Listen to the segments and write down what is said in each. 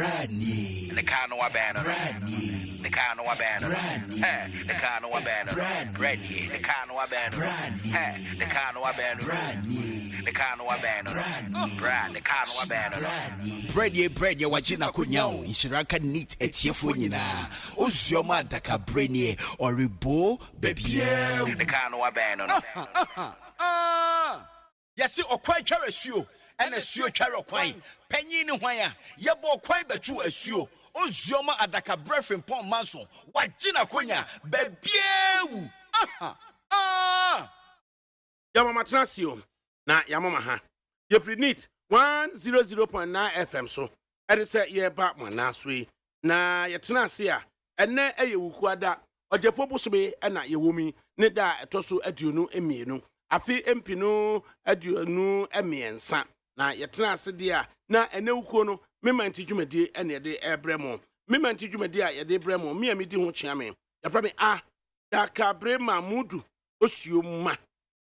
The car no abandon. The car no abandon. The car no abandon. Ready. The car no abandon. The car no abandon. The car no abandon. The car no abandon. Bread, wachina kunyao. Ishiraka neat etiefonyina. Ozioma ADAKABRI oribo baby. The car no abandon. Yasi okwai charesio. And a sure charo quine. Penny no wire. Yabo quite betu a sure. Ozioma ADAKABRI FRIMPONG MANSO. Wachina kunya. Baby. Yamama Trasio. Na Yamama ha. Yefri neat 100.9 FM so. Ede say ye back man na swe. Na yetena se a ene eye wukuada. Ojefo bosobe na ye womi ne da etoso aduonu emienu. Afi empino aduonu emiensa. Na yetena se dia na ene wukuo no memanti dwumadi ene ye de ebremo. Memanti dwumadi a ye de ebremo me amedi ho chiame. Yafra me ADAKABRI Mamudu Oshioma.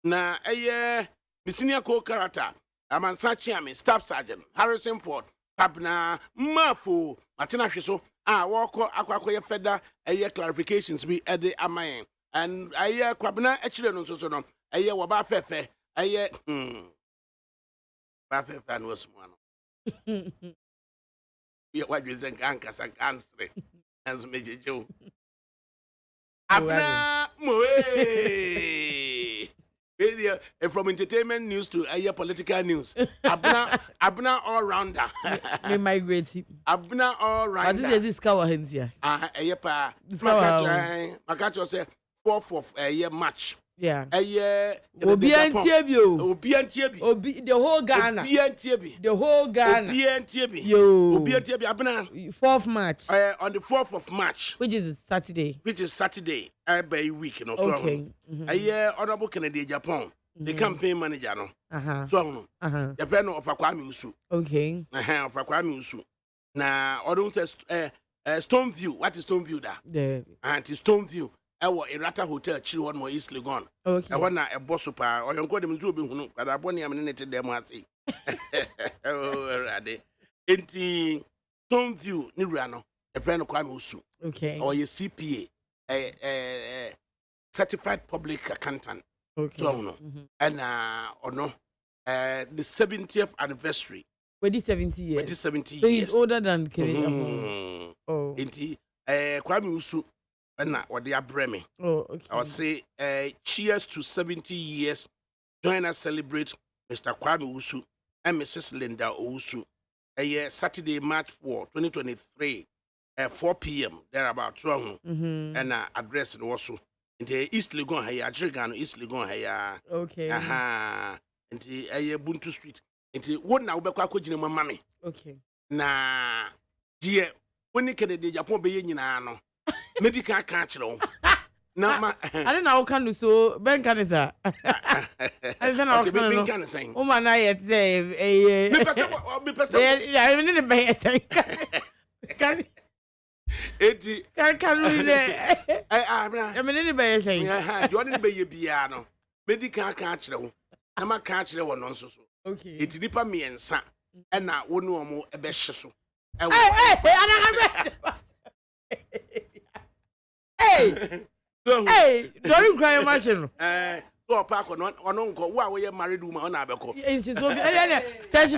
Na eye Misinia co-character, Amansa Chiame, Staff Sergeant, Harrison Ford, Pabna, Mafu, Martina Shiso, Walker, Aquacoya Feda, a year clarifications be at the Amayan, and a year Quabna, Echilon, so a year Wabafefe, a year Bafefan was one. What you think, Ankas and Canstre, as Major Joe. Abna Moe. From entertainment news to political news. Abna all rounder. We migrate. Abna all rounder. What is this cover hands here? Yepa. Makacho say 4th of a year match. Yeah. A year. Obi the whole Ghana. The whole Ghana. Yo. Abna. 4th March. On the 4th of March. Which is Saturday. Every week, you know. Okay. A year honorable Kennedy Japan. The campaign manager, no. So, the friend of Akwami Usu. Okay. Of Akwami Usu. Now, I don't say Stone View. What is Stone View da? And it's Stone View. I was a Rata Hotel, Chilwan, more East Legon. Okay. I want a boss super, or you're going to be, but I want him in them. Oh, Raddy. In Stone View, Nirano, a friend of Kwame Usu. Okay. Or your CPA, a certified public accountant. Okay. So, and or no, the 70th anniversary. With the 70 years. With the 70 years. So he's older than Kelly. Oh. Inti, Kwame Usu, and what they are breme. Oh, okay. I would say, cheers to 70 years. Join us celebrate Mr. Kwame Usu and Mrs. Linda Usu. Saturday, March 4, 2023, 4 p.m. There about 12. And address it also. Into East Legon, Achigano, East Legon, okay. Into Buntu Street. Into what now? Bekwa mammy. Okay. Na, dear, when you can the Japan be in ano, medical catch no. I don't know how can do so. Ben Canada. I don't know how can do so. Oh, man, I say, I didn't buy a can we? I mean, anybody saying, you want to be a piano. Medical catch no. I'm a catch no one also. Okay. It's nipa me and son. And now one more a best so. Hey, don't cry, machine. So, Park on uncle, why were you married woman on Abaco? She's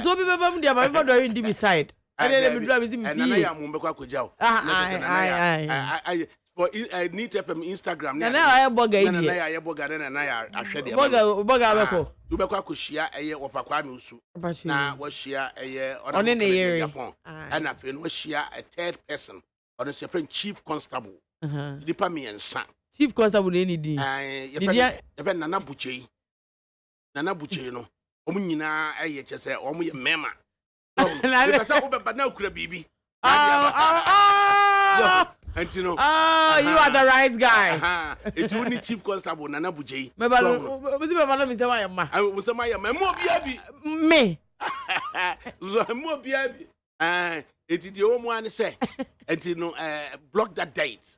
so be my in the side. And then we drive him. And I am Mumbako. I for I need from Instagram. And now I have Boga. And I are shedding Boga. You better share a year of Akwami Usu. Now, was share a year on in the year. And I feel was share a third person on a different chief constable. Dipa me and son. Chief constable any day. Nana Buche. Nana Buche, no. Omunina, I just say, Omu Mema. But now, baby. And you know, you are the right guy. It's only chief constable Nana Buche. I was a Maya, me. More baby. It is the only one say, and you know, block that date.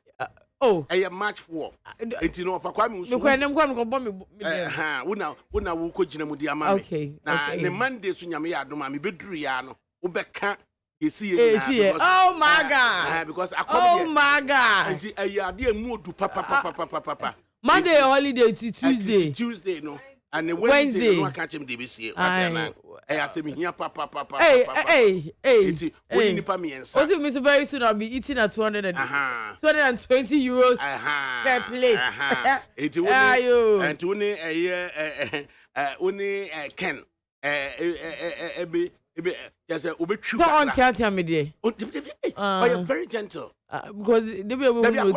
Oh, I am March 4. It's you know, for Kwame. Una will coach Namudi Amami. Okay. Now, the Monday, Sunyamia, do Mammy Bedriano, Ubeka, You see oh my God. Because I come oh my God. And I did move to papa. Monday holiday to Tuesday. Tuesday no. And the Wednesday no I catch him DBC. I say me here papa. Hey. When you pay me inside. Also me so very soon I'll be eating at 220 euros per plate. And only Ken yes, so on tell me there. Oh, you're very gentle. Because they were very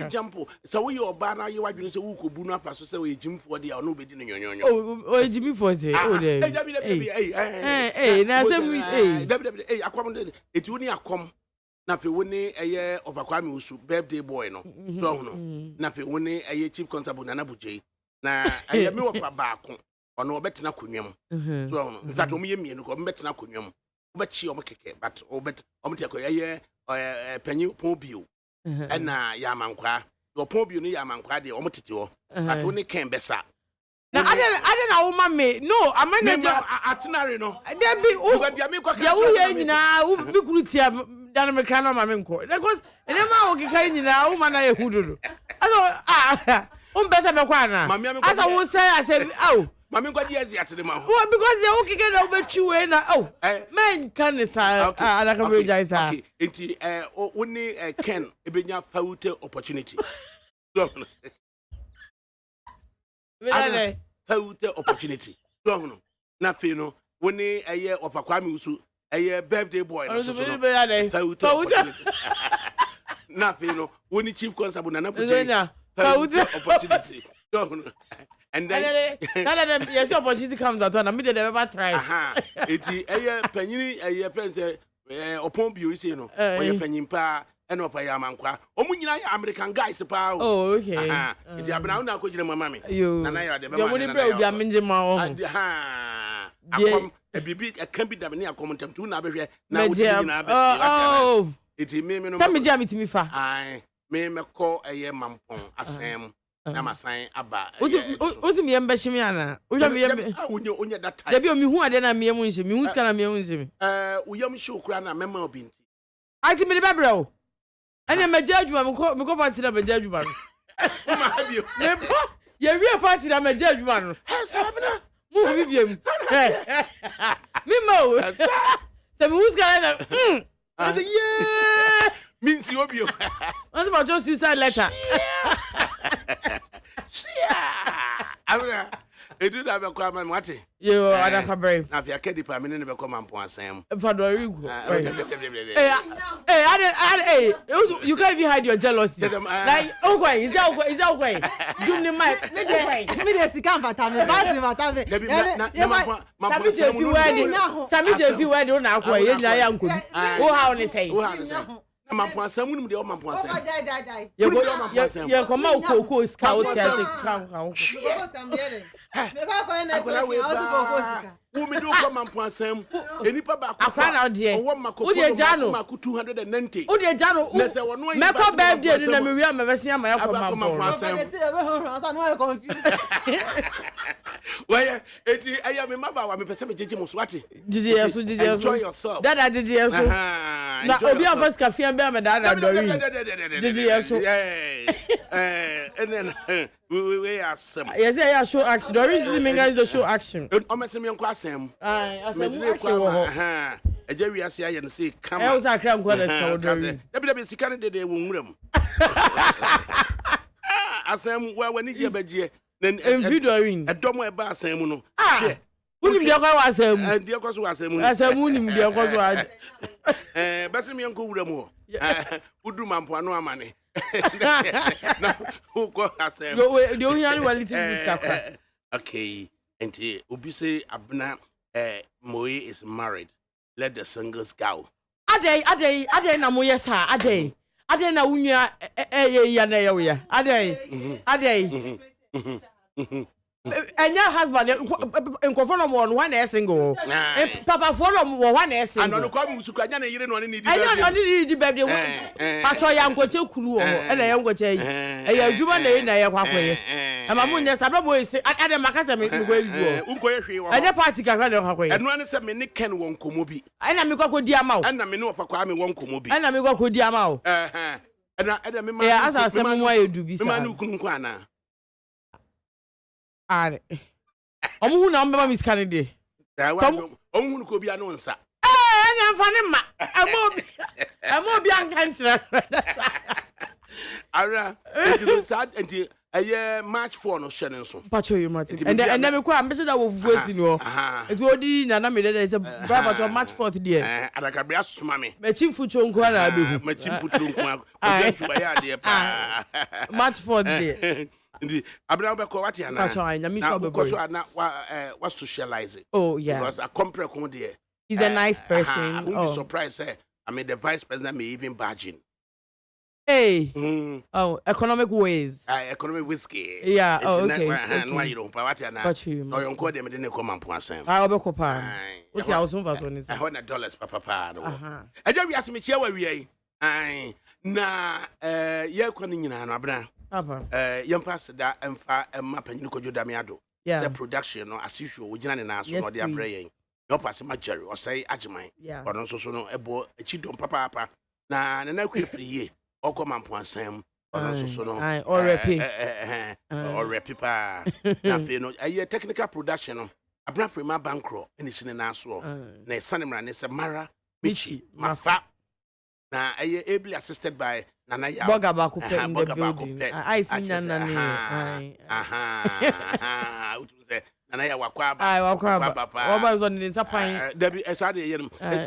gentle. So when you're bad now, you are going to say, "Who could Buna Faso say we Jim for the or nobody in your oh, Jimmy for say, oh, hey, now say, hey, I come. It's only a come. Na fe woni eye of Akwame Usu birthday boy no so no na fe woni eye chief constable na Nabuje na eye me wofa baako ono obetena konwam so no in fact omo ye mienu ko obetena konwam obechi omo keke but omo te eye panyi pobio na ya mankwa do pobio no ya mankwa de omo tete ho but woni ken besa na ade na woman me no amanager atenary no there be ya wo ye nyina wo bi kurutia dan me kan ma me nko because ene ma wo kika nyina wo ma na ye hudodo aso pesa me kwa na asa wo say ase aw mami ngwa di ezi atene ma ho because ye wo kika na wo bechi we na men kan sa ADAKABRI jai sa okay enti woni ken ebenya faute opportunity faute opportunity no na fe no woni eye of Akwame Usu eye birthday boy no so faute opportunity na fe no woni chief constable na Nabuje faute opportunity and then yes opportunity comes at one me dey never try eti eye panyini eye pense opon bi o say no oye panyin pa and of ya mankwa omunyina ya American guys pa oh okay eti abena una ko gire mama me na na ya de be ma na na obi amenje ma o akom bibi kan bi da me akom tam tu na behwe na wo nyina be eti me no me jam mitimi fa me ko eye mampon asem na masan aba ozi me yembe shimi ana oja me yembe onye that time da bi o mi hu ade na me yemu nche mi hu ska na me yemu nche mi uyam show kura na mema obinti ati me de bebre o ene meja adwuma me ko party na meja adwuma no ma habio me po ye wi party na meja adwuma no sabna mu bi biem mi mo se me hu ska na yeah means you obio what about just suicide letter abra edu da be kwa man wate yo ADAKABRI na fia kedi pa me ne be kwa mampo asem fadori go hey you can't even hide your jealousy like okay is that okay give me my me dey sika mfata me mfata me sami je fi wedding na akwa ye nyina ya nkobi wo how ne say na mampo asem nim de o mampo asem ye ko ma okoko scout ya se kan Umi do come and point some. Enipa ba ko afana de. Wo de jano. Maku 290. Wo de jano. Me ko birthday na me wi am be se am ya ko Why eti aya me maba wa me pese me jeje mo so ate. Enjoy yourself. Dada jeje yeso. Na obi of us cafe am be am dada dori. Jeje yeso. We are some. Yes, yeah, show action. Dori is the show action. O me se me nkwa asem. Asem action wo. Eje wi ase aye no say come. E was akra nkwa da ska Dori. Dabi sika ne de wo nwuram. Asem wa wani je bagie. Envidoring. Edomo e ba asem mu no. Hwe. Unim de kwa asem. De kwa so asem mu. Asem unim de kwa so. Bese me nko wuram ho. Udu mampo anu amane. Na uko asem. De ohian wa little bit kakwa. Okay. And obi say abna Moe is married. Let the singles go. Ade na moye sa ade na wunya ya na ya we ade And your husband, in conform one air single. Papa for one air single. And on the common Sukrajana, you don't need I need the baby. Patrol young go to Kuru and a young go to a human day in a walkway. And my moon, yes, I don't say, I don't make where you go. And the party can run away. And one is a minute can won't come be. And I'm going to Diamau. And I'm in for Kwame won't come be. And I'm going to Diamau. And I remember as I said, why you do be man who couldn't quana. And who number Miss Kennedy? Who could be an answer. I'm funny. I'm more beyond country. Sad until a year March 4 no Shannon. Patrol you, Martin. And then we quite ambassador of voice in your. It's what did Nana there's a brother of March 4th dear. ADAKABRI Sumami. My chief foot on Quana. My chief foot on March 4th dear. Indeed, Abraham was socializing. Oh, yeah. Because a compre condier. He's a nice person. I wouldn't be surprised, I mean, the vice president may even bargain. Hey. Oh, economic ways. Economic whiskey. Yeah. Oh, okay. Why you don't pay what you no, you call them didn't come and point some. I'll be copa. What's your husband was on his $100 papa. I just asked me, where we are. Na, yeah, calling in an abra. Young pastor that and far and map and you could do Damiado. Yeah. Production as usual, we join us or they are praying. No passing my cherry or say Ajamai. Yeah. Or also so a boy, a chidon papa. Na, and I quit for ye. Or come and point Sam. Or also so no. Or repeat. Or repipa. Nothing. A year technical production. A brand for my bankroll and it's in an answer. Na Sanimran is a Mara Michi, my fat. Na ably assisted by Nana Boga in the building. I see Nana. Nana Wakwaba. I was on the Sapine. Debbie S.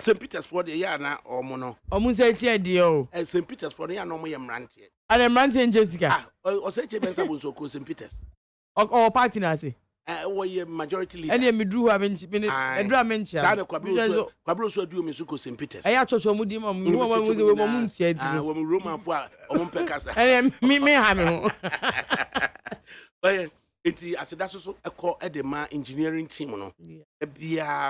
St. Peter's for the Yana or Mono. Omusetia Dio. St. Peter's for the Yanomium Ranty. I am Ranty Jessica. Or say James was so called St. Peter's. Or party Nazi. Majority leader. And you drew a minute. A drum Sana Quabroso do Misuko St. Peter's. I have to Mudim, was a woman said, woman Roman for Pecasa. And me, Hamilton. But it's that's also a call at the engineering team. No,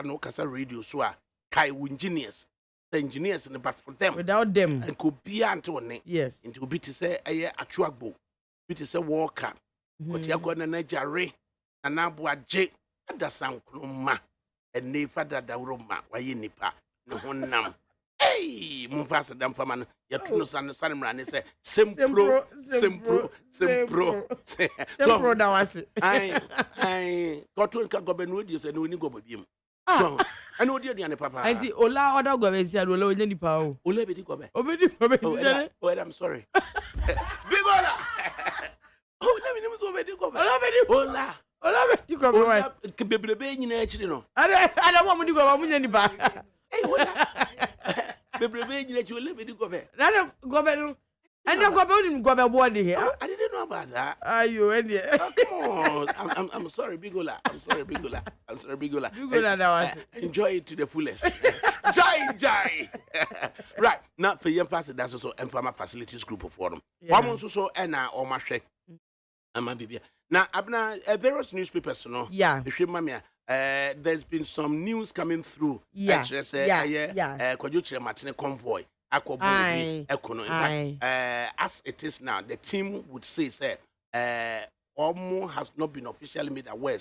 no Casa radio, so Kai engineers. The engineers, but for them, without them, and could be Antony. Yes, into be to say a truck boat, be to say walker, what you're going to Nigeria. And now, what Jake, that's some cruma, and ne father da Roma, why you nipa, no one nam. Hey, Mufasa dam for man, your two son, and say, Simpro, that was it. I got to go with you, and we go with him. So, I know dear Papa. I see Ola or dog of said, will only power. Oh, I'm sorry. Big Ola. Oh, let me go. Ola. You go away. Actually, no. I don't want to go on any bar. Hey, that you live in the government. I don't go back. I don't go back body here. I didn't know about that. Are you ready? Come on. I'm sorry, Bigola. I'm sorry, Bigola. Enjoy it to the fullest. Jai. Right. Now, for young pastor, that's also Informal Facilities Group of Forum. One also, and now, or my shake. Now, various newspapers, you know. Yeah. There's been some news coming through. Yeah. Kwajuchi Martine convoy. As it is now, the team would say, Omo has not been officially made aware,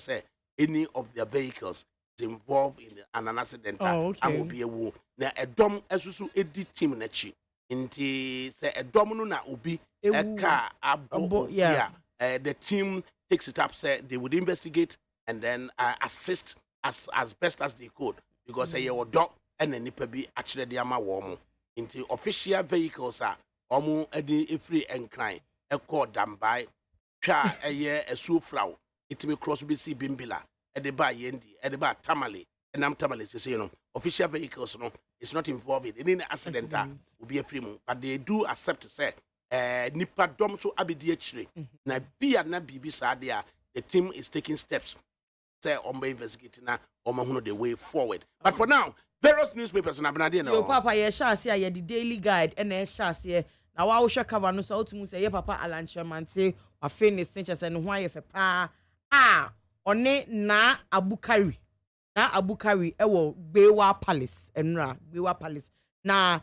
any of their vehicles is involved in an accident. Oh, okay. I will be a war. Now, a dom esusu edit team nechi. Inti say a domino na ubi a car abo. Yeah. The team takes it up, say they would investigate and then assist as best as they could because a year dog and then it be actually the ama warm into official vehicles are almost a free and crying a call dam by a year a soup flower it will cross BC Bimbila at the bar Yendi at the bar Tamale and I'm Tamale to say official vehicles no it's not involved in any accident will be a free moon but they do accept to say nipa dom so abidi actually na bia na bibi sadia the team is taking steps say on investigating na on the way forward but for now various newspapers na benade na yo papa ye sha ase ye the daily guide and e sha ase na wa wo hwe cover no so otumu say ye papa alanchemante wa finish senche say no ho aye fe pa one na abukari ewo Bewa Palace enra Bewa Palace na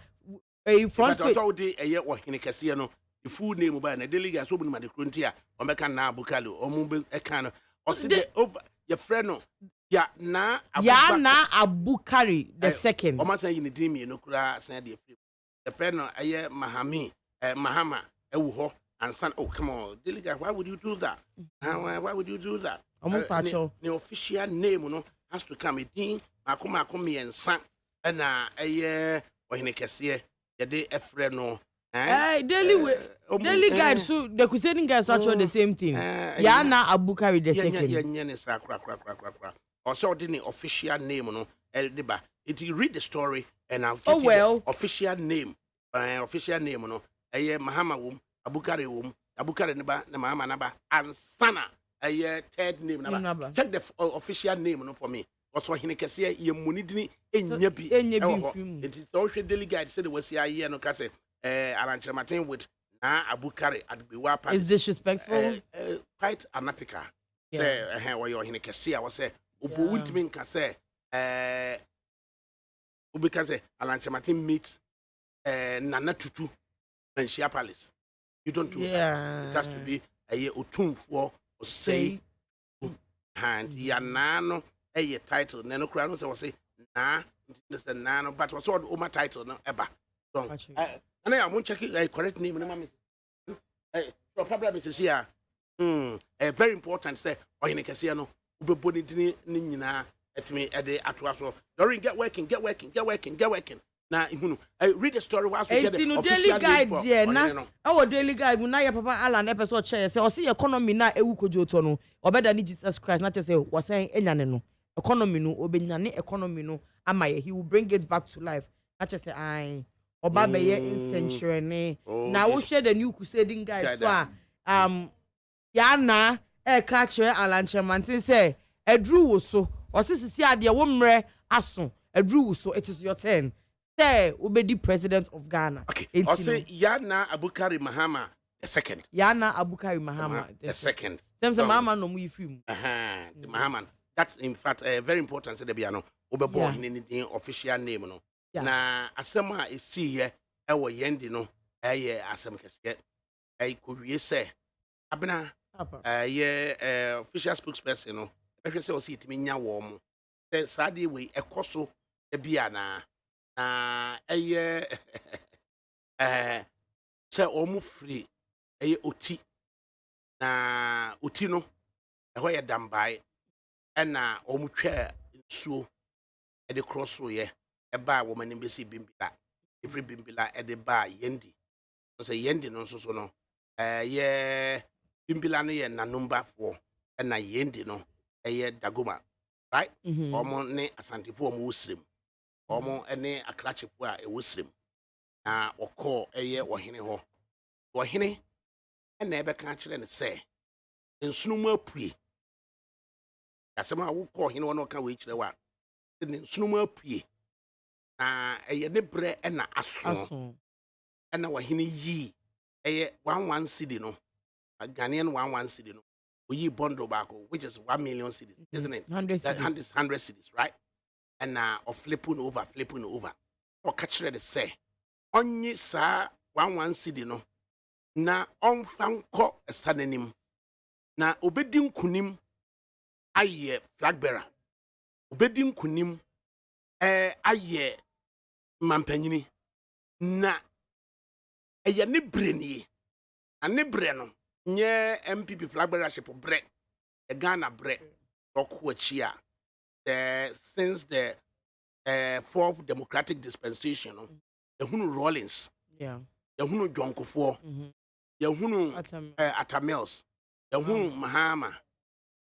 front page so de eye ohene kese no the full name ba na daily guys so bu ma de kronti a o meka na abukali o mu be eka no o se de over your friend no ya na abukari the second o ma san yin din mi no kura san de free the friend no eye mahama ewu ho and son oh come on daily guys why would you do that why would you do that the official name no has to come in akoma me ensa na eye ohene kese ye de efre no daily guide so the crusading guys actually the same thing na abukari the second ne sa kra also the official name no deba if you read the story and I'll get the official name no eye mahama wom abukari ne ba na mahama na ba ansana eye third name na ba check the official name no for me also hine kese ye munidini enya bi it is also daily guide said we see aye no ka say Alanchematin with na abukari at Bewa Palace is disrespectful quite unethical say where you hine kese I was say obo wintimi nka say because Alanchematin meets Nana Tutu and Shia Palace. You don't do that. It has to be a otumfo or say hand yanano a title nano crown so say na this nano but was all my title no eba so and I won't check it correct name no mama so Fabra Mrs. here very important say or in kase no ubeboni ni nyina etimi ede atoa so during get working na ihunu read the story whilst we get the official guide there na our daily guide na ya papa Alan episode chair say o see economy na ewu kojo to no obeda ni Jesus Christ na say was saying enyane no economy no obenyane economy no ama he will bring it back to life na say ai oba be ye in century ne na wo share the new crusading guide so ya na ka kire Alan Chemantin say edru wo so o sisi ade wo mre aso edru wo so it is your turn. Say, Ubedi president of Ghana. Okay. I'll say Yana Abukari Mahama the second. Yana Abukari Mahama the second. Them say Mahama no mu film. The Mahama. That's in fact very important. Say the biano. Ubebo in the official name no. Na asema isi here. Ewo yendi no. Asem kesiye. Kuye say. Abena. Official spokesperson no. If you say osi itimi nya wo mo. Say sadi we ekoso ebiana. Say omu free oti na oti no eho ye dambai na omu twa nsuo e de cross so ye e ba wo mani besi bimbila every bimbila e de ba yendi so say yendi no so no ye bimbila no ye na number 4 na yendi no ye dagoma right omo ne asantifo omu wosrem omo ene akrachefo a ewosrem na okọ eye ohene ho ohene ene ebe ka kire ne se nsunumu apue asema wo kọ ohene wono ka we kire wa nsunumu apue na eye ne bre ena aso ena ohene yi eye 11 cedi no Ghanaian 11 cedi no oyi bundle back which is 1 million cedis isn't it 100 cedis right and of flipping over or catch the say only sa 11 cedi no na on fanko estanenim na obedin kunim aye flag bearer obedin kunim aye mampanyini na eye ne breni ane bre no nye MPP flag bearership bre e Ghana bre okwachi a since the fourth democratic dispensation, the Hunu Rollins, the Hunu Jonkofo, the Hunu Atamels, the Hunu Mahama,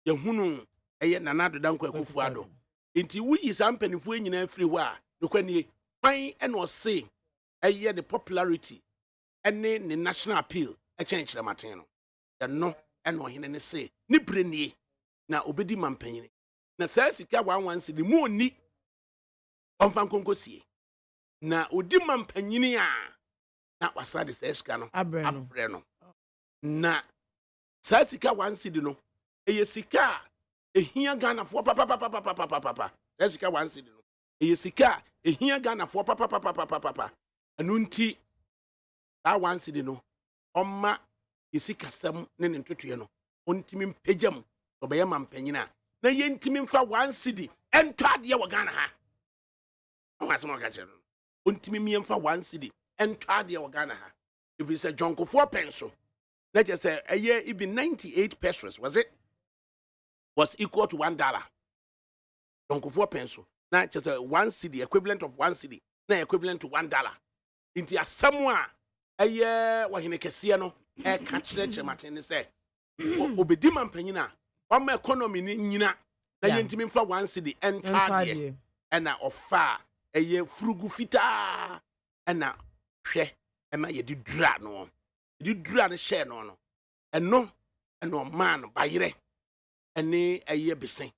the Hunu Nanado Danko Kufuado. Into we is amping if we in everywhere, look when ye fine and was say the popularity and the national appeal, a change the Martino. The no and no hin and say, Nibreni, na obedi mampany. Na sasika 11 cedi mu oni onfan konkosie na odi mampanyini a na wasade sasika no abre no na sasika 1 cedi no eye sika ehia Ghana for papa esika 1 cedi no eyesika ehia Ghana for papa anunti that 1 cedi no omma yesika sam ne ntotoye no ontimi mpejam obeye mampanyina na yentimi mfa 1 cedi ento ade wo Ghana ha awasemo ka kire no ontimi miemfa 1 cedi ento ade wo Ghana ha if you say jonko 4 peso let's just say a year it be 98 pesos was equal to $1 jonko 4 peso na just a 1 cedi equivalent of 1 cedi na equivalent to $1 inti asamwa a year wa hine kese no e ka kire chematen ne say obedi mampanyina o ma economy ni nyina na yentimi mfa 1 cedi ento ade ena ofa eye frugu fita ena hwe ema ye di dura no share no eno man bayire ene eye besen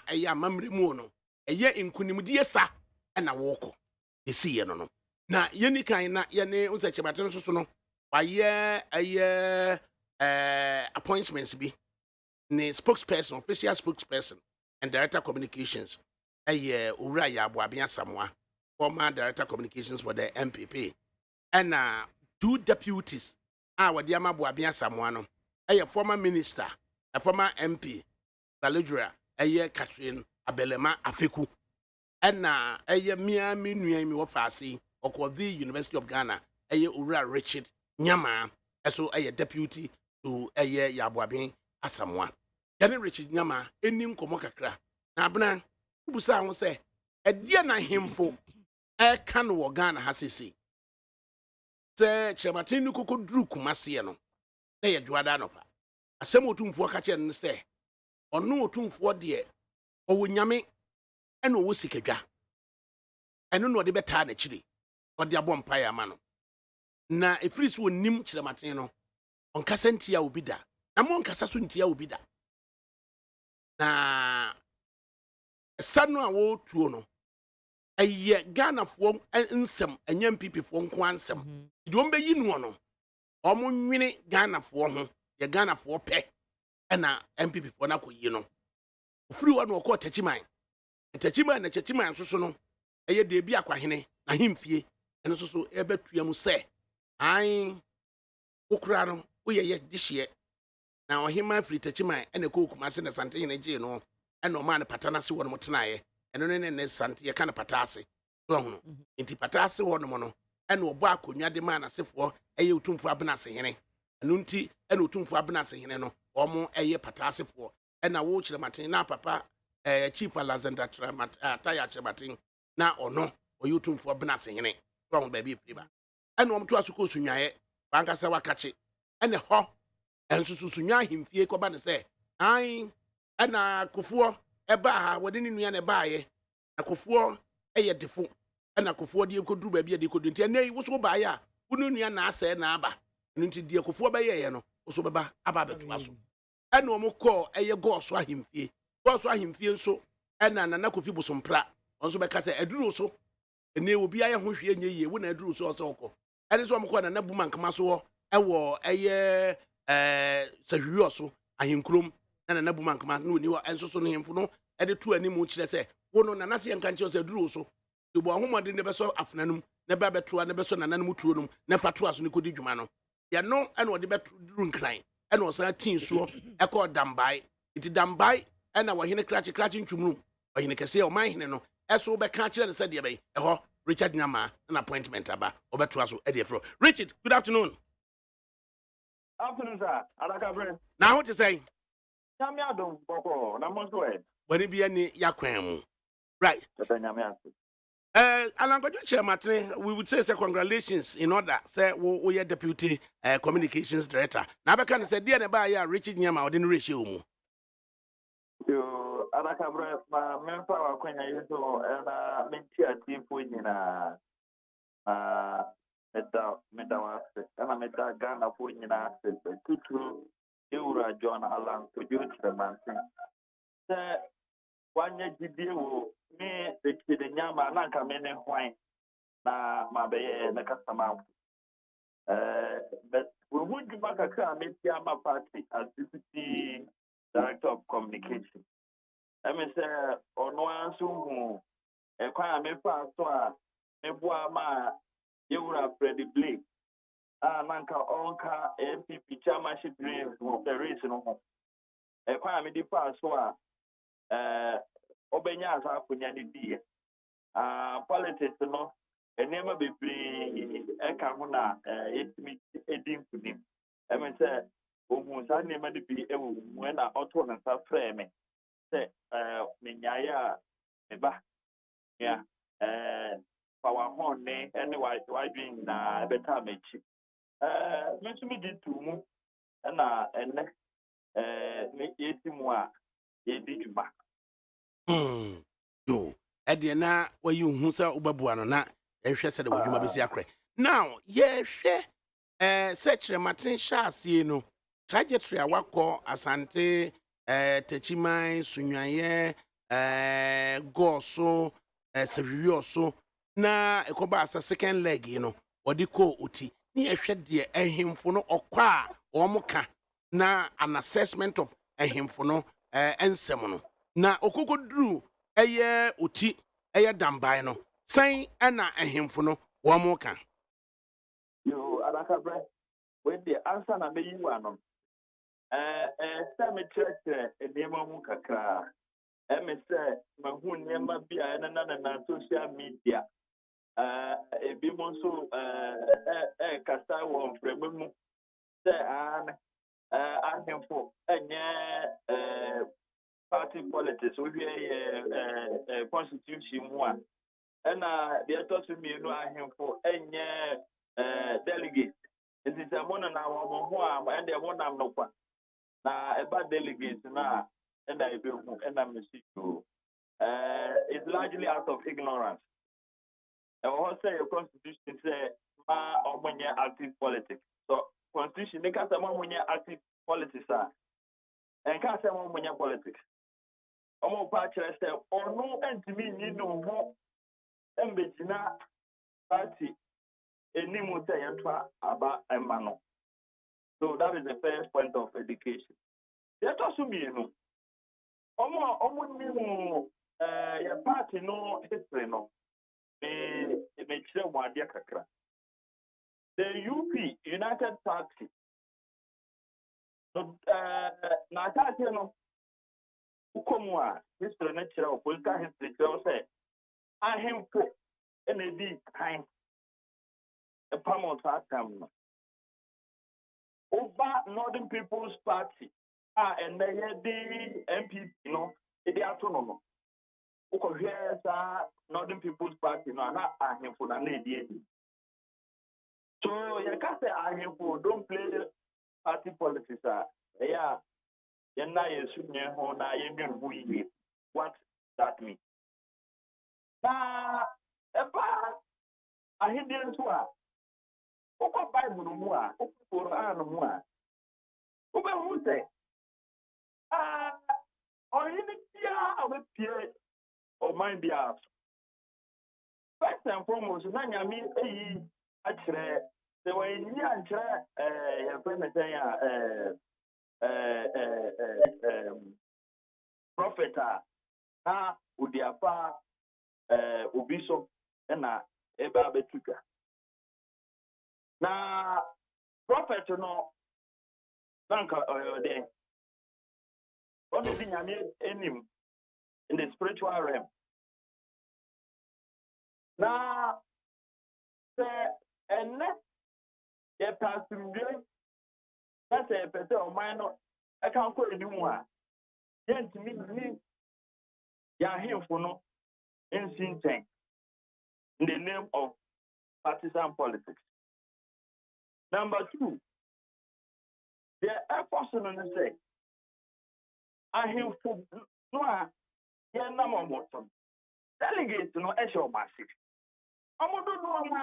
eye amamre mu no eye inkunimdie sa ena woko esi ye no na yeni kan na ye ne unsachemate no so no waye eye appointments bi ne spokesperson official spokesperson and director communications eye owura ya aboabia samwa former director communications for the MPP and 2 deputies wadi amaboabia samwa no former minister a former MP Baludra Catherine Abelema Afeku and mia mi nua mi wo faase the University of Ghana owura Richard Nyama so deputy to yaboabia asamwa yani Richard Nyama enim komo kakra na abena busa ho se edie na hemfo kan wo Ghana ha sese se chematin ni kokoduru kumase no na ye dwada no pa asem otumfo ka che no se ono otumfo de owo nyame ena owo sikadwa eno no de beta na chiri ode abompa ya ma no na efris wo nim chirematin no onkasa ntia obi da na mo onkasa so ntia obi da na sanu a wo tuo no eye Ghana fo nsem anya MPP fo nko ansem di ombe yi no no omo nwene Ghana fo ho ye Ghana fo pe na MPP fo na koyi no ofuri wa no ko tachiman na tachiman so no eye de bi akwahene na hemfie eno so ebetuam se an okura no oyeye dihye na ohima free tachiman ene ko kumase na sante hene je no eno ma ne patana se wo no mtenaye eno ne sante ye kana patase so hono nti patase wo no no eno obo akonwa de ma na sefo eye otumfo abenase hene eno nti eno otumfo abenase hene no omo eye patase fo ena wo chirematin na papa chief Alexander Taya chirematin na ono oye otumfo abenase hene so hono ba bi friba eno omto asuko sunwaye banka se wakache ene ho ensusu sunwa himfie ko ba ne se an ena kofuo eba ha wode ni nua na ba ye akofuo eye defo ena kofuo de koduru ba bia de kodu nti ene wo so ba ya wonu nua na ase na aba nti de kofuo ba ye no wo so beba aba betu aso ena omo ko eye goso ahimfie nso ena na kofi bosompra onso be ka se aduru so ene obi aye ho hwe nye ye wo na aduru so so ko ene so omo ko na buma nkama so ewo eye sahwiyo so ahinkrom na buma nkama no ni wa enso so no hemfo no ede tu animu kire se wo no na se nka nche se aduru so tubo ahomode ne beso afnanum ne ba beto ne beso nananum tuonum ne fato aso ne kodi dwuma no ye no ene ode beto duru nkran ene osan tin so e ko dambai iti dambai ena wo hene krachi ntwumrum wo hene kese o man hene no eso be ka kire ne se de be ho Richard Nyama an appointment aba obeto aso e de fro Richard, good afternoon. Afternoon, sir. ADAKABRI. Now what to say? Nyamiadum boko na MANSO e. When be any yakwan. Right. Alangojo Chairman, we would say congratulations in order. Say we are deputy communications director. Now I can say dear neba Richard Nyama odin ratio mu. Yo ADAKABRI ma memfa wa kwenya yeso na menti atifu nyina meda wase na meda Ghana fo nyina se tutu ewura John Alan producer mantin se wanya gidie wo me de Nyama na nka me ne hwan na mabeye na customer but we would give back a car maybe I'm a party as deputy director of communication. I mean, sir, or no answer who a quite a pass to a ma you were Freddie Blake. Nanka onka MPP chairmanship dream for the reason of a quite a pass to a Obenya as a punyadi. Politics, no, a name of a free Ekamuna, Edim to him. I mean, sir, who I name of the when I auto and start framing. Say, Minyaya, Eba, yeah, power horn, anyway, why doing a better match. Mention me did to move, and make 80 more, ye did back. Yo, ɛdeɛ na wayi wo hu sɛ wobɛboa no na ɛhwɛ sɛ de wadwuma bɛsi akorɛ now yɛhwɛ sɛ kyerɛmaten hyɛ aseɛ no trajectory a wakɔ asante takyiman sunwayɛ gɔɔso sɛhwiwiɔso na ɛkɔba asa second leg yi no wɔde kɔɔ oti ne yɛhwɛ deɛ ɛhemfo no ɔkɔ a wɔn ka na an assessment of ɛhemfo no ɛnsɛm no na okokoduru ɛyɛ oti ɛyɛ damban no sɛn ɛna ɛhemfo no wɔn ka. Yo, ADAKABRI, when the answer na me you anom. Sɛ me kyerɛkyerɛ nneɛma mu kakra. Me sɛ mahu nneɛma bi a ɛnena na social media. Ebi mo nso kasa wɔ mframa mu sɛ ahemfo ɛnyɛ party politics wohwɛ constitution mu a ɛna deɛ ɛtɔ so mmienu ahemfo ɛnyɛ delegate nti sɛ mo nana wɔn ho a ɛdeɛ mo nam no kwa na ɛba delegate no a ɛna ɛbɛhu ɛna mesi to it's largely out of ignorance ɛwɔ hɔ sɛ yɛ constitution sɛ ma ɔmo nyɛ active politics so constitution ne kasa ma ɔmo nyɛ active politics a ɛnka sɛ ma ɔmo nyɛ politics ɔmo pa kyerɛ sɛ ɔno ntumi nyi ne ho mbɛgyina party enimu sɛ yɛtwa aba ɛma no so that is the first point of education yɛtɔ so mmienu ɔmo ni mu yɛ party no history no mekyerɛ mu adeɛ kakra the UP United Party no na ataadeɛ no ukomu a history na kyerɛ political history kyerɛ sɛ ahemfo na edi kan epamot atam no over Northern People's Party and the MPP no edi ato no ukɔhwɛ saa Northern People's Party no ana ahemfo na edi so yɛka sɛ ahemfo don't play party politics yeah yɛnna yɛsu nyɛ ho na yɛnwɛn ho yie what that means na ɛba ahendeɛ nso a wokɔ Bible no mu a wokɔ Quran no mu a wobɛhu sɛ ɔhene biara a wobɛpie ɔman biara first and foremost na nyame ayi akyerɛ sɛ wɔanyi ankyerɛ yɛfrɛ ne sɛn prophet a na odi afa obi so na ebe abɛtutwa na prophet no nanka ɔyɛ ɔno di nyame anim in the spiritual realm na sɛ ɛnɛ yɛpɛ asomdwe na sɛ yɛpɛ sɛ ɔman no ɛka nkɔ anim a yɛntumi nni yɛahemfo no nsi nkyɛn in the name of partisan politics. Number two, the efforts on the say, ahemfo no a yɛnam ɔmɔtɔm delegate no ɛhyɛ ɔmaase ɔmodo no ma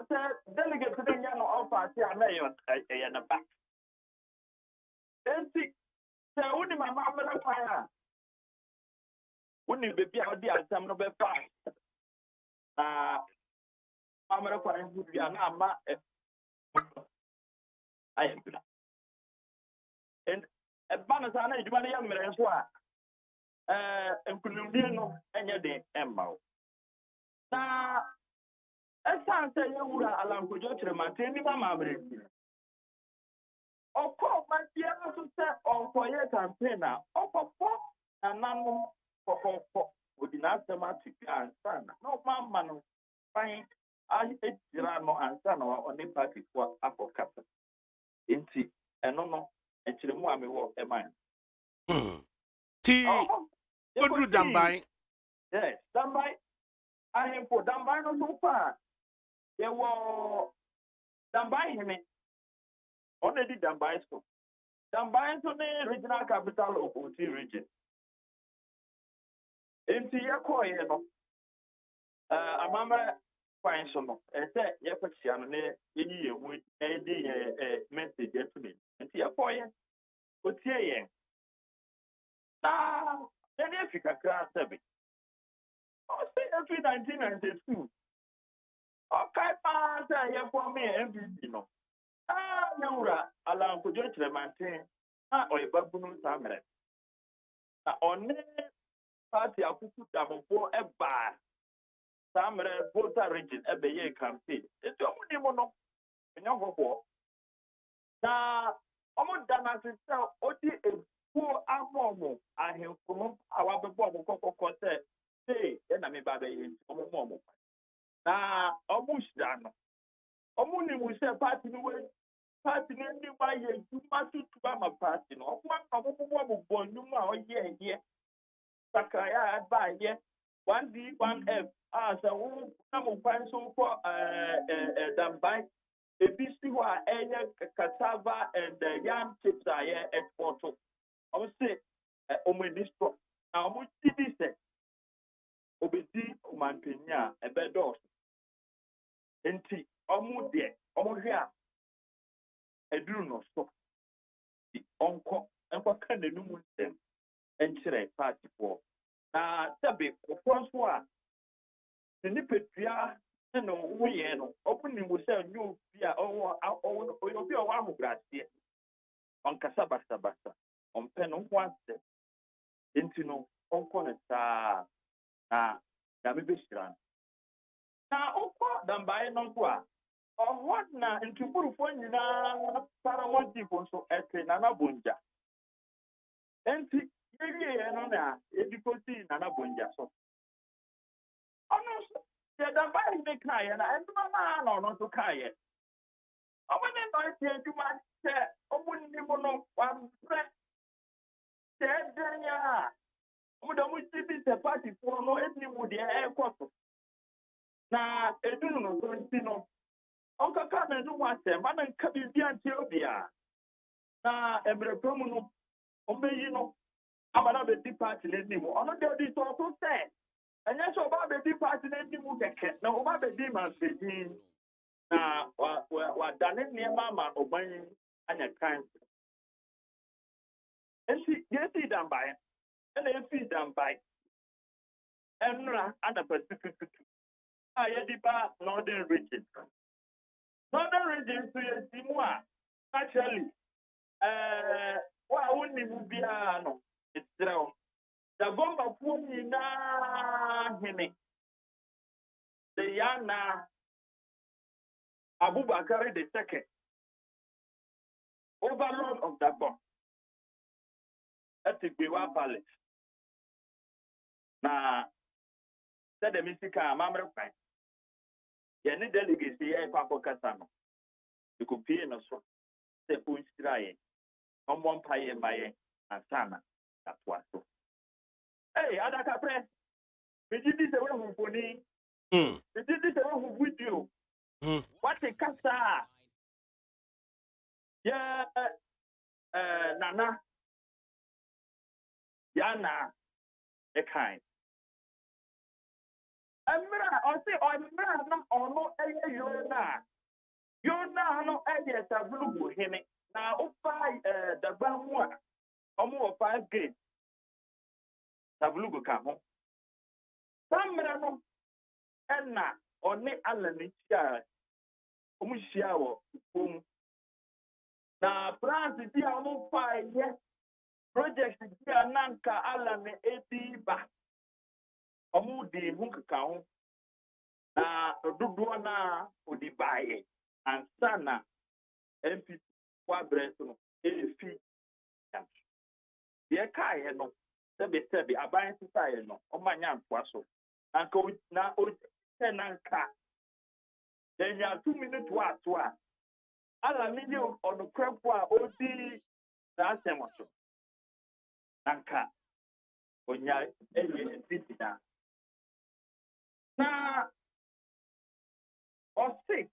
sɛ delegate no nya no ɔfaase a na ɛyɛ ne ba enti sɛ wodi mama amena kwan a woni bebi a wodi asɛm no bɛfa na amena kwan nso bia na ama ayɛ bla and Ebana sana edwuma ya mmere nso a nkunumdie no enye de emma na esanse ye wura alankojo kiremante ni mama abresi okọ matia no se onkoye campaign a okọfọ ananu kokofọ odina asema ansana no mama no fine ai etira no ansana oni party for akọkata enti eno no ekiremu amewo eman ti odru damban yes damban ahemfo damban no so far ye wo damban hime already damban so damban so the regional capital of Oti region enti ye ko ye no amama fine so no say ye kwachia no ne yi ye hu e di ye message to me enti ye ko ye otie ye na ye Africa class 7 o say every 1992 okay pa say ye for me MVP no nyawura alankojo kiremante oyebabunu samere na one party akuku damofo eba samere voter region ebeye campaign eto omuni mo no enyohofo na omudana sisa odi efu amomo ahemfuno awabebo omukokoko se hey na me baba ye omomo na omushano omuni mu se party ni we party ni ba ye juma tutu ba ma party no okwa obobo bonnum a oye sakaya ba ye 1D 1F as a wo na mo kwan so for dambai ebisi ho a enye cassava and yam chips a ye export o say omenisto na omo tidi se obedi omantenya ebedos enti omo de omo hwe a eduru no so di onko kan enum nsem enkyere party for na tabe ofonso a ni petua no wo ye no opuni mu se nyu bi a owo bi o wa mugrase onkasa basa onpe no ho ase enti no onko ne saa na me beshira na onko dambae no ko a what na ntuburu fo nyina paramount fo so ete na na bonja enti ye no na edikoti na na bonja so ono so ye da ba ni kai na enduma na no so kai omene no tie nduma se omunni mo no wa mfre te denya omuda mu tibi se party fo no eni mu de e koso na edunu no so nti no onka ka na ndu wa se mana nka bi ante obia na emrepromu no omeyi no abana be di party le ni mo ono de di so se anya so ba be di party le ni mu keke na o ba be di man se di na wa dane ne mama oban anya kan esi yesi dambai na esi dambai enra ana pacific ayedi ba northern region so yesi mu a actually wa woni mu bia no etreo da gomba fu ni na hene the yana Abubakar the second overlord of the bomb at the Bewa Palace na said the Mistika Mamre Fine yani delegacy ya kwa kasano ikupie no so se unstiraye omon paye maye ansana atwaso hey ADAKABRI bijidi se we hunfoni bijidi se we hu video what a kasa ya nana yana e kind amra o se amra na ono eye yona no eye tablugo hene na ofa dagba mu a omo o 5 grade tablugo ka ho samra no enna oni alani chia omo hia wo kom na France ti omo fa ye project here nanka ala ne edi ba omu di hunkaka ho na dodo na odi baye ansana MP kwa breso no efi ye kai no sebi aban sisaye no omanya ntwa so anka na o nanka denya 2 minutes wa to a ala mi ni onu krampo a odi na asemo so anka onya eye fitina na o sick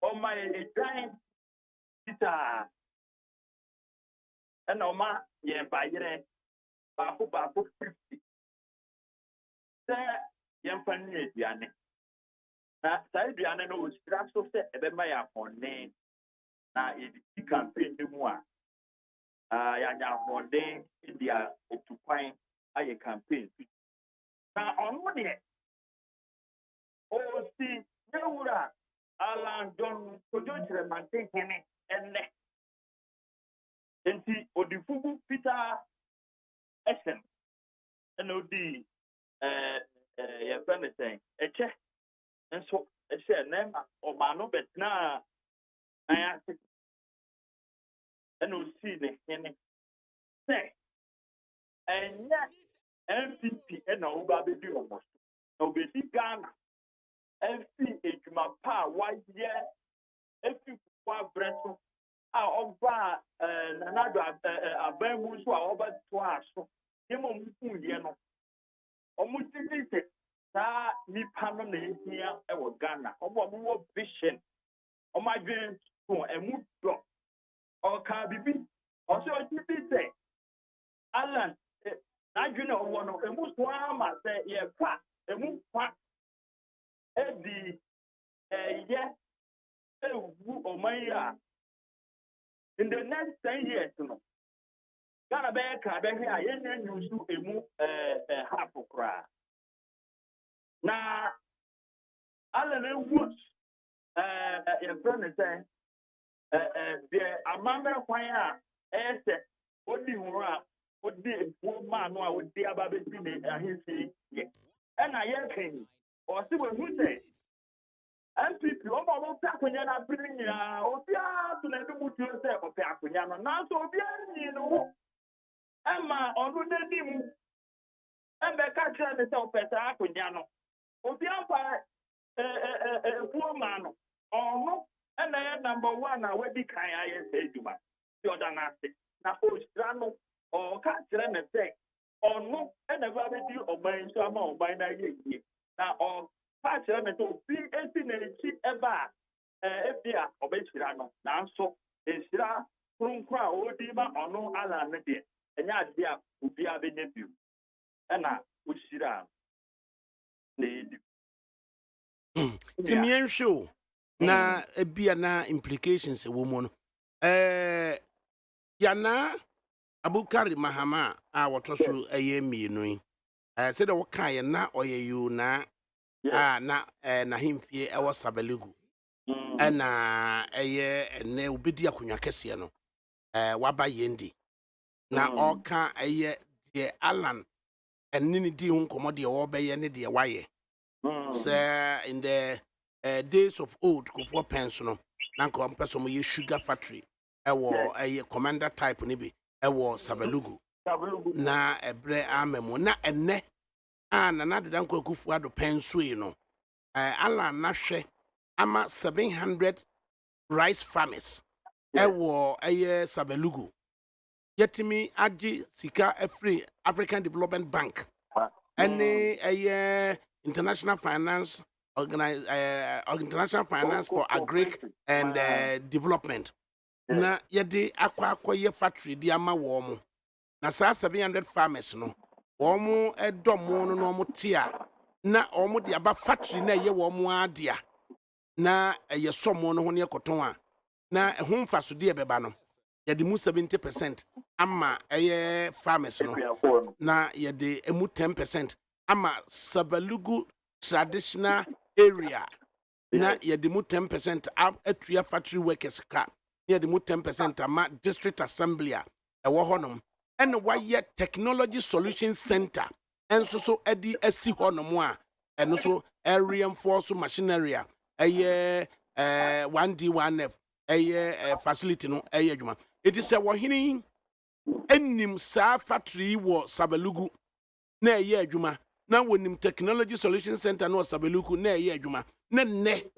o my giant tita and oma ye bayire baako 50 se ye mfani eduane na sai eduane no osira so se ebema ya fonne na e campaign mu a ya nya fonne india etukwan aye campaign na onu de o si nyawura Alan John Kojochre Mante Hene enne enti odifugu Peter Essen and odi ya friend saying eche enso eche nema obano betna aya and o see the hene say enya MPP and oba be do almost no be Ghana FC ejuma pa waye FC kwa breso a oba nanado abamu so a oba to aso yemo mfu ye no omutiti sa nipa no na ehia e wo Ghana obo wo vision omadwen to emu do o ka bibi o se o titi se Alan adwene owo no emu so ama se ye kwa emu kwa edi ye ewu omaya in the next 10 years no Ghana be ka be here ye nyusu emu half kra na ala na ewu ye friend say the amamra kwan a ese odi hu a odi ewu ma no a odi aba be ti ne ahinsi ye na ye kan o si we hu say MPP ọmọ pe akonya na biri ya obi a to na ndu tu se o pe akonya no na so obi ani no ema onu na dim embe ka kira ne se o pe sa akonya no obi afa ma no onu na ya number 1 na we di kan aye se eduma ti oda na ase na o sira no o ka kira ne se onu na gba be di oban so ama oban na ye yi na o Pacha me to bi esi na chi eba ebia obeshira no nanso esira krunkra odi ma ono ala ne de enya ade a obi a be nebiu na osira na edi timien show na ebia na implications wo mu no yana abukari mahama a wotoso mienu yi se de wo kan na oyeyu na na himfie ewo sabeligu na ene obedi akonya kese no waba yendi na oka de Alan enini di hu komode wo beye ne de waye say in the days of old kofo pens no na nko mpeso mo ye sugar factory ewo commander type ne bi ewo sabelugu na ebre amemo na enne na deda nko akufu ado pensui no ala na hwe ama 700 rice farmers ewo sabelugu yetimi agi sika free African Development Bank any international finance international finance for agric and development na yede akwa factory di ama wo mu na sa 700 farmers no wo mu edomo no mo tia na wo mu de aba factory na ye wo mu adia na ye somo no ho ne koton a na ho mfaso de beba no yede mu 70% ama farmers no na yede emu 10% ama Sabalugu traditional area na yede mu 10% atua factory workers ka yede mu 10% ama district assembly a ewo honom and why technology solution center and so edi esi ho no mo a and so reinforce machinery a 1D 1F facility no adwuma it is a wohini enim sa factory wo Sabelugu na adwuma na wonim technology solution center no Sabelugu na adwuma na ne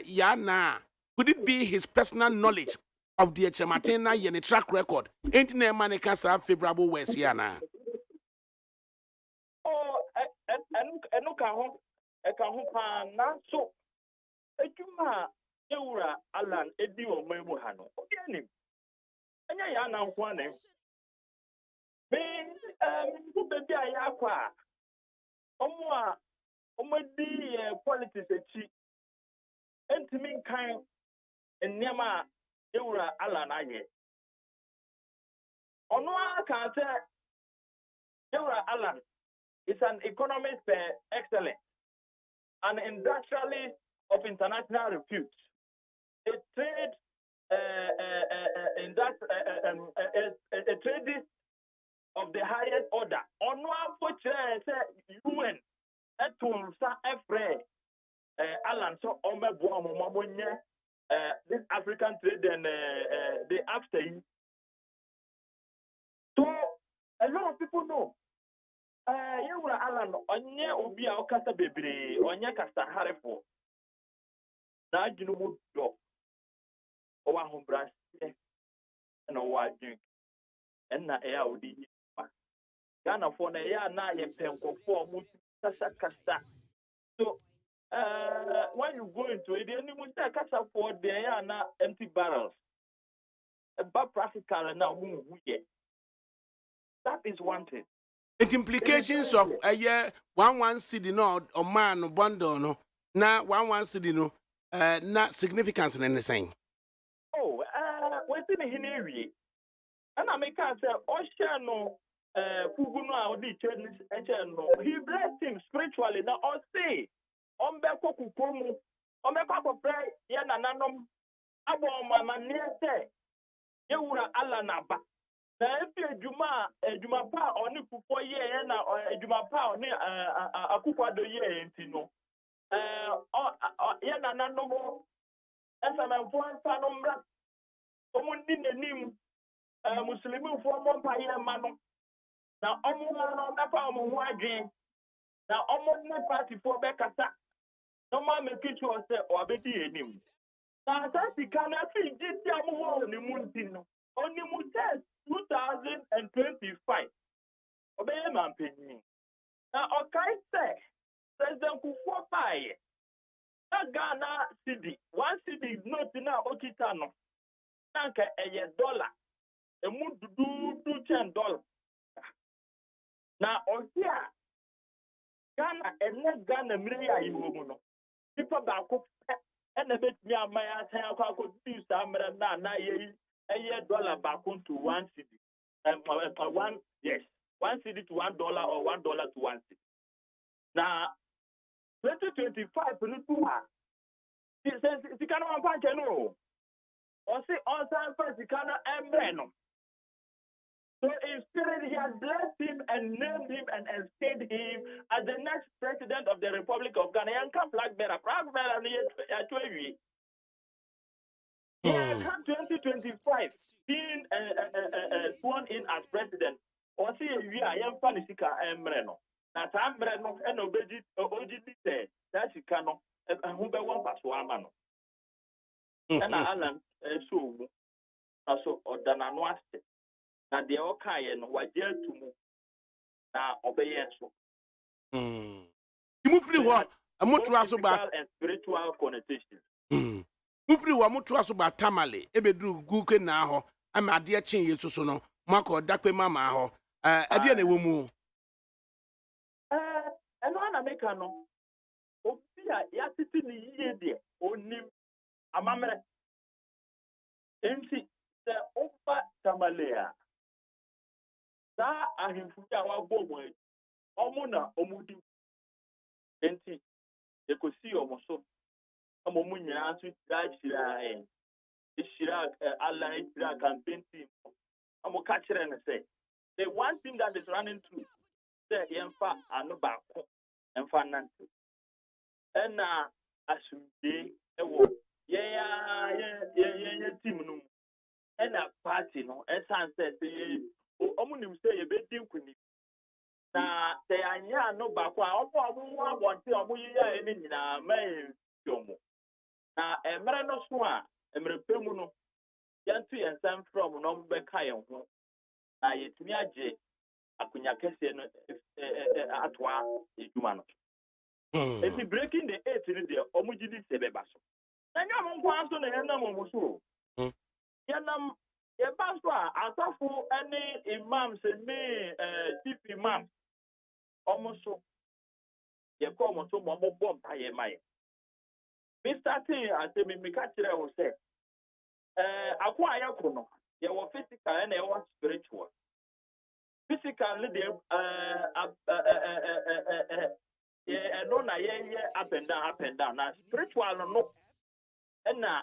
ya na could it be his personal knowledge of the Chamatina yen track record ain't na man can say favorable words here na eno ka ho pa na so adwuma ewura Alan edi o mamu ha no obi anim anya ya na nko ane me baby aya kwa omadi politics echi entimi nkan enema ewura Alan aye ono aka say ewura Alan is an economist excellent, an industrialist of international repute, a trade a tradist of the highest order. On one foot, UN, Alan, so this African trade and the after. So a lot of people know. Yewura Alan onye obi a okasa bebre onye kasa harefo na adwunu mu do o wa hombra na o wa drink na ya odi ma Ghana for na ya na ye penkofo mu kasa so when you go into it any mu kasa for there ya na empty barrels but practical na mu huye that is one thing. The implications of a year 1 city no or man no bundle no na 1 city no not significance in anything. Oh, within a hineri. And I make us Oceano Kuguno the no. He blessed him spiritually now or say on Beko Kukumu on Beko pray yana nanom abo mama near say Yewura Alanaba. Na efi ejuma pa oni kuko ye na ejuma pa oni akukwado ye enti no ye na nanomo esamefo nta no mra omo ni nanim muslimi fo mo pa ye ma no na omo no na pa omo ho adwen na omo ne party fo be kasa no ma me kichu ose o abedi enim na ta sika na fi jiti amu wo ni munti no oni mu test 2025 obey man penny na okay say president Kufuor buy na Ghana cedi 1 cedi note na okita no na ka $1 emu dudu $10 na osia Ghana Ghana mmiri ayi wo mu no people ba ko na betimi amaya san akwa do sa mra na ye $1 back to 1 cedi. 1 cedi to $1 or $1 to 1 cedi. Now 2025 it's kind of one no. Or say also first kind of emblem. So in spirit he has blessed him and named him and installed him as the next president of the Republic of Ghana. Yanka flag bearer ni yeah, 2025 being sworn in as president. Or see we are young Panisika Emreno. Now, Tambreno and Obeji said that she cannot who be one pass one man. And Alan so also or Dananoaste. Now the okay and what yet to move. Now obey so. You move free what? A motor about and spiritual connotation. Mufri wa mutu aso ba tamale ebedu guke na ho ama ade chen yesu so no mako dakpe mama ho ade na ewo mu eno na meka no obi a ya titi ni yie de onim amamre enti se opa tamale a da ahimfu ya wa bomo omo na omudi enti ekosi omoso Amomu nyina so shira Shira Alan Shira campaign team I'm catching and say the one thing that is running through the Yemfa and no back and finance. And as they team no and a party no and sunset omunim say a bit kuni na say anya no back omo want omo ya any na may yomo na emre no so a emre pemu no yantu yensam from no mbeka yen ho na yetumi age akunya kese no atwa eduma no eti breaking the 8 ni de omugidi sebeba so na nyam nkwa so na yenam omuso yanam ye baso asafo any imam se me chief imam omuso ye ko omuso mo bomb paye mai Mr. T ate me ka kire wo se akwa ayako no ye wo physical and ye wo spiritual physical le de no na ye up and down na spiritual no na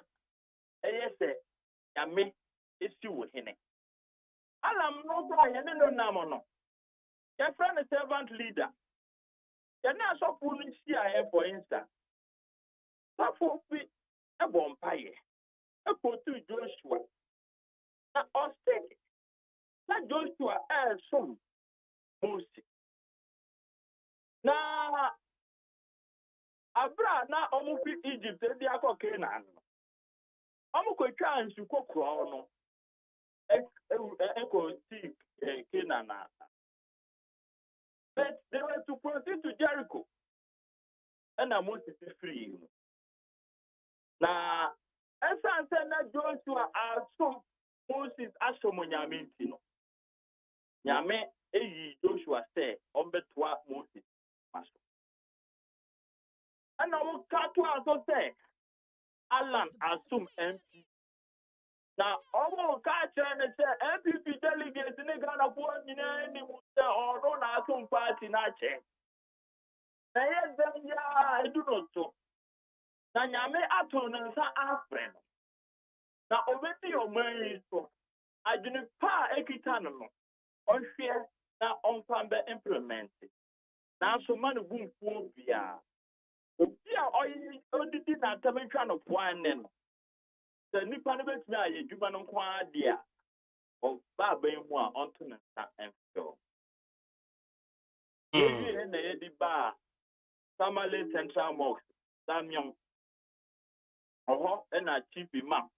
say ya me esi wo hene alam no so ye ne no nam no your friend is servant leader ye na so fu no si a for instance so fu bi e bon paye e ko tu Joshua na ostek na Joshua so Moses na abra na omu fi Egypt e di akọ Canaan omu ko twa ansu kokoro no ko see Canaan but they were to proceed to Jericho and Moses is free na esan say na Joshua aso Moses aso mo nyame ntino nyame eyi Joshua say ombetwa Moses maso and now kato aso say Alan assume MP na omo ka chere ne say MPP delegate ne Ghana for nyina ni mu say oro na assume party na che na ye dem ya edu no to na nyame ato ne nsa afre no na obedi oman so adwene pa ekita no no ohwe na onfa be implement na so man bumfuo bia obi a odidi na tamentwa no poane no se nipa no betumi aye dwuma no kwa dia o baba mu a onto na enfo ye na ye di ba Samale Central Mosque Damian oho na chief imam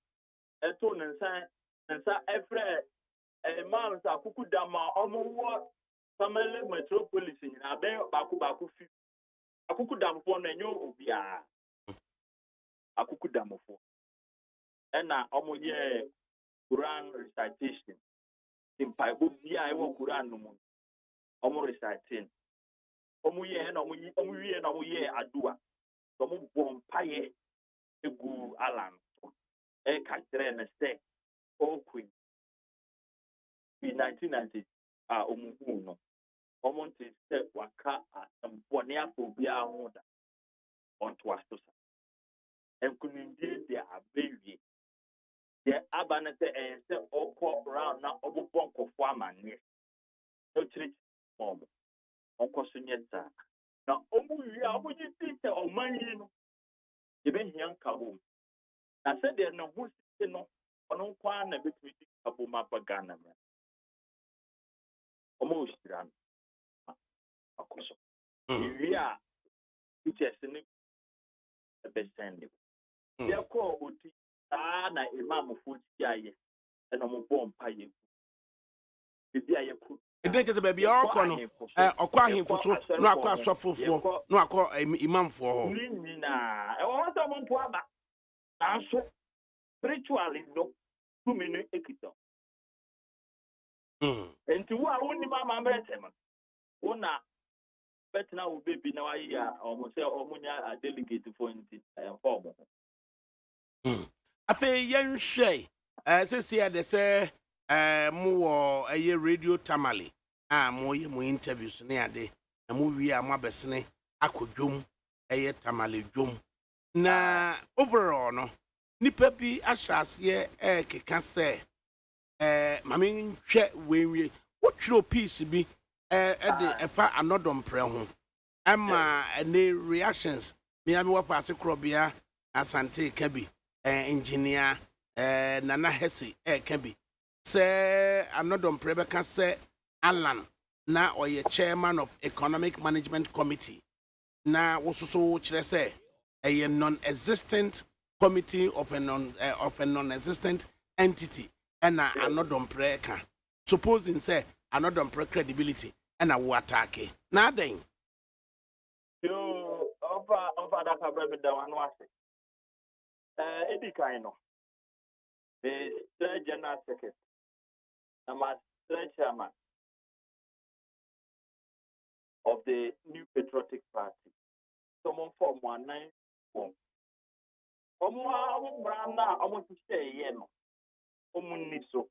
eto nsa efre imam sa kuku dama omo Samale metropolis nyina be baku fi akuku damfo na enyo obia akuku damfo na omo ye Quran recitation in Bible bia e wo Quran no mu omo reciting omo ye na omo wie na omo ye adua omo bompaye egu alan ka kire na say o queen in 1990 omo hu no omo nti say waka ambone afo bia ho da onto astosa enkunindie de abewie de abanete say okọ round na obobon kofo amane no tiri mom onkoso nyeta na omu wi a omuji tite omanyi no ebe hian kabo na se de no hu site no ono kwa na betumi kabo ma bagana me omu usiran akoso wi a teachers ni ebe send ya ko oti na imam futi aye na mo bompa ye bibi aye ku ebe tete baby okọ no okọ ahemfo so no akọ asofofo no akọ imamfo ho ni na e wo so mo mpo aba aso spiritually no tu me no ekito enti wo a woni mama betema wona betina wo baby na wa ya omo se omunya delegate for nti form afa yenhwe sesi ya de se mo wo eye radio tamale mo ye mo interviews ne ade na mo wi am abesene akodwom eye tamale dwom na overall no nipa bi ahyase keka se Mami hwɛ we wotwerɛ piece bi ɛde ɛfa anɔdɔmprɛ ho ɛma ɛne reactions mea mi wɔfa ase korɔbea asante ka bi engineer nana hesi ka bi sɛ anɔdɔmprɛ bɛka sɛ Alan na ɔyɛ chairman of economic management committee na wososo kyerɛ sɛ a non-existent committee of a non-existent entity and another ka supposing say another credibility and a war attack nothing you over ADAKABRI da one was Eddie Kaino the third general secretary and my third chairman of the New Patriotic Party someone from 191 Brana almost to say yeno Omuniso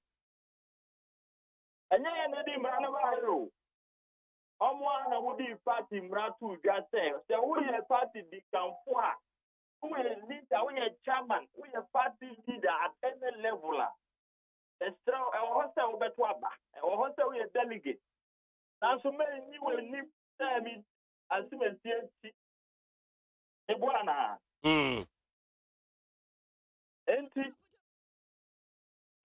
and then the Brana Omwana would party Mratu Gase, so we a party the Campoa, we a leader, we a chairman, we a party leader at any level. A strong hostile Betwaba, or hostile we a delegate. Now so many you will need time as soon as Ebuana. Enti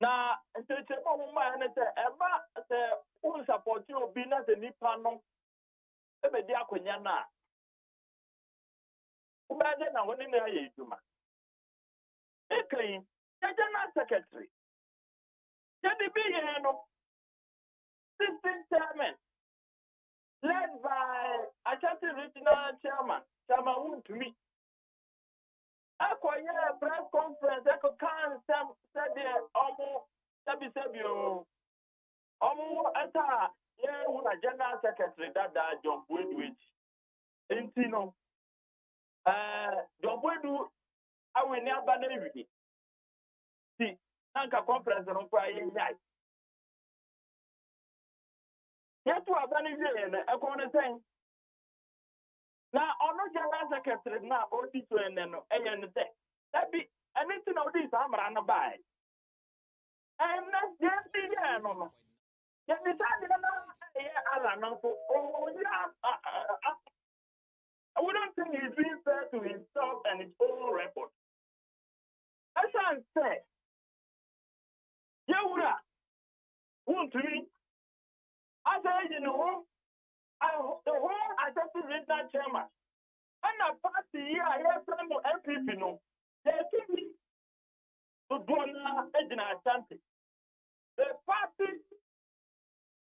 na nteche mo ma na se eba se un support you bi na se nipa no e be di akonya na u ba de na woni na ye djuma e clean general secretary ya di bi ye no system chairman led by Ashanti regional chairman Untumi akonya press conference can said almost sabio almost ata yeah general secretary that John Boydwich intino John Boydu awe ni aba na ewi si anka conference no kwa yai yetu aba na ewi na ekon sen na ono general secretary na odi to ene no enye ne se tabi anything na odi sa amara na bai and na je bi no you decide na ala no so I wouldn't think he's being fair to himself and his own record. As I said, Yawura, won't me. As I you know, the whole Ashanti regional chairman and a party here, I have some MPP no. They took me to Dona Edna Ashanti. The party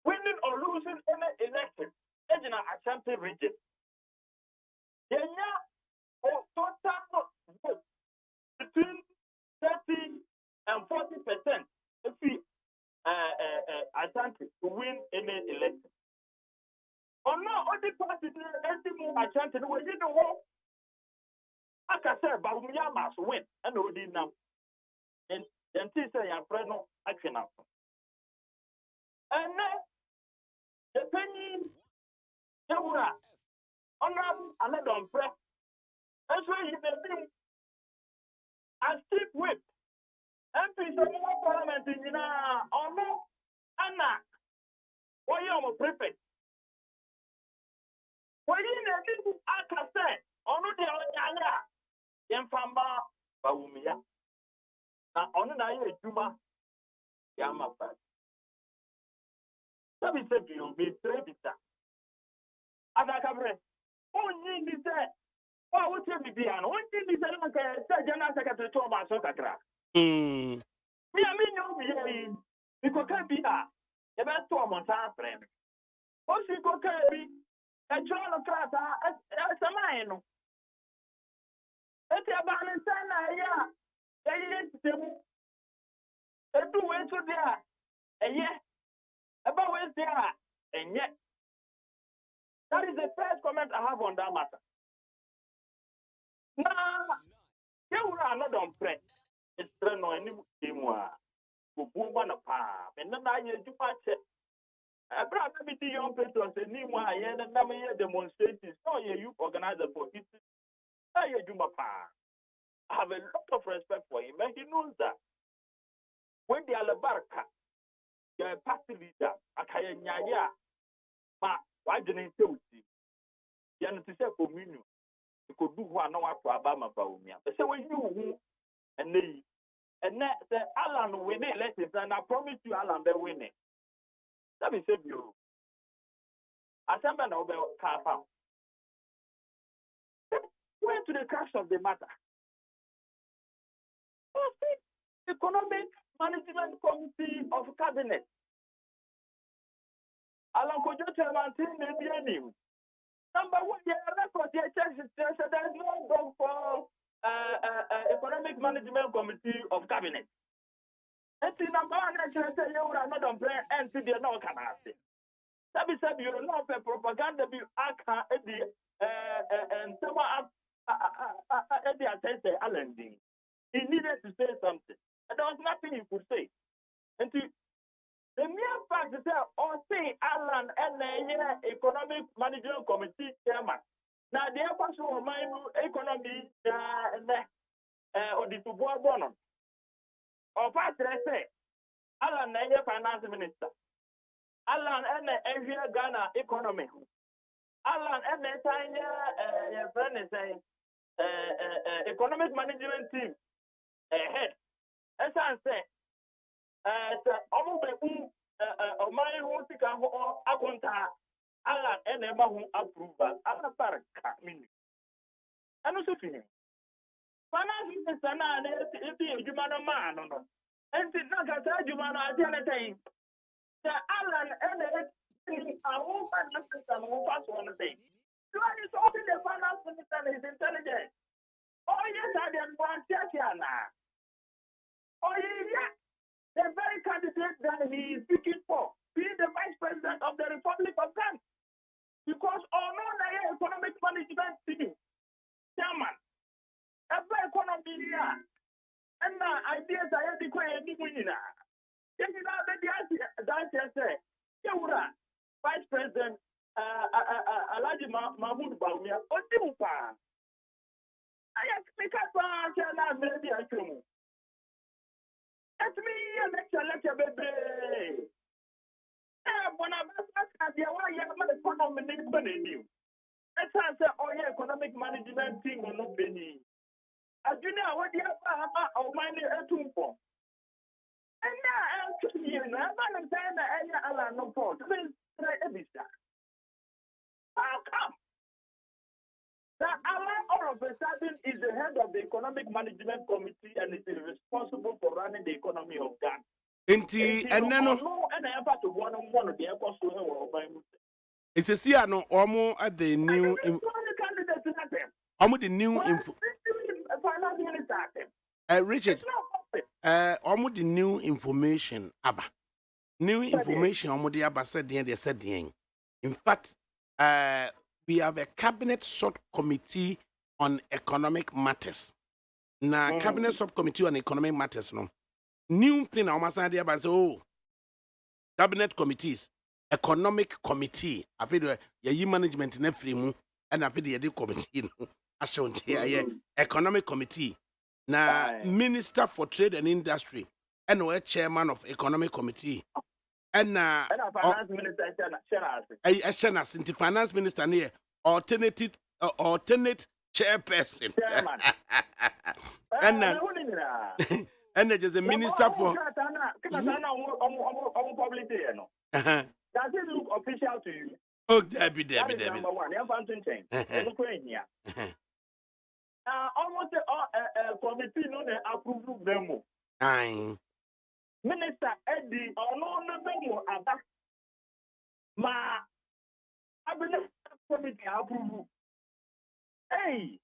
winning or losing any election, Edna Ashanti region. Total vote between 30 and 40% if we Ashanti to win any election. Or no, only party Ashanti we didn't know. I can say Bawumia must win and we did now. And then say your friend no action now. And then the penny Yawura another press. That's why he's been and stick with MPs of more parliament in Ono Anna. Why you almost prefect? Why you need I can say Ono de Onyanya Yamfamba Bawumia. Now Ono na ye Juma Yamapa. So we say you be trebita. ADAKABRI. Only this what would you be on? One thing is like general secretary to my soccer. Me, I mean, no, because can't be that. The best to a montan friend. What she could carry a John of Crata as a man. It's a balance, yeah. They do it to there. And yet, about where's there. And yet, that is the first comment I have on that matter. Now, you are not on press. It's no any more. One of and then I do patch it. I brought me to young patrons and meanwhile, and then I demonstrations. No, you organize for it. I do my pa. I have a lot of respect for him, and he knows that. When the Alabarca, your party leader, Akayanya, ma, why didn't you see? Yan to say communion. You could do one no one for Obama Baumia. But so when you and they and that the Alan winning lessons, and I promise you, Alan, they're winning. Let me say you. I said, man, over car pound. Went to the crux of the matter. Economic Management Committee of Cabinet. Alan Kojo Chairman, maybe any. Number one, record there is no go for Economic Management Committee of Cabinet. And the number one, I say you are not on plan and to the no can ask it. That is said, you are not a propaganda bill. And someone at the attention, Alan. He needed to say something. And there was nothing he could say. And the mere fact is that say Alan and the Economic Management Committee chairman. Now the person of my economy or the Tubuan Bonon. Or fact I say Alan and the finance minister. Alan and the Asia Ghana economy. Alan and the China friend is economic management team head. As I say, my who take a contact, Alan and Emma who approve, Alan Park, and also to him. Finance minister, if you man a man, and it's not a human identity. The Alan and I won't find the system who pass one thing. You are only the finance minister and his intelligence. Oh, yes, I didn't want to now. Oh, yeah. The very candidate that he is speaking for, being the vice president of the Republic of Ghana. Because all the economic management team, chairman, every economy here, and now ideas are at the point of winning. This is how the say, Vice President Alaji Mahmoud Baumia, Otimupa. I have to make up maybe I can. Let me baby. When I'm at the economic economic management team or no penny. As you know, what the other money at Tumpo. And now I'm telling you, I'm not saying that I no fault. How come? That Allah all of a sudden is the head of the Economic Management Committee and is responsible for running the economy of Ghana. And then it's a see no almost at the new almost the new info. Richard, almost the new information abba. New information almost the abba said they said in fact we have a cabinet subcommittee on economic matters. Now, cabinet subcommittee on economic matters, no. New thing, I almost idea about oh, cabinet committees, economic committee. I feel your management in every move, and I feel the committee. I show here economic committee. Now, Minister for Trade and Industry, and we chairman of economic committee. And finance minister, the finance minister here, alternate chairperson. And there's a minister for. Does it look official to you? Oh, Debbie. Number one, almost a committee no approve them. Minister Eddie or no memo about ma cabinet committee approve. Hey,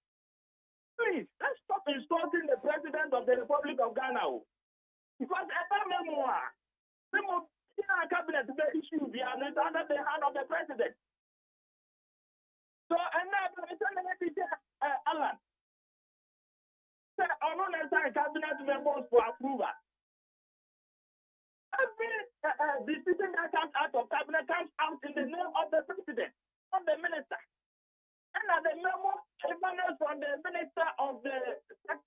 please let's stop insulting the president of the Republic of Ghana. Because every memo cabinet issue be under the hand of the president. So and now Alan. Say on cabinet members for approval. Every decision that comes out of cabinet comes out in the name of the president, not the minister. And the memo emanates from the minister of the sector.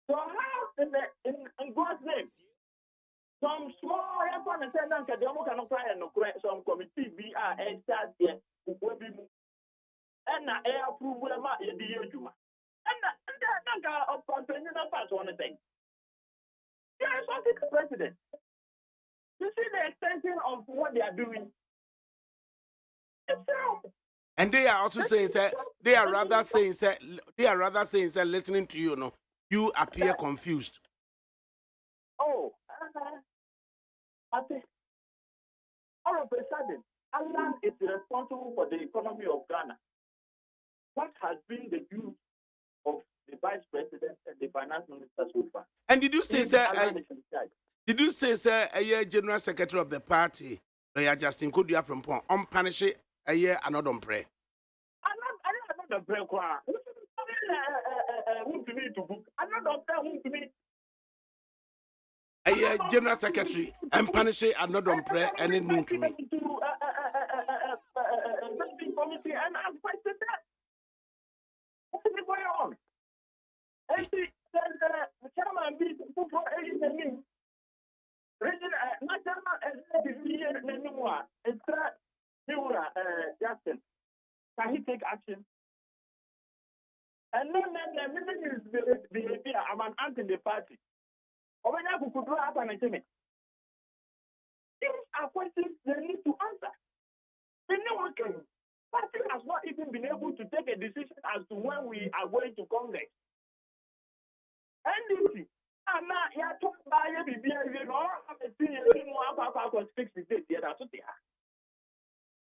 So how in God's name, some small and send them to the Omokan Fire and some committee be a start here, who will be and I approve the Yuma. And that of continental pass one thing. They are something the president. You see the extension of what they are doing. And they are also saying that they are rather saying that listening to you, no, you appear confused. Oh, I think all of a sudden, Allah is responsible for the economy of Ghana. What has been the use of the vice president and the finance minister so far? And did you say, sir? Did you say, sir, a general secretary of the party, Justin Kudia from Pong, on punish it a year and not on pray? I'm not pray. Who to me to book? I'm not who to me. A general secretary and punish it and not on pray and it mean to me. And I'm questioning that. What's going on? And the chairman be for anything. National anymore. Justin, can he take action? And then the meeting is behavior. I'm an ant in the party. Or when I could do happen and these are questions they need to answer. They know one can. Party has not even been able to take a decision as to when we are going to Congress. NDC, and now you are talking about your BBA, you know, I'm a senior, you know, I'm fix the date, that's what they are.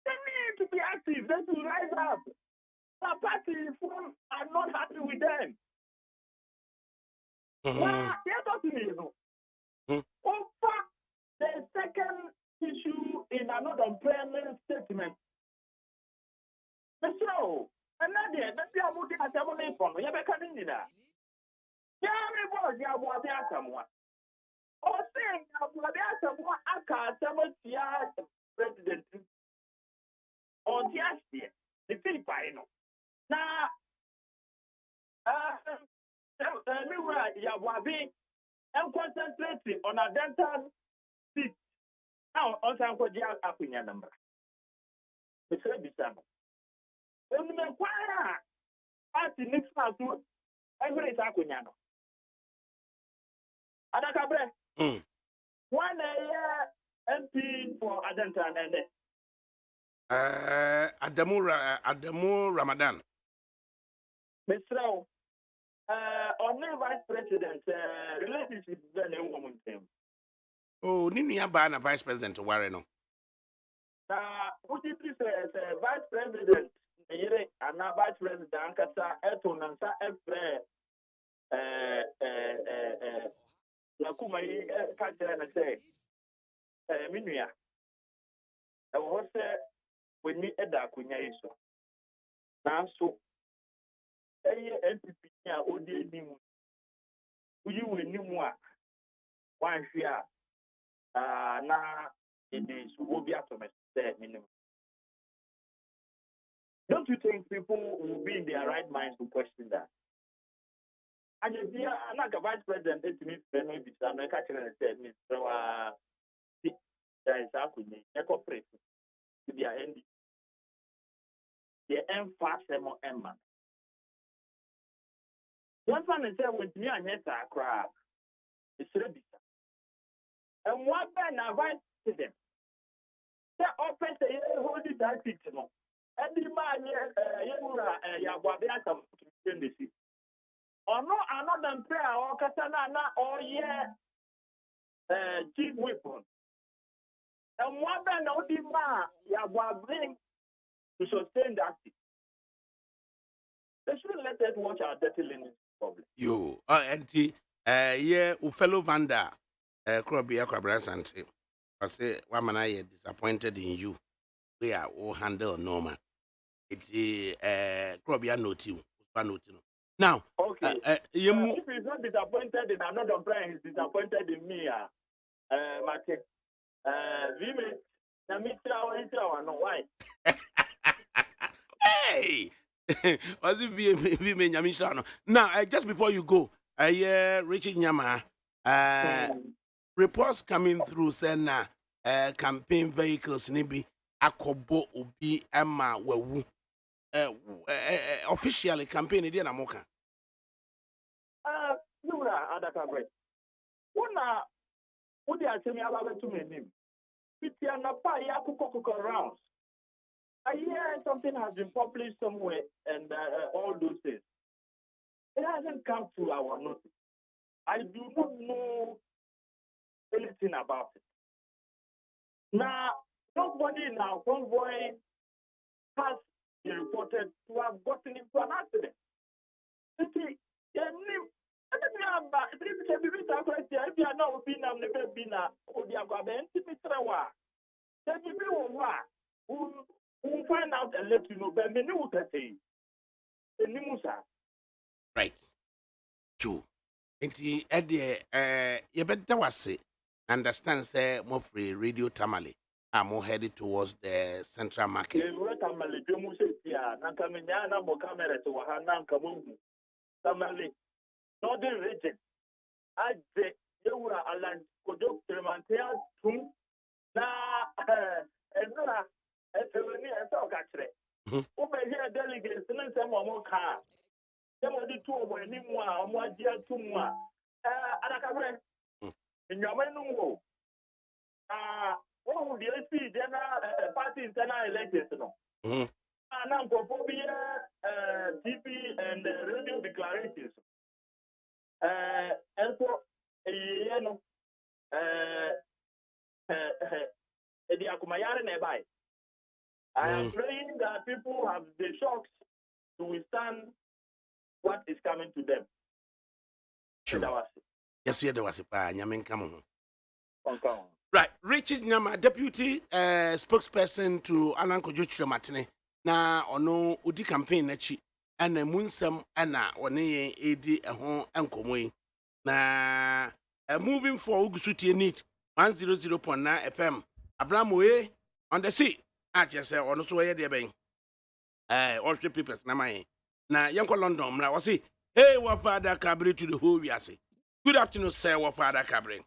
They need to be active, they should rise up. The party are not happy with them. Now, they're talking, you know. Over the second issue in another employment statement. So, and now there, that's the amount of money from you. You're coming in there. Yeah, me boy, you are there someone. Or saying you are there someone. I can't tell you, president. Or just here, the Filipino. Now, I'm concentrating on a dental seat. Now, also, I'm going to have a number. It's a bit when we inquire at the next month, every is Akunyano. ADAKABRI, 1 year MP for Adentan and Adamu Ramadan. Mr. Only vice president, relationship is very woman. Oh, Nini Abana vice president to Warreno. What it is vice president, and now vice president, Ankasa, Eton, and Sa Lakuma, Catherine, and say, Minia. I was when me Adakunya is so. Now, so, NPP, OD, you will know more. One year, now it is Wobia Thomas, minimum. Don't you think people will be in their right minds to question that? And if you are not a vice president, let me be some catcher and said, Mr. There is a corporate to be ending. The M5 Emma. One fan is with me and yes, I cry. It's ready. And one man, I vice president. The office, hold it that picture. And the man, Yaguabia, in the city. Or no, another prayer or Casanana or chief weapon. And one man, only man, Yaguabring to sustain that. They should let us watch our dirty linen problem. You, auntie, fellow Vanda, Krobia Cabrasante. I say, one man, I am disappointed in you. We are all handle normal. It's Krobia note you. Now, okay. If he's not disappointed in another friend, he's disappointed in me. Martin. No, why? Hey! Now, just before you go, Richard Nyama, reports coming through saying campaign vehicles nibi akobo obi ema wawu officially campaign dey na moka Yura ADAKABRI una udi asemi ababe to menim pitia na pa ya kuko rounds. I hear something has been published somewhere and all those things. It hasn't come to our notice. I do not know anything about it. Now, nobody in our convoy has been reported to have gotten into an accident. We'll find out and let you know. But many will say, right. True. Enti you better was understand say more free radio tamale. I'm more headed towards the central market. Northern region. I say you were Alan Kodo Tremantia Tum na Ezra Etelini and Talkatre. Over here, delegates, and some more car. Some of the two of them were more dear to moi. ADAKABRI in your menu. What would you see? General party internal elections. And I'm for TV and radio declarations. And so, you know, I am praying that people have the shocks to withstand what is coming to them. True. Yes, there was a Nyamin come on. Right, Richard Nyama, deputy spokesperson to Alan Kojo Matine. Na ono udi campaign nachi ana munsam ana one edi ho enkomoyi na moving for ugusutie need 100.9 FM Abramoe on the sea ache say ono so ye de ben all three papers na mai na yanko London mra wasi hey wa father ADAKABRI to the whole wiase. Good afternoon sir wa father ADAKABRI.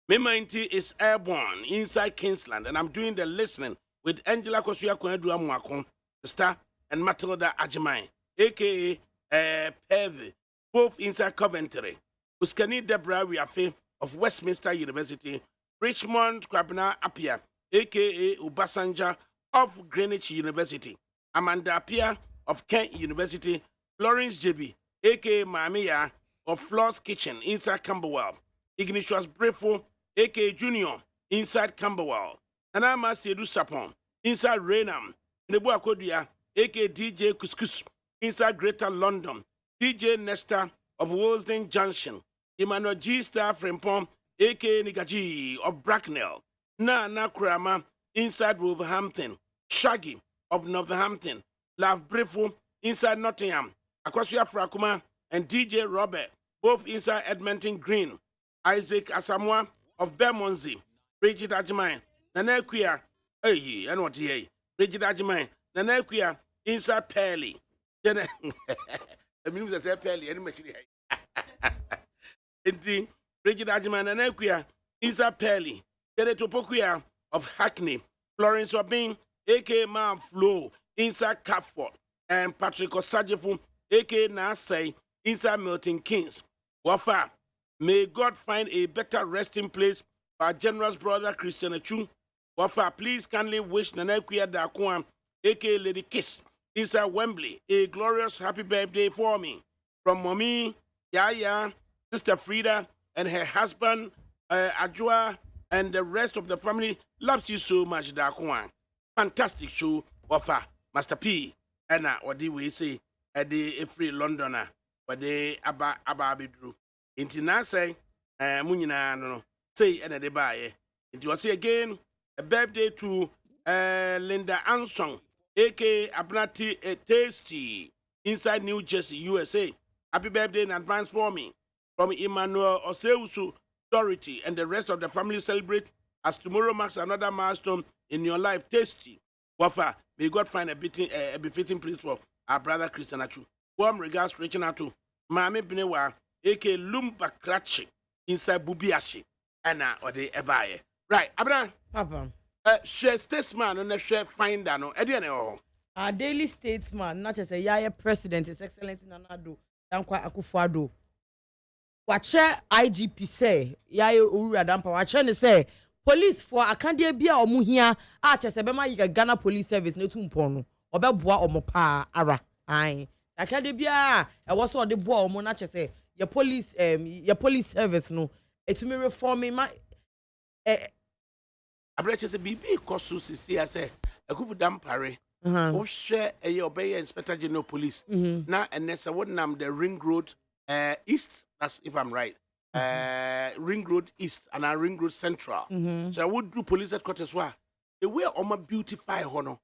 My mind is airborne inside Kingsland and I'm doing the listening with Angela Kosuya Kwedu Amwakon, Sister, and Matilda Ajimai, a.k.a. Pev, both inside Coventry. Uskani Deborah Wiafe of Westminster University, Richmond Kwabena Apia, a.k.a. Ubasanja of Greenwich University, Amanda Apia of Kent University, Lawrence JB, a.k.a. Mamiya of Floss Kitchen inside Camberwell, Ignatius Brefo, a.k.a. Junior inside Camberwell, and I'm a Sedu Sapon inside Raynham, Nebo Akodia, aka DJ Couscous inside Greater London, DJ Nesta of Willesden Junction, Emmanuel G. Star Frimpong, aka Nigaji of Bracknell, Na Krama inside Wolverhampton, Shaggy of Northampton, Lav Brefo inside Nottingham, Akwasua Frakuma, and DJ Robert, both inside Edmonton Green, Isaac Asamoah of Bermondsey, Bridget Ajimai, Nanequia, hey, and what ye, Bridget Ajimai, Nanequia, inside Pelly. Then, I mean, that's a Pelly, and machine. Indeed, Bridget Ajimai, Nanequia, inside Pelly. Then a Topoquia of Hackney, Florence Wabin, aka Man Flo, inside Catford, and Patrick Osajefu, aka Nasai, inside Milton Keynes. Wafa, may God find a better resting place for our generous brother Christian Achu. Wafa, please kindly wish Nanequia Dakwam, aka Lady Kiss, inside Wembley, a glorious happy birthday for me. From Mommy, Yaya, Sister Frida, and her husband, Ajua, and the rest of the family loves you so much, Dakwam. Fantastic show, Wafa, Master P. And what do we say? At the free Londoner, what they ababidru. Inti na say, Munina no say and a buy. It was again a birthday to Linda Anson, aka Abnati Tasty, inside New Jersey, USA. Happy birthday in advance for me. From Emmanuel Oseusu, Dorothy, and the rest of the family celebrate as tomorrow marks another milestone in your life. Tasty. Wafa, may God find a befitting place for our brother Christian Achu. Warm regards reaching out to Mame Binewa, aka Lumba Krachi, inside Bubiashi, Anna or the Ebaye. Right, Abra. Papa. Share statesman and share finder no. Ediane Our daily statesman, not just a yaya president, His Excellency Nanado, Dankwa Akufo-Addo. Wache IGP say, yaya Owura Dampa, wache ne say, police for akande bia omu hia, a chese bema yiga Ghana Police Service ne tumpono, obeboa omo pa ara. Aye. Akande bia, was so de boa omo na chese, your police service no, etumi reforming my Abra say bibi kosu sisi ase, Akufu Dampare. Oh, share a obey Inspector General Police. Now, and there's a one nam the Ring Road East, that's if I'm right. Ring Road East and a Ring Road Central. So I would do police headquarters where the way on my beautify honor.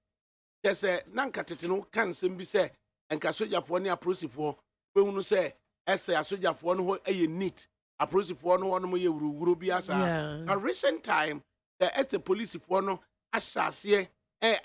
There's a Nankatino can be say, and Casoja for any approach for when you say, as a soldier for one who a neat approach for one more Rubiasa. A recent time, the police for no, I shall say.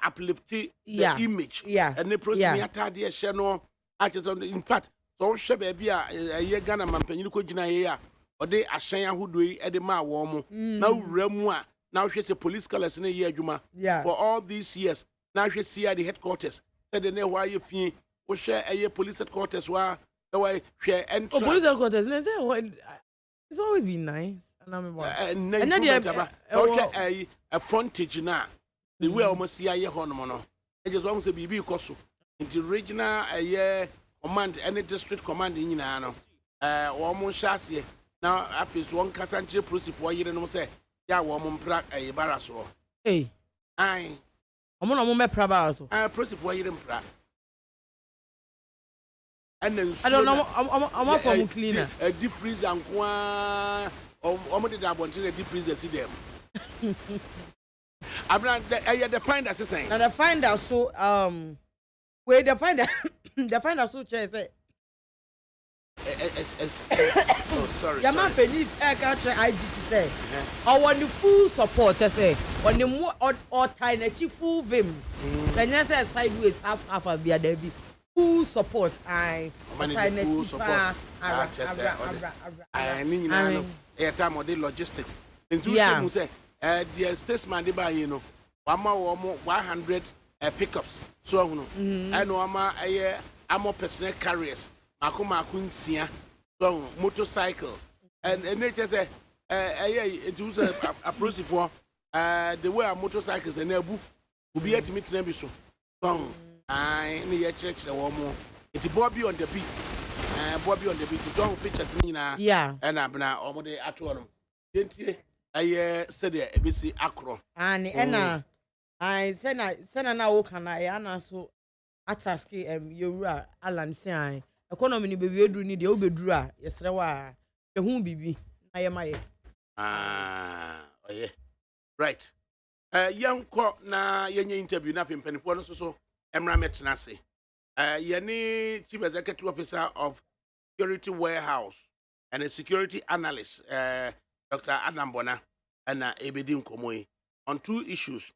Uplift the image. And the process atade share no in fact so she baby a ye Ghana man panyin ko gina ye a ode ahyan ahodo yi e de ma wo mo na wura mu a na hwe se police colors na ye adwuma for all these years na hwe see the headquarters said the why you fi o share a police headquarters wa the way share entrance police headquarters na say it's always been nice and I'm about a frontage na the way almost see a year honomono. It just wants to be because in the regional command, any district command in Yano, almost chassis. Now, after one Cassanche process for you and say, yeah, woman prac a barasso. Hey, aye, I'm on a moment prabazo. I process for you and prac. And then I don't know, I'm up for cleaner. A deep freeze and one or did I want to deep freeze and see them. The finder saying. Now the finder so where the finder so chair say. Oh sorry. Your man penny catch IGP say. I want the full support say. When the more or tiny full vim. Then you say sideways half of the there be full support. I full support. I mean time of the logistics. Into say the statesman de buy you know 100 pickups so I know I'm personnel carriers makoma kunsia so motorcycles and nature say it was approach for the way motorcycles and ebu will be at meet them so I in the church the one more it's Bobby on the beat don't pictures and abna omode atwo no I said a busy acro. And I said na wo kana ya na so ataski yowura Alan say economy ni bebi eduru ni de obeduru a yesre wa e hu bibi na ye maye. Oh yeah. Right. Yanko na yenye interview na pempenifo no so emra metena se. Yene chief executive officer of security warehouse and a security analyst Dr. Adam Bona and Ebedi Nkomoyi on two issues.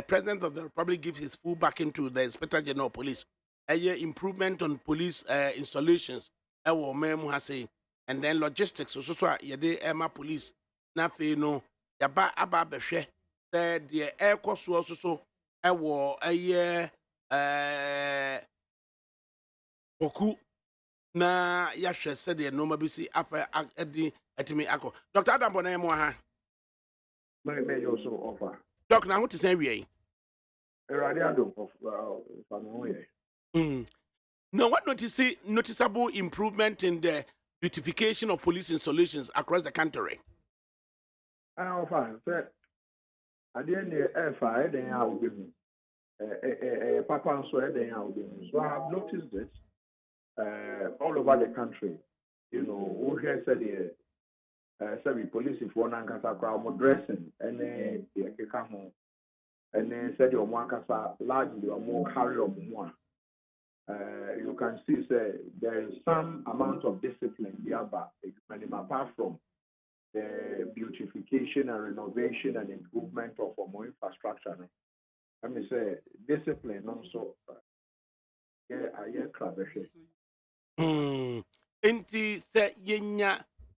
President of the Republic gives his full backing to the Inspector General of Police. Improvement on police installations. And then logistics. So yede Emma Police. Na fe no yaba aba behwe said the air cost also so oku na yahwe said the no mabisi afa edi etimi akọ Dr. Adam Bona mo ha may also offer Doc na what is say we radio of no what noticeable improvement in the beautification of police installations across the country. Fine. At the end of then I will give me papa so then I will give me. So I have noticed it all over the country. You know, who has said the police if one ankasa crowd dressing and then the come and then said your wankasa largely or more carry of one. You can see say there is some amount of discipline there, but apart from the beautification and renovation and improvement of more infrastructure. Let me say discipline also.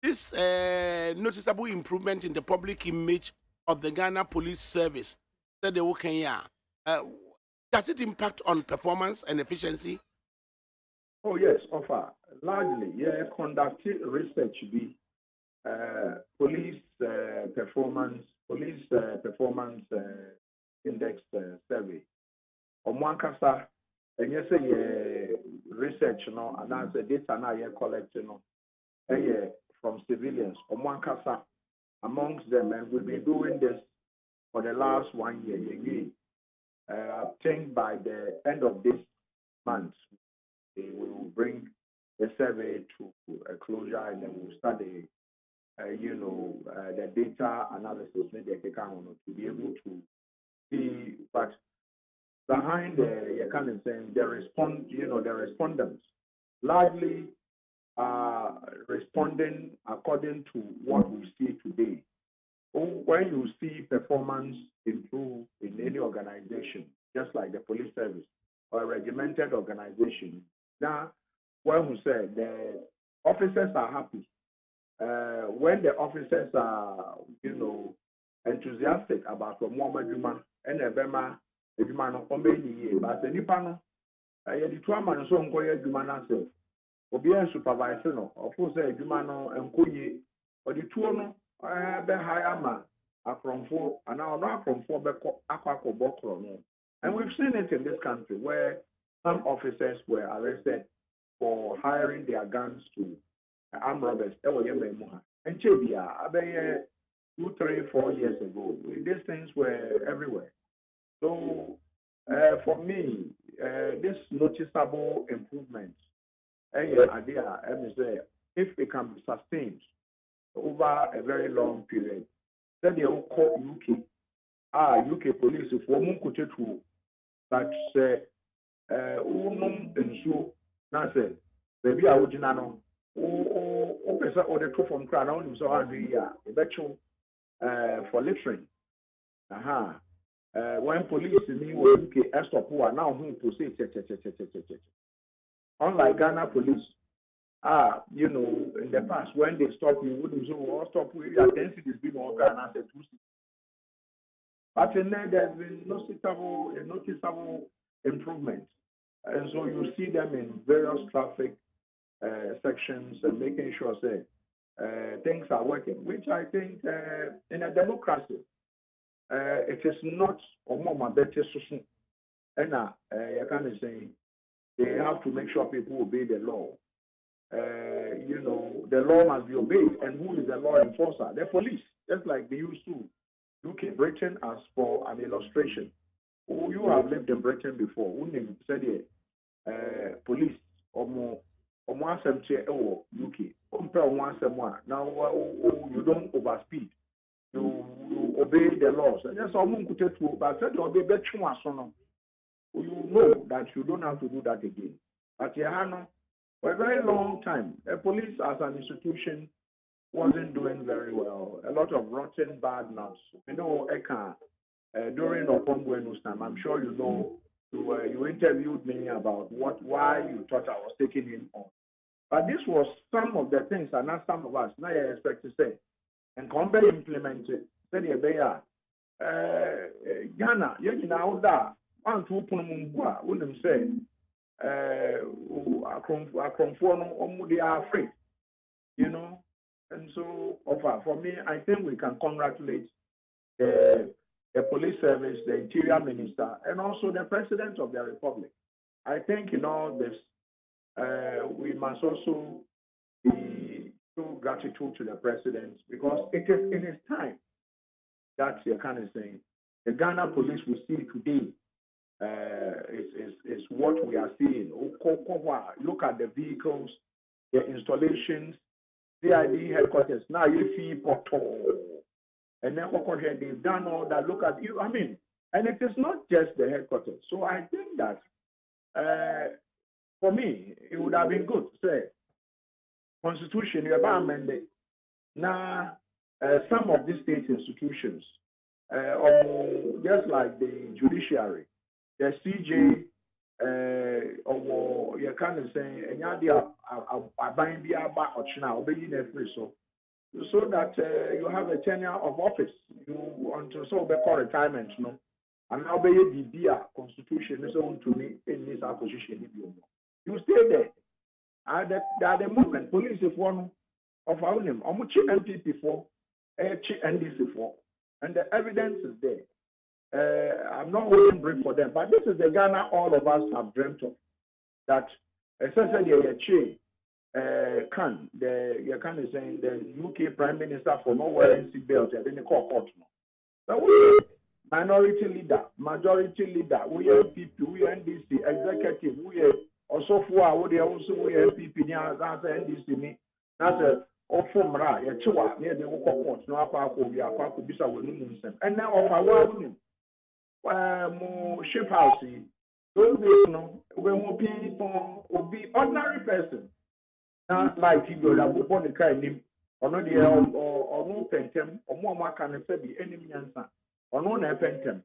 This noticeable improvement in the public image of the Ghana Police Service, said the Kenya. Does it impact on performance and efficiency? Oh yes, offer largely. Yeah, conducting research be police performance index survey. Omwankasa, and yes, research no, and answer data now you're collecting no, from civilians. Omwankasa amongst them, and we've been doing this for the last 1 year. I think by the end of this month, we will bring the survey to a closure, and then we'll start the data analysis to be able to see. But behind the the respondents largely are responding according to what we see today. When you see performance improve in any organization, just like the police service or a regimented organization, now when we say the officers are happy, when the officers are, enthusiastic about the Muhammad and Ebema, the Jumano, but the Nipano, the Tuaman, so Jumana says, Obia supervisor, of course, Jumano and Kuyi, or the Tuono. Be higher man from 4 and now not from 4 Aquaco Bokro. And we've seen it in this country where some officers were arrested for hiring their guns to armed robbers. And Chebia, 2, 3, 4 years ago, these things were everywhere. So for me, this noticeable improvement, idea, if it can be sustained over a very long period, then they will call UK. UK police if one could to that say, and so now say, maybe I would know, officer or the two from Crown on so I do for littering. When police in UK stop who are now who to say, unlike Ghana police. In the past, when they stop you, wouldn't so stop you, your density is being organized at 2. But in there, there's been noticeable improvement. And so you see them in various traffic sections and making sure that things are working, which I think in a democracy, it is not a moment better. And you can say they have to make sure people obey the law. The law must be obeyed. And who is the law enforcer? The police, just like they used to. UK, Britain, as for an illustration. You have lived in Britain before. Who said police or more UK. Now you don't overspeed. You obey the laws. And that's all could take to, but said you obey better. You know that you don't have to do that again. But for a very long time, the police as an institution wasn't doing very well. A lot of rotten bad nuts. Eka, during Okonguenu's time, I'm sure you know, you interviewed me about why you thought I was taking him on. But this was some of the things, and not some of us, now I expect to say, and Combe implemented, said Ghana, you know that, 1, 2, wouldn't say, they are free, and so for me, I think we can congratulate the police service, the interior minister, and also the president of the republic. I think in all this, we must also show gratitude to the president, because it is in his time that you kind of saying the Ghana police we see today. Is what we are seeing. Look at the vehicles, the installations, CID headquarters. Now you see Porto, and then they've done all that. Look at you. And it is not just the headquarters. So I think that for me, it would have been good to say, Constitution, you have amended. Now, some of these state institutions, just like the judiciary, the CJ, or you can say, and you are buying the aba or China, obeying every so. so that you have a tenure of office. You until so be call retirement, no. And now be the constitution is on to me in this position. You stay there. At the moment, police if one of our name, how much MPP for, NDC for, and the evidence is there. I'm not holding brief for them, but this is the Ghana all of us have dreamt of. That essentially you can is saying the UK Prime Minister for not wearing seatbelt and then they call court now. But we minority leader, majority leader, we are people, we are NDC, executive, we are also for we also we are NPP, that's NDC, that's a from Ra, a Chua, near the court, no apart we are quite bisa with him. And now of our more ship house, those days, no, we will be ordinary person. Like you have upon the kind or no dear or no pentem or more can be enemy answer or no pentem.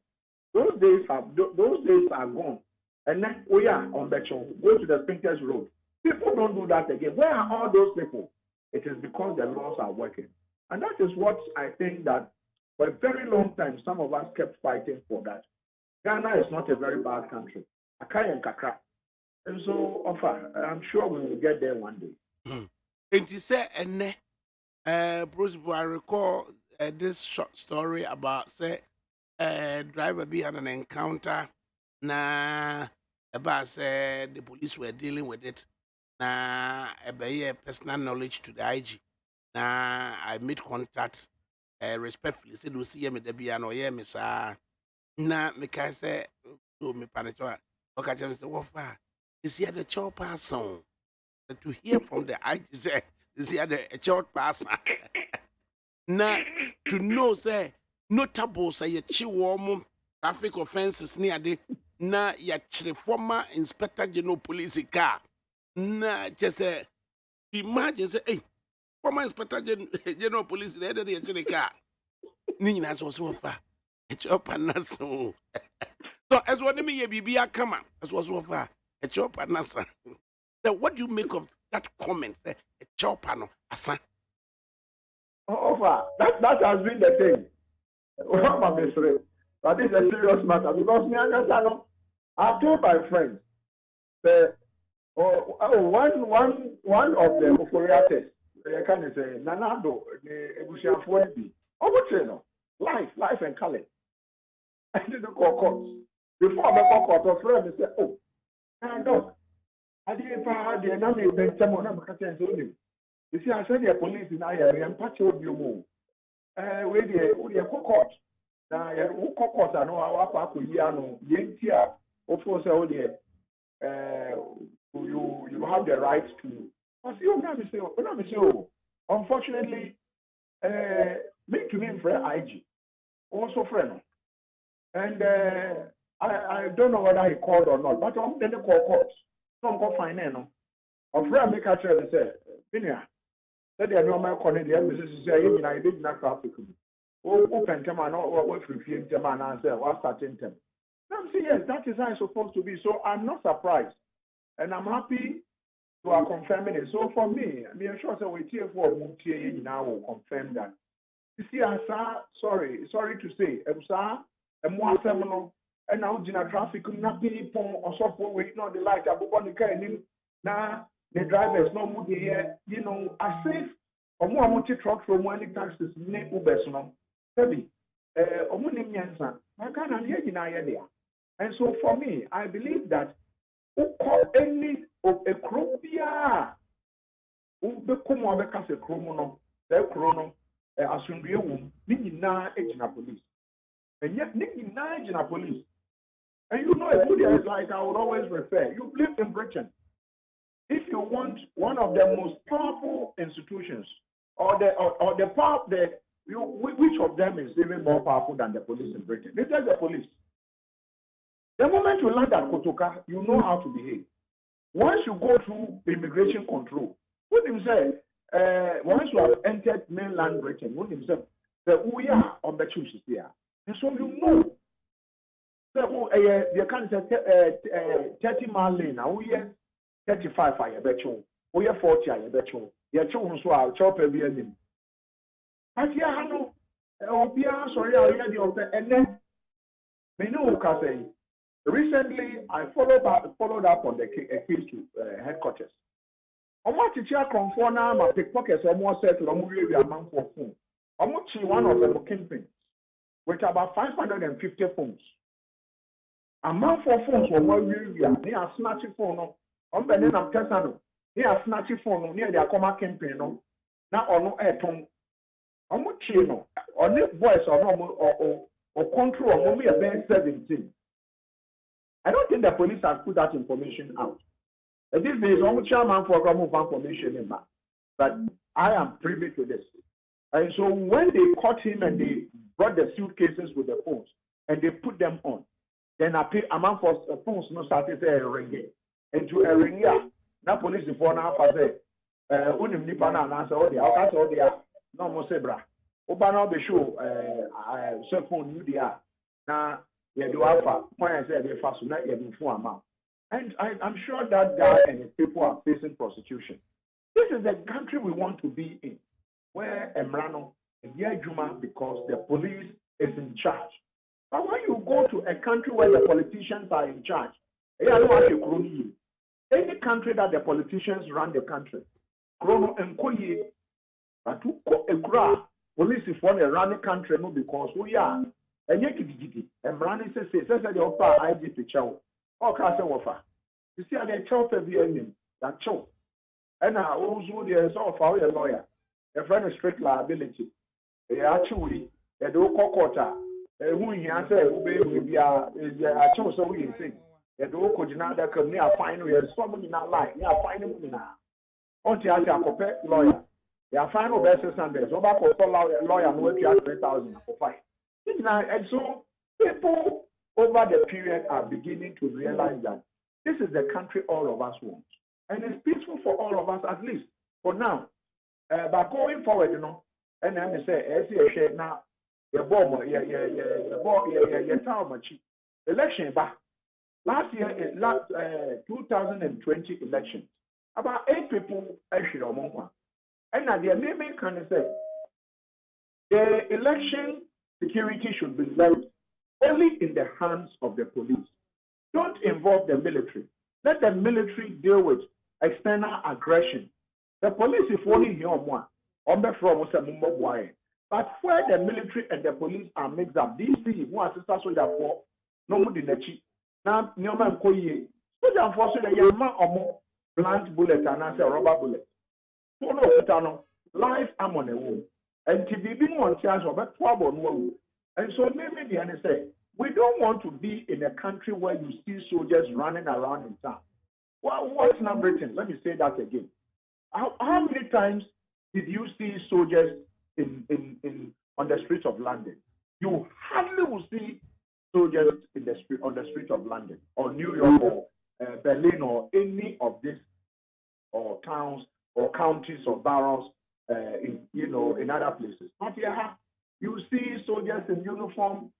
Those days are gone. And then we are on the show. Go to the Spintex Road. People don't do that again. Where are all those people? It is because the laws are working. And that is what I think that for a very long time some of us kept fighting for that. Ghana is not a very bad country. Akai and Kakra. And so I'm sure we will get there one day. And he said, and Bruce, I recall this short story about say driver be had an encounter. About say the police were dealing with it. About personal knowledge to the IG. I made contact respectfully. Said we see me the be an oye me sa. Me can say to me panic. Okay, just say what far. Is here the chopper song? To hear from the IG say is here the short person. Now to know say notable say your chiwarm traffic offenses near the na your former inspector general police car. Na just say imagine say hey former inspector general police the other day car. Nina so far. A chopper na so. So as what me ye be a come as was so far. A chopper na so. So what do you make of that comment? A chopper no asa. That has been the thing. But it's a serious matter because me and I've told my friends that one of the Oforiates, I can say Nanado, the Ebusia Fuebi, Obotreno, life and color. I didn't call courts. Before I call court, a friend said, oh, no, I didn't find the enemy then someone I'm catching him. You see, I said the police in Aya and patch of you move. We the court. Now, you court, I know our Papa Yano, Yentia, of course, you have the right to. Unfortunately, make to me friend IG, also friend. And I don't know whether he called or not, but I'm going to call court. Some go find no. A friend make a tell and say, Binia, that they are normal calling the embassy say, you know, I did not traffic. Open them and what refuse them and answer, what's starting them. I'm saying, yes, that is how it's supposed to be. So I'm not surprised. And I'm happy to are confirming it. So for me, I'm sure that we here for Mutie now will confirm that. You see, sorry to say, and more seminal, and now Gina traffic could not be or software waiting on the light. I go on the car and now the drivers no mood here, you know, I safe or more multi truck from one taxes, ne Uberson, heavy, or money answer. I can't hear you now. And so for me, I believe that any of a cropia who become a case chrono, the chrono, as soon as you need na agent police. And yet, need na agent police. And you know, it's like I would always refer, you live in Britain. If you want one of the most powerful institutions, or the power, which of them is even more powerful than the police in Britain? It is the police. The moment you land at Kotoka, you know how to behave. Once you go through immigration control, what him say? Once you have entered mainland Britain, what him say? We are on the choice here, and so you know. So you can't say 30 mile lane. Now we are 35. I bet you. We are 40. I bet you. You are children so I'll chop every evening. Atia hano obia sorry I the of and then me no ka say recently I followed up on the case to headquarters. Omo chichia konfo na ma pickpockets omo set omo we amount for phone. Omo chi one of them kingpin with about 550 phones. Amount for phones omo we they are snatching phone no. Omo be na pesa no. They are snatching phone no near their comma kingpin no. Na ono eton omo chi no. Only voice or control omo me be 17. I don't think the police has put that information out. This is almost chairman for information in that. But I am privy to this. And so when they caught him and they brought the suitcases with the phones and they put them on, then I pay amount for phones no started ringing. And to a ring, yeah, now police before now for say, unim nipa na answer all the outcast all the no more sebra. Obana be show cell phone you there. Now you do alpha point I say they fast not you phone amount. And I'm sure that guy and his people are facing prosecution. This is the country we want to be in, where Emrano is Juma because the police is in charge. But when you go to a country where the politicians are in charge, any country that the politicians run the country, police is for the run the country because we are. And yet, Emrano says the offer IGP chow. Oh, can't say offer. You see, I chow for the enemy that chow. And I also there is all for a lawyer. A friend of strict liability. They actually a do quarter. Who he answer who be a chow so we think. A do coordinator come near fine we are somebody not like near fine now. On the other compare lawyer. They are fine over $600. So back for lawyer no we have 3,000 for fine. And so people over the period are beginning to realize that this is the country all of us want. And it's peaceful for all of us, at least for now. But going forward, you know, and then they say, now, your bomb, your town, election back. Last year, 2020 election, about 8 people actually on one. And now the main kind of say, the election security should be left only in the hands of the police. Don't involve the military. Let the military deal with external aggression. The police is only here on one. But where the military and the police are mixed up, DC, one sister soldier for no more than a cheap. Now, Nyoman Koye, soldier for so the young man or more blunt bullet and answer rubber bullet. Follow Utano, life am on a womb. And TVB one chance of a trouble no. And so maybe the answer say, we don't want to be in a country where you see soldiers running around in town. Well, what's number 10? Let me say that again. How many times did you see soldiers on the streets of London? You hardly will see soldiers on the street of London or New York or Berlin or any of these or towns or counties or boroughs in other places. But yeah, you see soldiers in uniform.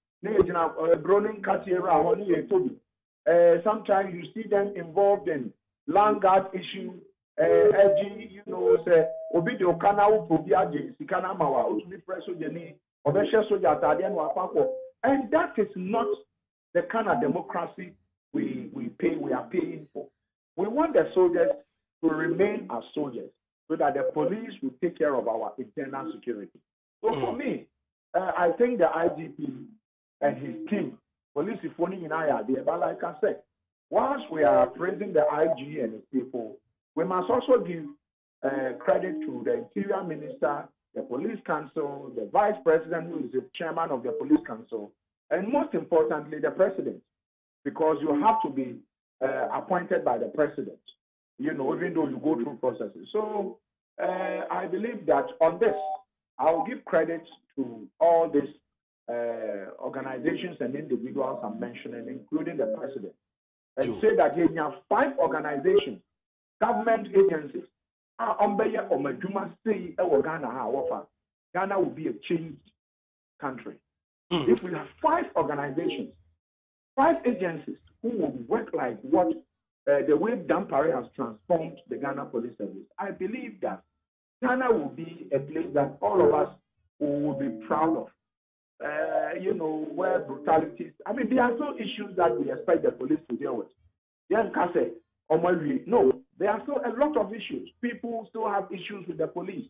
Sometimes you see them involved in land guard issue, say Obidio Kana Upobiaji, Sikana Mawa, Utubi Preso Jeni, Obesha Soja Tadian Wapako. And that is not the kind of democracy we are paying for. We want the soldiers to remain as soldiers so that the police will take care of our internal security. So for me, I think the IGP and his team, police is phoning in our idea. But like I said, once we are praising the IG and his people, we must also give credit to the Interior Minister, the Police Council, the Vice President, who is the Chairman of the Police Council, and most importantly, the President, because you have to be appointed by the President, even though you go through processes. So I believe that on this, I will give credit to all these organizations and individuals I'm mentioning, including the President, and say that there are 5 organizations, government agencies, Ghana will be a changed country. If we have 5 organizations, 5 agencies who will work like what the way Dampare has transformed the Ghana Police Service, I believe that Ghana will be a place that all of us we will be proud of. Where brutalities, I mean, there are still issues that we expect the police to deal with. No, there are still a lot of issues. People still have issues with the police.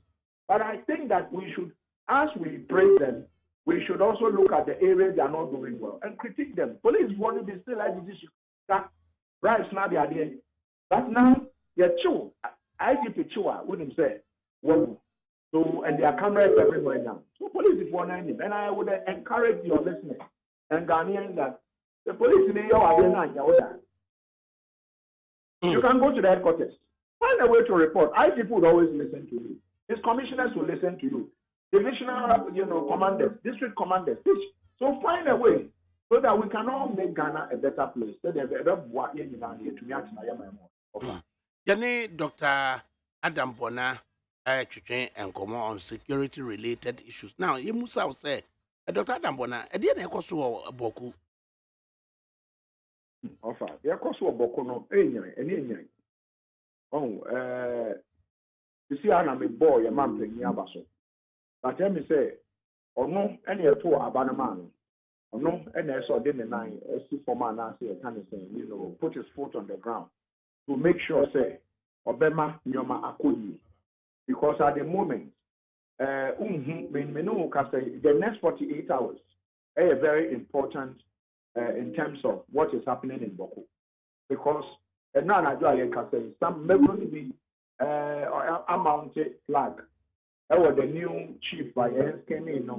But I think that we should, as we praise them, we should also look at the areas they are not doing well and critique them. Police want to be still like this issue. That bribes not the idea. But now, they're chill. IGP chill, wouldn't say, well, so, and there are cameras everywhere now. So police is one enemy. And I would encourage your listeners and Ghanaians that the police in the you can go to the headquarters. Find a way to report. IGP would always listen to you. His commissioners will listen to you. Divisional, commanders, district commanders. So find a way so that we can all make Ghana a better place. So Dr. Adam Bona and come on security related issues. Now, you must say, Dr. Adam Bona, I didn't echo so boku. Offer, the cost of Bokono, any. Oh, you see, I'm a boy, a man playing Yabaso. But let me say, or no, any at all, Abanaman, or no, any so didn't I see for man, I say, kind of saying, put his foot on the ground to make sure, say, Obama, Nyoma Akudi. Because at the moment, the next 48 hours are very important in terms of what is happening in Boko. Because some may be a mounted flag. The new chief by came in,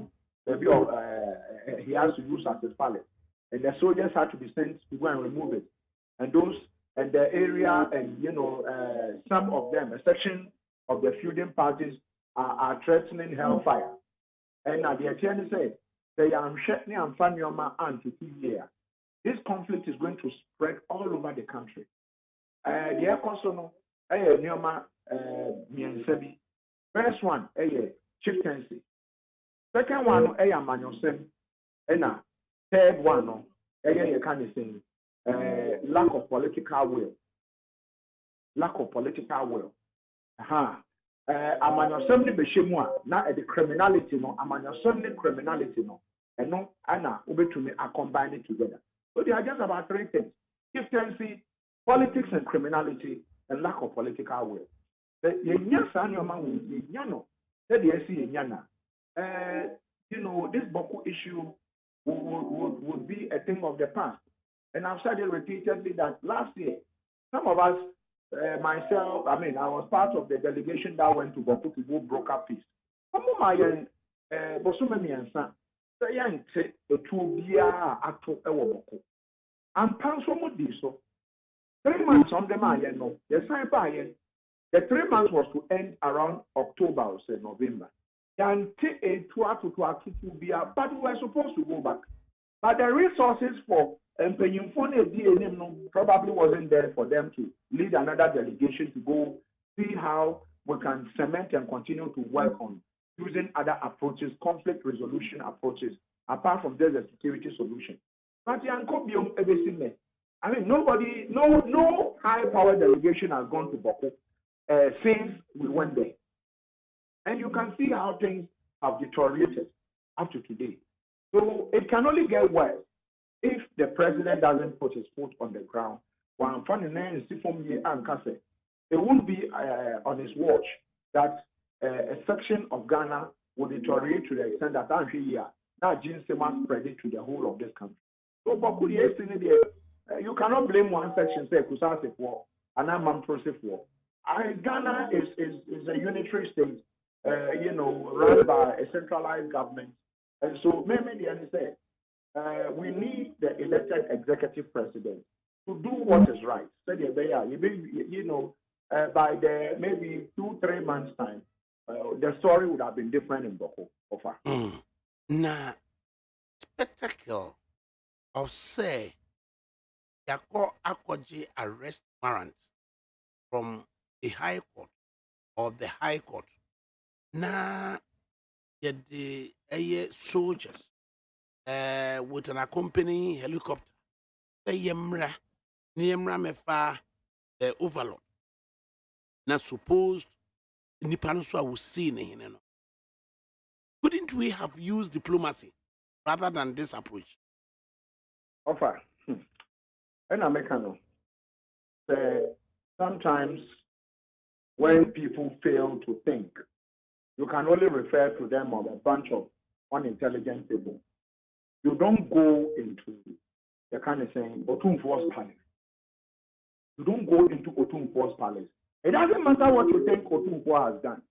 he has to use as his pallet. And the soldiers had to be sent to go and remove it. And those, and the area, and some of them, a section of the feuding parties are threatening hellfire. And at the attorney said, they are Shetney and Fanyoma anti here. This conflict is going to spread all over the country. The Ekosono, Nyoma Miensebi. First one, chieftaincy. Second one, Manyosem. And third one, you can say, lack of political will. Lack of political will. Amanyosem beshemwa na the criminality no amanyosem criminality no and no ana ubetumi are combined together. So they are just about three things: chieftaincy, politics and criminality, and lack of political will. The this Boko issue would be a thing of the past. And I've said it repeatedly that last year, some of us, myself, I was part of the delegation that went to Boko to go broker peace. And Pansomo did so. 3 months on them, the 3 months was to end around October or say November. And but we were supposed to go back. But the resources for probably wasn't there for them to lead another delegation to go see how we can cement and continue to work on using other approaches, conflict resolution approaches, apart from just a security solution. But nobody, no high-power delegation has gone to Boko since we went there. And you can see how things have deteriorated up to today. So it can only get worse if the president doesn't put his foot on the ground. It won't be on his watch that a section of Ghana will deteriorate to the extent that now Jinsema spread it to the whole of this country. So you cannot blame one section, say Kusase war, and I'm process war. Ghana is a unitary state, run by a centralized government. And so maybe the say we need the elected executive president to do what is right. By the maybe 2-3 months time, the story would have been different in Boko. Now, spectacle of say, Yako Akoji arrest warrant from a high court or the high court. Now, the soldiers with an accompanying helicopter, the Yemra Mefa, the overlord. Now, supposed Nipanoswa was seen in. Could Shouldn't we have used diplomacy rather than this approach? Offer. And American. Sometimes when people fail to think, you can only refer to them as a bunch of unintelligent people. You don't go into the kind of saying Otumfuo's palace. You don't go into Otumfuo's palace. It doesn't matter what you think Otumfuo has done.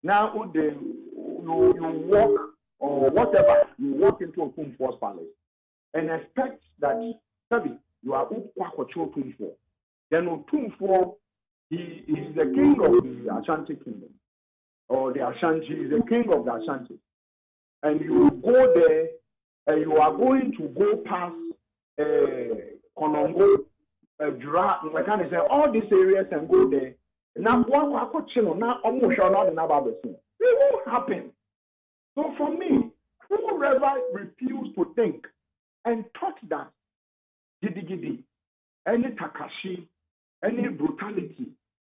Now you walk or whatever, you walk into Otumfuo's palace and expect that you are Otumfuo. Then Otumfuo, he is the king of the Ashanti kingdom. Or the Ashanti is the king of the Ashanti. And you go there and you are going to go past Konongo, all these areas and go there. Now, what it won't happen. So for me, whoever refused to think and thought that gidi, any takashi, any brutality,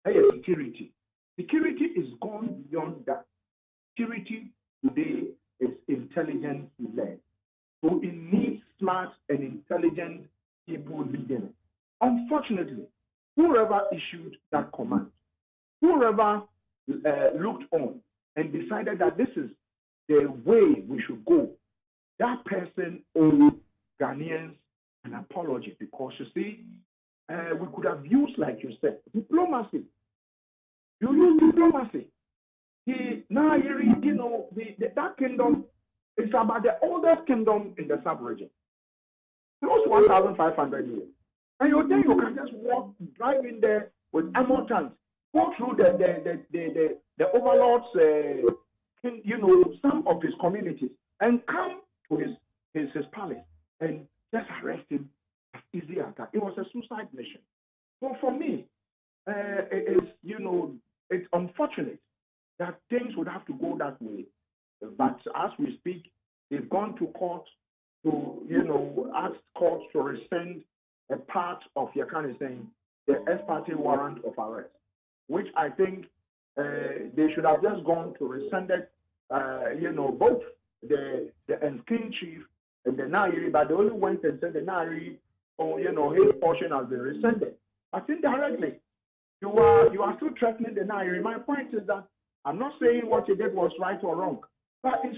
any security is gone beyond that. Security today is intelligence-led. So it needs smart and intelligent people leading it. Unfortunately, whoever issued that command, whoever looked on and decided that this is the way we should go, that person owed Ghanaians an apology, because you see, we could have used, like you said, diplomacy. You use diplomacy. That kingdom is about the oldest kingdom in the sub-region. Close to 1,500 years. And you think you can just walk, drive in there with armor tanks, go through the overlords, some of his communities, and come to his palace and just arrest him as easy as that. It was a suicide mission. So for me, it's unfortunate that things would have to go that way. But as we speak, they've gone to court to, ask court to rescind a part of saying the ex parte warrant of arrest, which I think they should have just gone to rescind it, both the king chief and the Nairi, but they only went and said the Nairi, his portion has been rescinded. I think directly, you are still threatening the Nairi. My point is that I'm not saying what you did was right or wrong, but in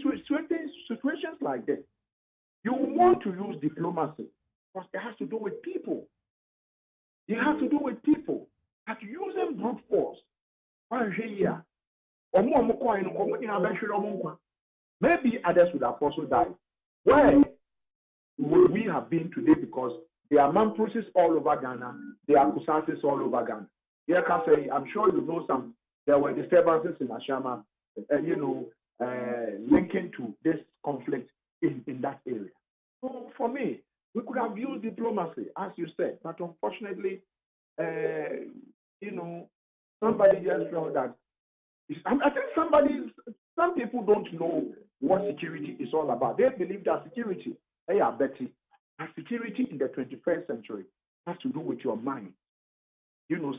situations like this, you want to use diplomacy because it has to do with people. It has to do with people. At using brute force, maybe others would have also died. Where would we have been today? Because there are Mamprosis all over Ghana, there are Kusasis all over Ghana. I'm sure you know some. There were disturbances in Ashama, linking to this conflict in that area. So for me, we could have used diplomacy, as you said, but unfortunately, somebody just felt that. I think some people don't know what security is all about. They believe that security, security in the 21st century has to do with your mind.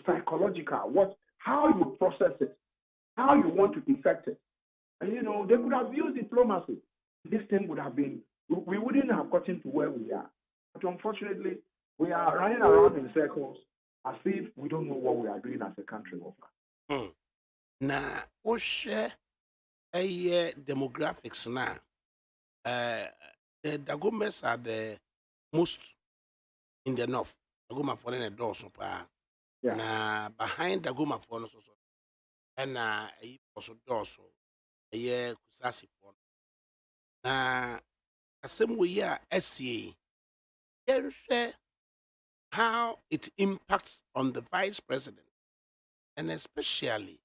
Psychological, how you process it, how you want to effect it. And they could have used diplomacy. This thing would have been, we wouldn't have gotten to where we are. But unfortunately, we are running around in circles as if we don't know what we are doing as a country. Now, we share demographics now. The Dagomas are the most in the north. Dagoma for the doors. Na behind Dagoma for no so. And also doors. Kusasi for. Na same way SCA. Share how it impacts on the vice president and especially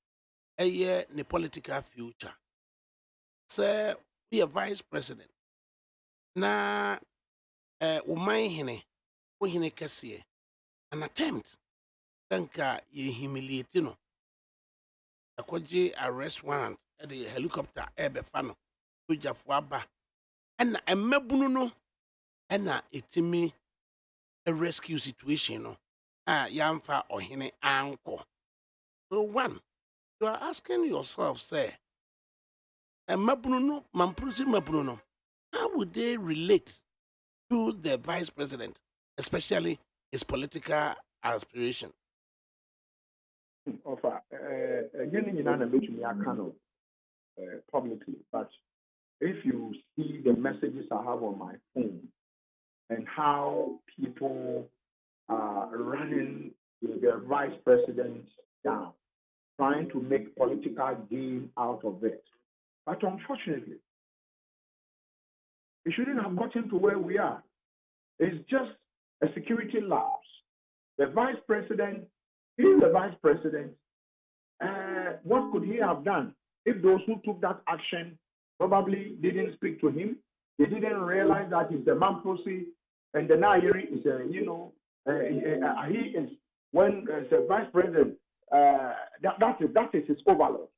the political future. So we are vice president. Na umai hine kasiye an attempt tanka ye humiliate no. Akwaje arrest warrant the helicopter ebe fano tuja fuaba and emebunu no and itimi a rescue situation no yamfa ohine anko. So one, you are asking yourself, say, Mabruno, Mamprusi Mabruno, how would they relate to the vice president, especially his political aspiration? Offer, again, you know, publicly, but if you see the messages I have on my phone and how people are running the vice president down, trying to make political gain out of it. But unfortunately, it shouldn't have gotten to where we are. It's just a security lapse. The vice president, he's the vice president. What could he have done if those who took that action probably didn't speak to him? They didn't realize that he's the Mamposi and the Nairi is, he is, when the vice president, that is his overlord.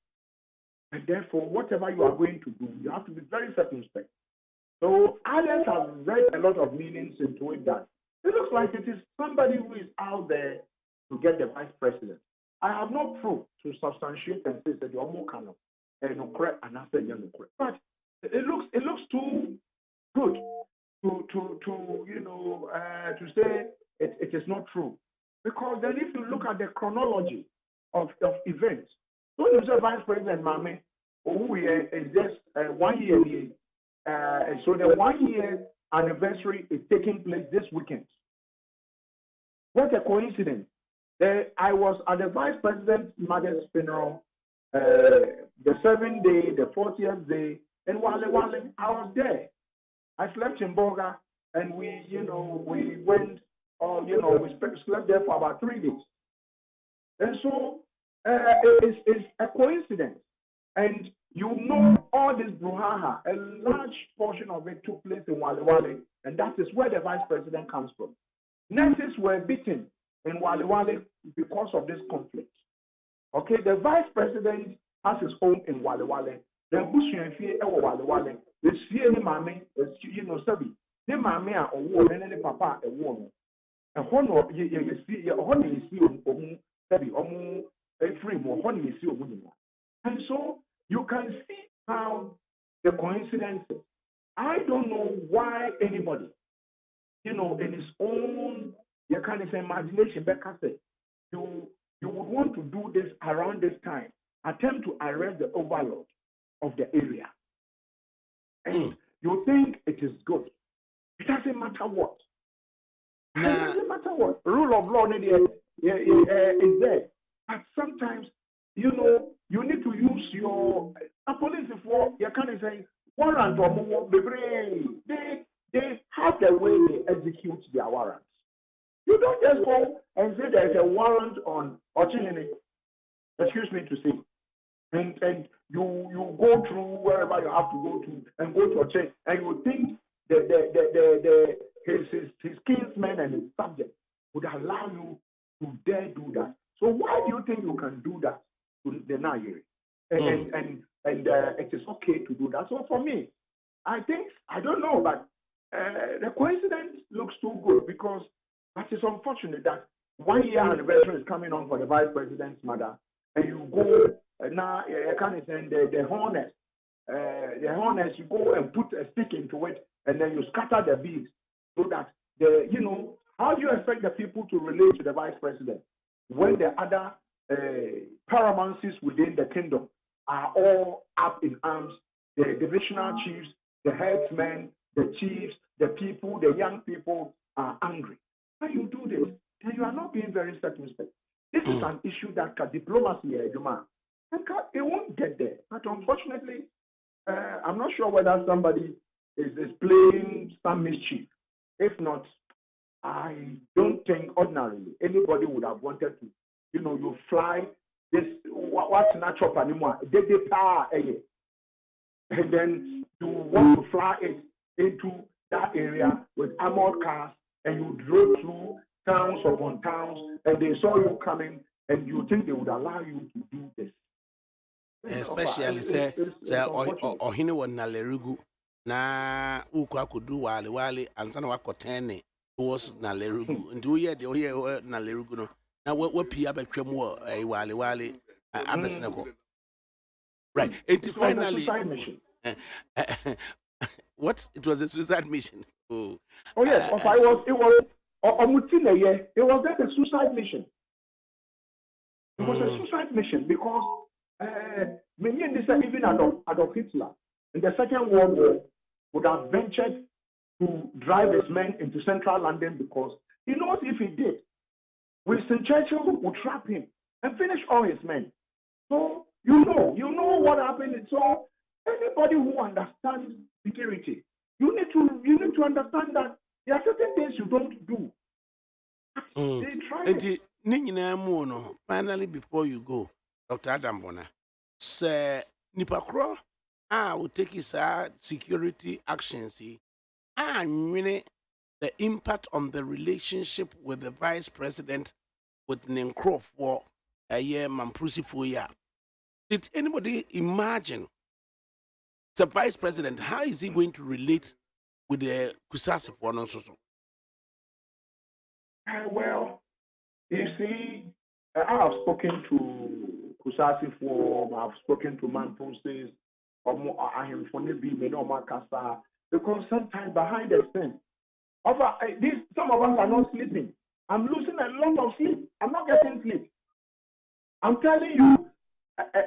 And therefore, whatever you are going to do, you have to be very circumspect. So others have read a lot of meanings into it that it looks like it is somebody who is out there to get the vice president. I have no proof to substantiate and say that you're more kind of correct and answer you're correct. But it looks too good to say it is not true. Because then if you look at the chronology of events, so you say Vice President Mame, who is just 1 year, so the 1 year anniversary is taking place this weekend. What a coincidence. I was at the Vice President's mother's funeral, the 7th day, the 40th day, and while I was there. I slept in Boga, and we went, we slept there for about 3 days. And so it's a coincidence. And all this brouhaha, a large portion of it took place in Wale, and that is where the vice president comes from. Nurses were beaten in Wale because of this conflict. Okay, the vice president has his home in Wale. The Bushianfi Wale, the CNA Mame, Sabi, the Mame are war, and the Papa a war. And honor, you see, honey, you see, Sabi, a free more honey, you see, and so you can see how the coincidences. I don't know why anybody, in his own, you kind of say imagination, Becca said, you would want to do this around this time, attempt to arrest the overlord of the area. And you think it is good. It doesn't matter what. It doesn't matter what. Rule of law is there. But sometimes, you need to use your police for you can't say warrant or more. They have the way they execute their warrants. You don't just go and say there's a warrant on Ochinini, excuse me to say, and you go through wherever you have to go to and go to a church, and you think his kinsmen and his subjects would allow you to dare do that. So why do you think you can do that to the Nairi? And it is okay to do that. So for me, I don't know, but the coincidence looks too good because it is unfortunate that 1 year anniversary is coming on for the vice president's mother, and you go now. You can't send the harness. You go and put a stick into it, and then you scatter the beads so that how do you expect the people to relate to the vice president when the other paramounts within the kingdom are all up in arms? The divisional chiefs, the headsmen, the chiefs, the people, the young people are angry. When you do this, then you are not being very circumspect. This is an issue that diplomacy, it won't get there. But unfortunately, I'm not sure whether somebody is playing some mischief. If not, I don't think ordinarily anybody would have wanted to, you fly this, what's natural anymore, and then you want to fly it into that area with armored cars, and you drove through towns upon towns, and they saw you coming, and you think they would allow you to do this. Especially say ohine won na lerugu na ukwa kudu wale ansa na wakotene towards na lerugu ndu ye de oye na lerugu no na wapi abetwam wo wale abesene ko Right. It And was a finally, suicide mission. what? It was a suicide mission. Oh, Yes, it was it was just a suicide mission. It was a suicide mission because many even Adolf Hitler in the Second World War would have ventured to drive his men into central London because he knows if he did, Winston Churchill would trap him and finish all his men. So you know what happened. So anybody who understands security, you need to understand that there are certain things you don't do. They try it. Finally, before you go, Dr. Adam Bona, Sir Nipakro, will take his security actions. Really, the impact on the relationship with the vice president with Nenkro for a year, Mamprusi for year. Did anybody imagine the vice president? How is he going to relate with the Kusasi for non-so? Well, you see, I have spoken to Kusasi for, I've spoken to Mamprusi, because sometimes behind the scene, some of us are not sleeping. I'm losing a lot of sleep. I'm not getting sleep. I'm telling you,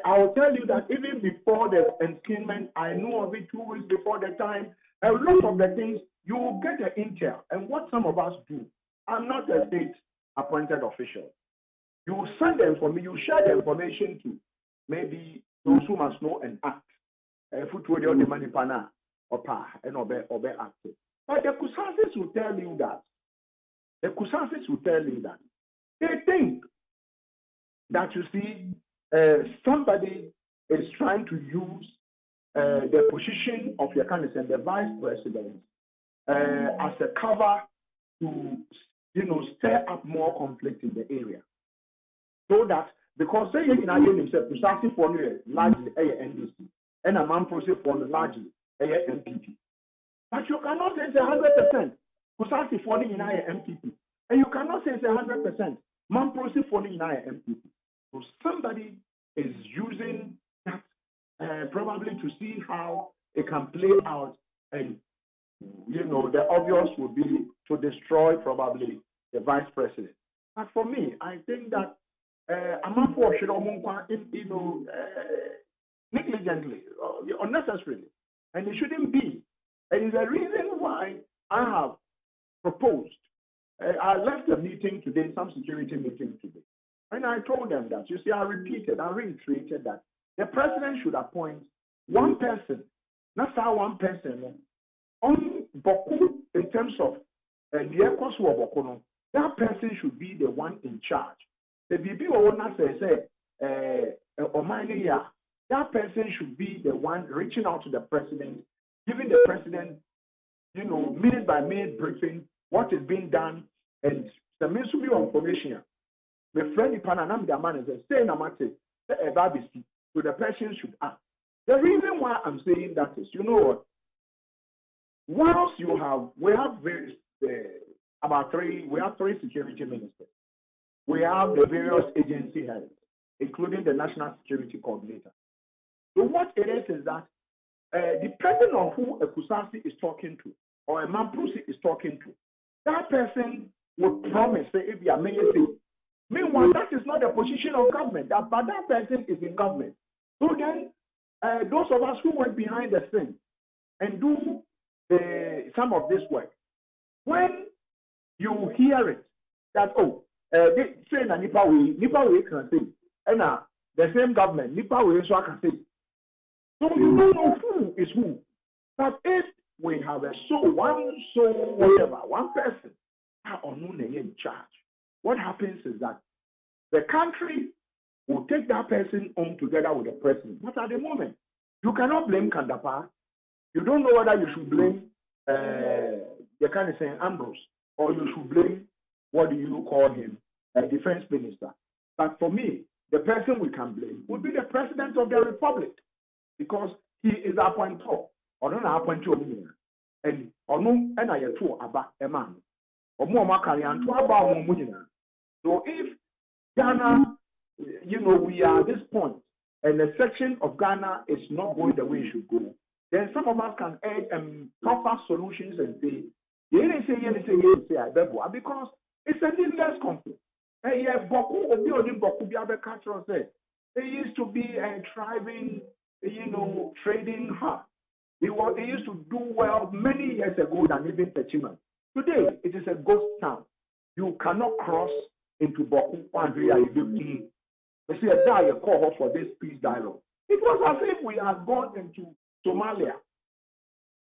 I will tell you that even before the enthronement, I knew of it 2 weeks before the time. A lot of the things, you will get the intel. And what some of us do, I'm not a state-appointed official. You send them for me, you share the information to maybe those who must know and act. The money pana or pa and obey active. But the Kusasis will tell you that. They think that you see somebody is trying to use the position of your candidate, the vice president, as a cover to stir up more conflict in the area. So that because say you can himself precisely for largely NDC and a man process for largely MPP. But you cannot say it's 100% precisely for the MPP. And you cannot say it's 100% man process for the MPP. So somebody is using that probably to see how it can play out, and the obvious would be to destroy probably the vice president. But for me, I think that negligently, unnecessarily, and it shouldn't be. And it's a reason why I have proposed. I left a meeting today, some security meeting today, and I told them that, you see, I reiterated that the president should appoint one person, not one person, on Boku in terms of that person should be the one in charge. The BB owner say, that person should be the one reaching out to the president, giving the president, minute by minute briefing, what is being done, and the ministry of information. The friendly Panam the man is saying so the person should act. The reason why I'm saying that is, once we have three security ministers. We have the various agency heads, including the National Security Coordinator. So what it is that depending on who a Kusasi is talking to or a Mamprusi is talking to, that person would promise, say, if you are mayor, meanwhile, that is not the position of government, but that person is in government. So then, those of us who went behind the scene and do some of this work, when you hear it, that, they say na Nipa way can say, and the same government, Nipa way so I can say. So you don't know who is who. But if we have one person in charge, what happens is that the country will take that person on together with the president. But at the moment, you cannot blame Kandapa. You don't know whether you should blame the kind of saying Ambrose, or you should blame, what do you call him, a defense minister. But for me, the person we can blame would be the president of the republic, because he is appointed, or not appointed, and I about a man, or more about. So if Ghana, we are at this point, and a section of Ghana is not going the way it should go, then some of us can offer solutions and say, because it's a needless conflict. It used to be a thriving, trading hub. It used to do well many years ago than even Techiman. Today, it is a ghost town. You cannot cross into Boku and they say a call for this peace dialogue. It was as if we had gone into Somalia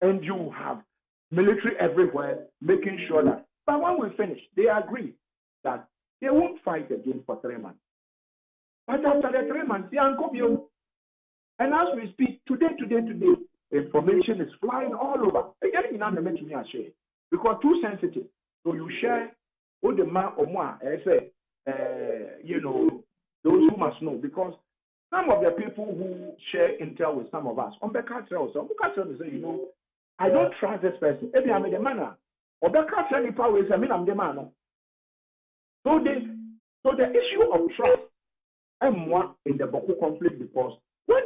and you have military everywhere making sure that. But when we finish, they agree that they won't fight again for 3 months. But after the 3 months, they are coming. And as we speak, today, information is flying all over. Because too sensitive. So you share with the man or more, those who must know. Because some of the people who share intel with some of us, on the cartel, say, I don't trust this person. Maybe I'm the man. Or the cartel power is, I'm the man. So the issue of trust and more in the Boko conflict, because when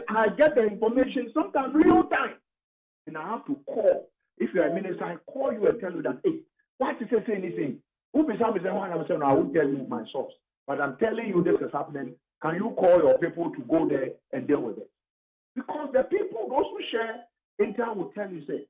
I get the information, sometimes real time, and I have to call. If you're a minister, I call you and tell you that, hey, why did you say anything? Who beside me saying, I won't tell you my source, but I'm telling you this is happening. Can you call your people to go there and deal with it? Because the people, those who share intel will tell you, say,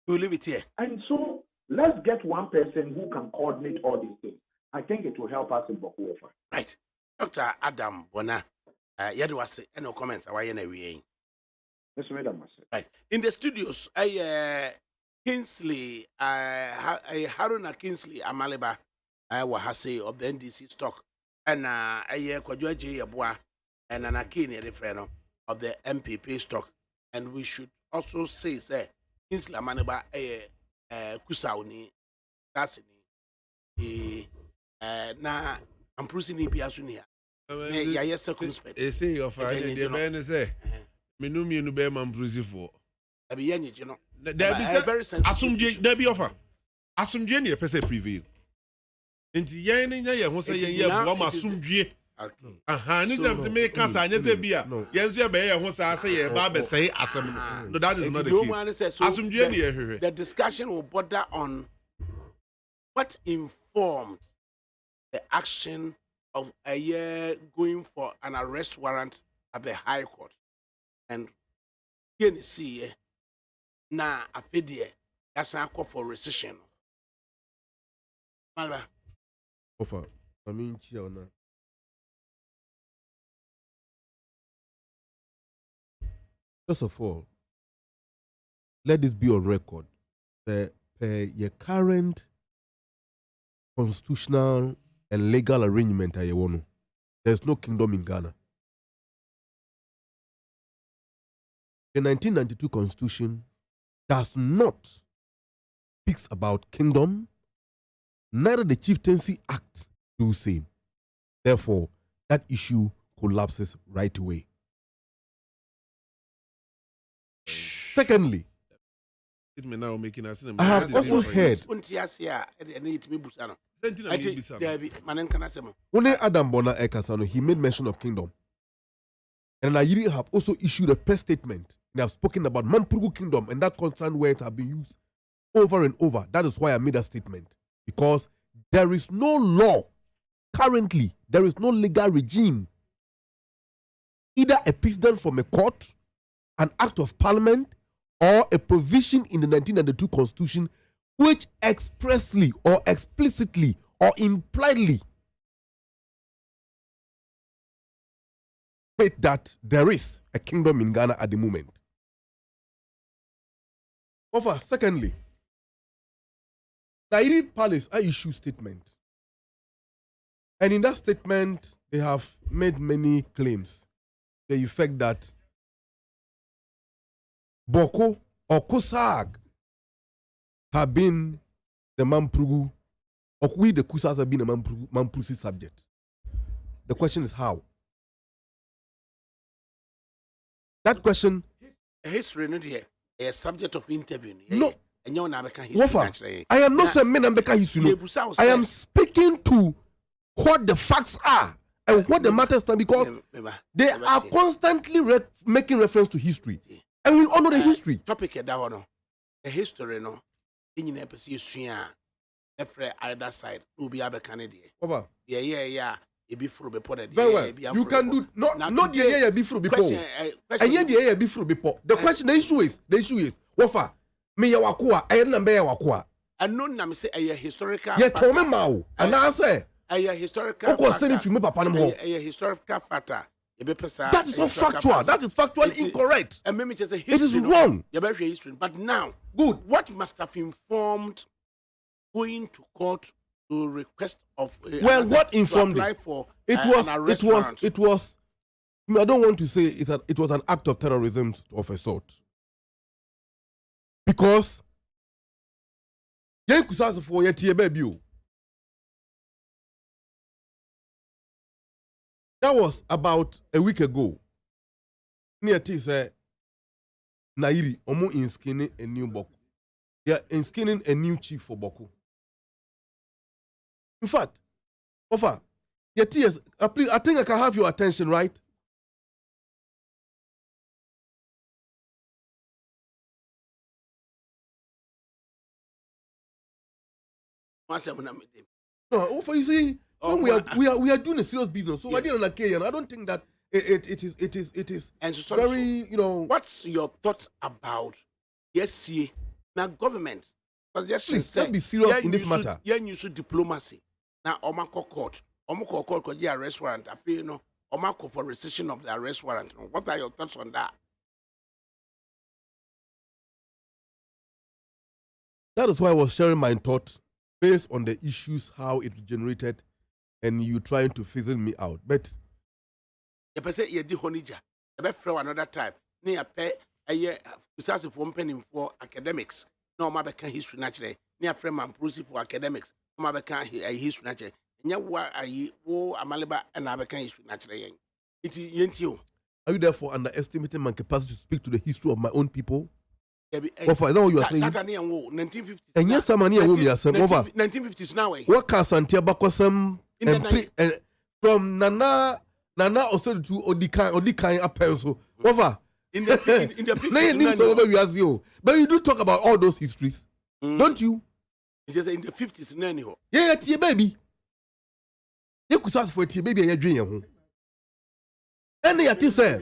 we'll leave it here. And so let's get one person who can coordinate all these things. I think it will help us in Boku. Right. Dr. Adam Bona, Yadwase, any comments? Right. In the studios, Kingsley, Haruna Kingsley Amaleba, Wahase of the NDC stock, and Kwadwa J. Yabua, and Anakini, the friend of the MPP stock. And we should also say, Kingsley Amaleba, Kusauni, that's na I'm prosing Biasunia. Yes, circumspect. Say your father, the man say, Minumi no bear man bruising for. I be young, you know. There be very sensitive. There be offer. Assume Jenny a person preview. Into Yan and Yaya who say, yeah, one assume J. Aha, need them to make us and yes, beer. Yes, your bear who say, Baba say, Assam. No, that is not the case. Assume Jenny. The discussion will border on what informed the action of a year going for an arrest warrant at the High Court. And here you see, now a fidye, that's a call for rescission. Malva. Offer. I mean, Chiona. First of all, let this be on record. Your current constitutional and legal arrangement, there's no kingdom in Ghana. The 1992 Constitution does not speak about kingdom, neither the Chieftaincy Act do same. Therefore, that issue collapses right away. Secondly, I have also heard when Adam Bona Ekasano, he made mention of kingdom. And Nigeria have also issued a press statement. They have spoken about Mampurugu Kingdom, and that constant words have been used over and over. That is why I made that statement. Because there is no law currently, there is no legal regime, either a precedent from a court, an act of parliament, or a provision in the 1992 Constitution which expressly or explicitly or impliedly state that there is a kingdom in Ghana at the moment. Secondly, the Iri Palace I issue statement. And in that statement, they have made many claims. The effect that Boko or Kusag have been the Mampurugu, or we the Kusas have been a Mampurugu subject. The question is how? That question. History not here. A subject of interview. No, and you na beka history. I am not saying men and beka history. I am speaking to what the facts are and what the matters stand, because they are constantly making reference to history, and we all know the history. Topic that one, the history no. In your episode, every either side will be a Canadian. Over. Yeah. It be through before the very well. You can do not the be through before. And yet the be through before. The question, the issue is, Wafa, me ya wakua, I am ya wakua. And no nam say a historical. Yeah, Tommy Mao. And I say a historical. Of saying if you make papa no a historical factor. That is not factual. That is factually incorrect. And maybe just a history. It is wrong. History. But now, good. What must have informed going to court to request of what informed this? It was I don't want to say it was an act of terrorism of a sort, because that was about a week ago. Near Tisa Nairi Omo in skinning a new Boku. They are in skinning a new chief for Boku. In fact, Ofa, yes, I think I can have your attention, right? No, Ofa, you see, we are doing a serious business. So yes. I didn't like it, and I don't think that it is and so very, What's your thought about see now government? Please, let's be serious in this matter. Yeah, you should diplomacy. Now, Omako court could get arrest warrant. I feel Omako for rescission of the arrest warrant. What are your thoughts on that? That is why I was sharing my thoughts based on the issues, how it generated, and you trying to fizzle me out. But you say you did honija. You be another time. Near pay a year for penning for academics. No, my back history naturally. Near frame and proof for academics. My back history naturally. And you are Amaliba and I back history naturally. It's you. Are you therefore underestimating my capacity to speak to the history of my own people? Is that what you are saying? 1950s. And yes, someone here will be saying over 1950s now. What can Santiago Bakosem from Nana also to Odikai Apelso over in the 50s? But you do talk about all those histories, don't you? It's just in the 50s, anyhow. Yeah, tea baby. You could ask for a tea baby and your dream. And they say,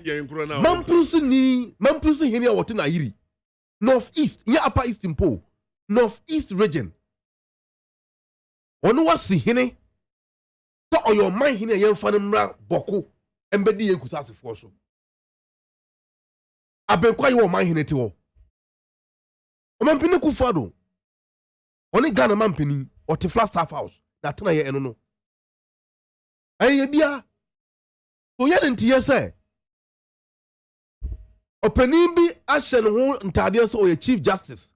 Mamprusi here, what in Airi. Northeast, yeah, upper eastern pole, northeast region. Ono wasi hine, to o your mind hine yen fanimra boko, embedi yen kusasi foso. Abenkwa your mind hine tiwo. O mampini kufado. Oni Ghana mampini, o te flat staff house, na tena ye eno no. Aye bia, so ye nti ye say, Openimbi Ashen Hall Ntadias or a Chief Justice.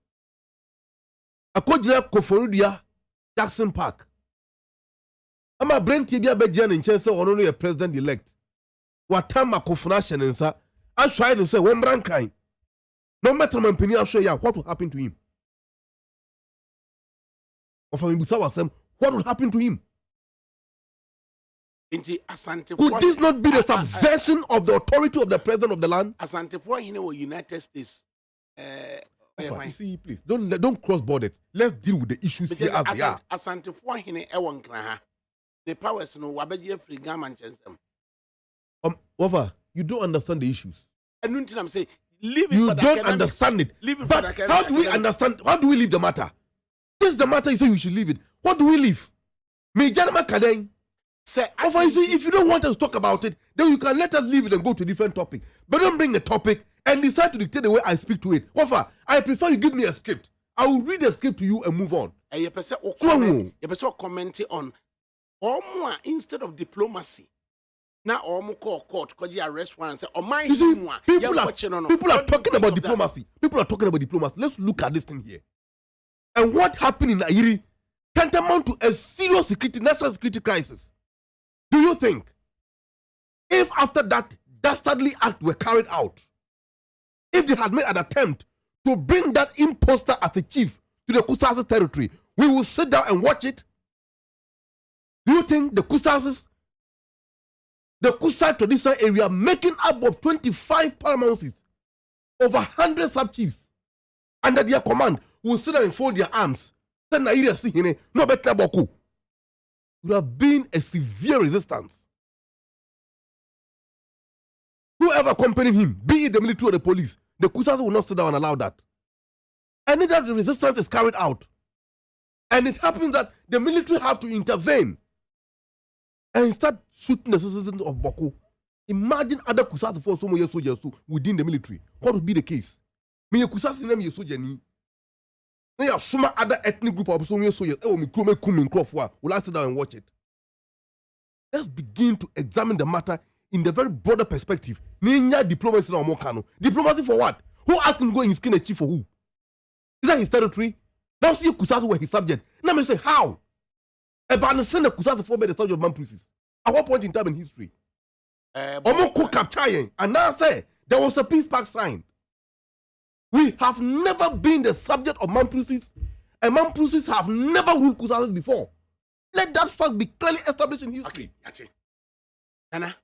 A Kodra Koforudia Jackson Park. I'm a brain tibia bejan in Chelsea or only a president elect. What time a Kofunashan and sir, I try to say one brand kind. No matter my opinion, I'll show you what will happen to him. Or from Busawa, what will happen to him? Could this not be the subversion of the authority of the president of the land? Asante for United States. You see, please don't cross borders. Let's deal with the issues here as they are. Asante for the powers no wabeje free government chensem. Over, you don't understand the issues. And I'm saying, leave it. You don't understand it. But how do we understand? How do we leave the matter? This is the matter. You say we should leave it. What do we leave? Me janama kadeng. If you don't want us to talk about it, then you can let us leave it and go to a different topic. But don't bring a topic and decide to dictate the way I speak to it. I prefer you give me a script. I will read the script to you and move on. You commenting on instead of diplomacy. Now, call court because you arrest one and say, you see, people are talking about diplomacy. People are talking about diplomacy. Let's look at this thing here. And what happened in Nairi tantamount to a serious national security crisis. Do you think if after that dastardly act were carried out, if they had made an attempt to bring that imposter as a chief to the Kusasi territory, we will sit down and watch it. Do you think the Kusasis, the Kusai traditional area, making up of 25 paramouncies, over 100 sub-chiefs, under their command, will sit down and fold their arms? Then Nigeria see him, no better boku. Would have been a severe resistance. Whoever accompanied him, be it the military or the police, the Kusasi will not sit down and allow that. And that the resistance is carried out. And it happens that the military have to intervene and start shooting the citizens of Boko. Imagine other Kusasi for some soldiers within the military. What would be the case? Me Kusasi name soldier ni. There are some other ethnic group of some soldiers. Oh, me kume krofwa. Will I sit down and watch it? Let's begin to examine the matter in the very broader perspective. Ninya diplomacy na omokano. Diplomacy for what? Who asked him to go in his skin a chief for who? Is that his territory? Now see Kusasi were his subject. Now me say how? About send the Kusasi for the subject of Mamprisis. At what point in time in history? Omoko capture and now say there was a peace pact signed. We have never been the subject of Mamprisis, and Mamprisis have never ruled Kusasi before. Let that fact be clearly established in history. Okay, that's it. Nana,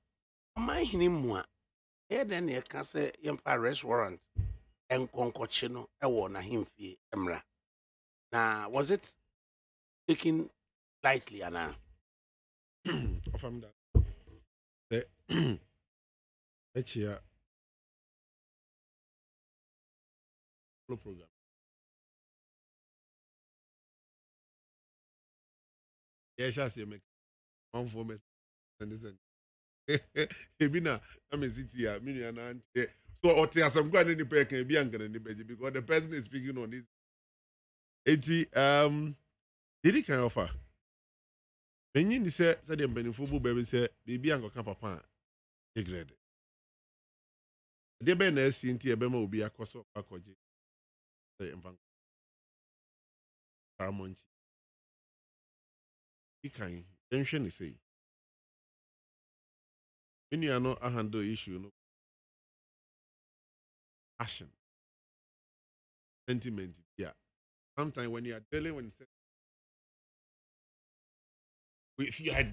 my hinimwa, then you can say you arrest warrant and concochino a warna him fee emra. Now, was it taken lightly, Anna? From that, the program. Yes, I see. Make one for me. Ebina, I'm a city here. Me and so or there some going in the back and be angry in the bed because the person is speaking on this. 80 did he can offer? When you say the benefit baby say baby and go papa degrade. The benefit Cynthia Bema will be a cost of Akoji. Paramount. He can tension say. When you are not a handle issue, no passion, sentiment, yeah. Sometimes when you are dealing with, if you are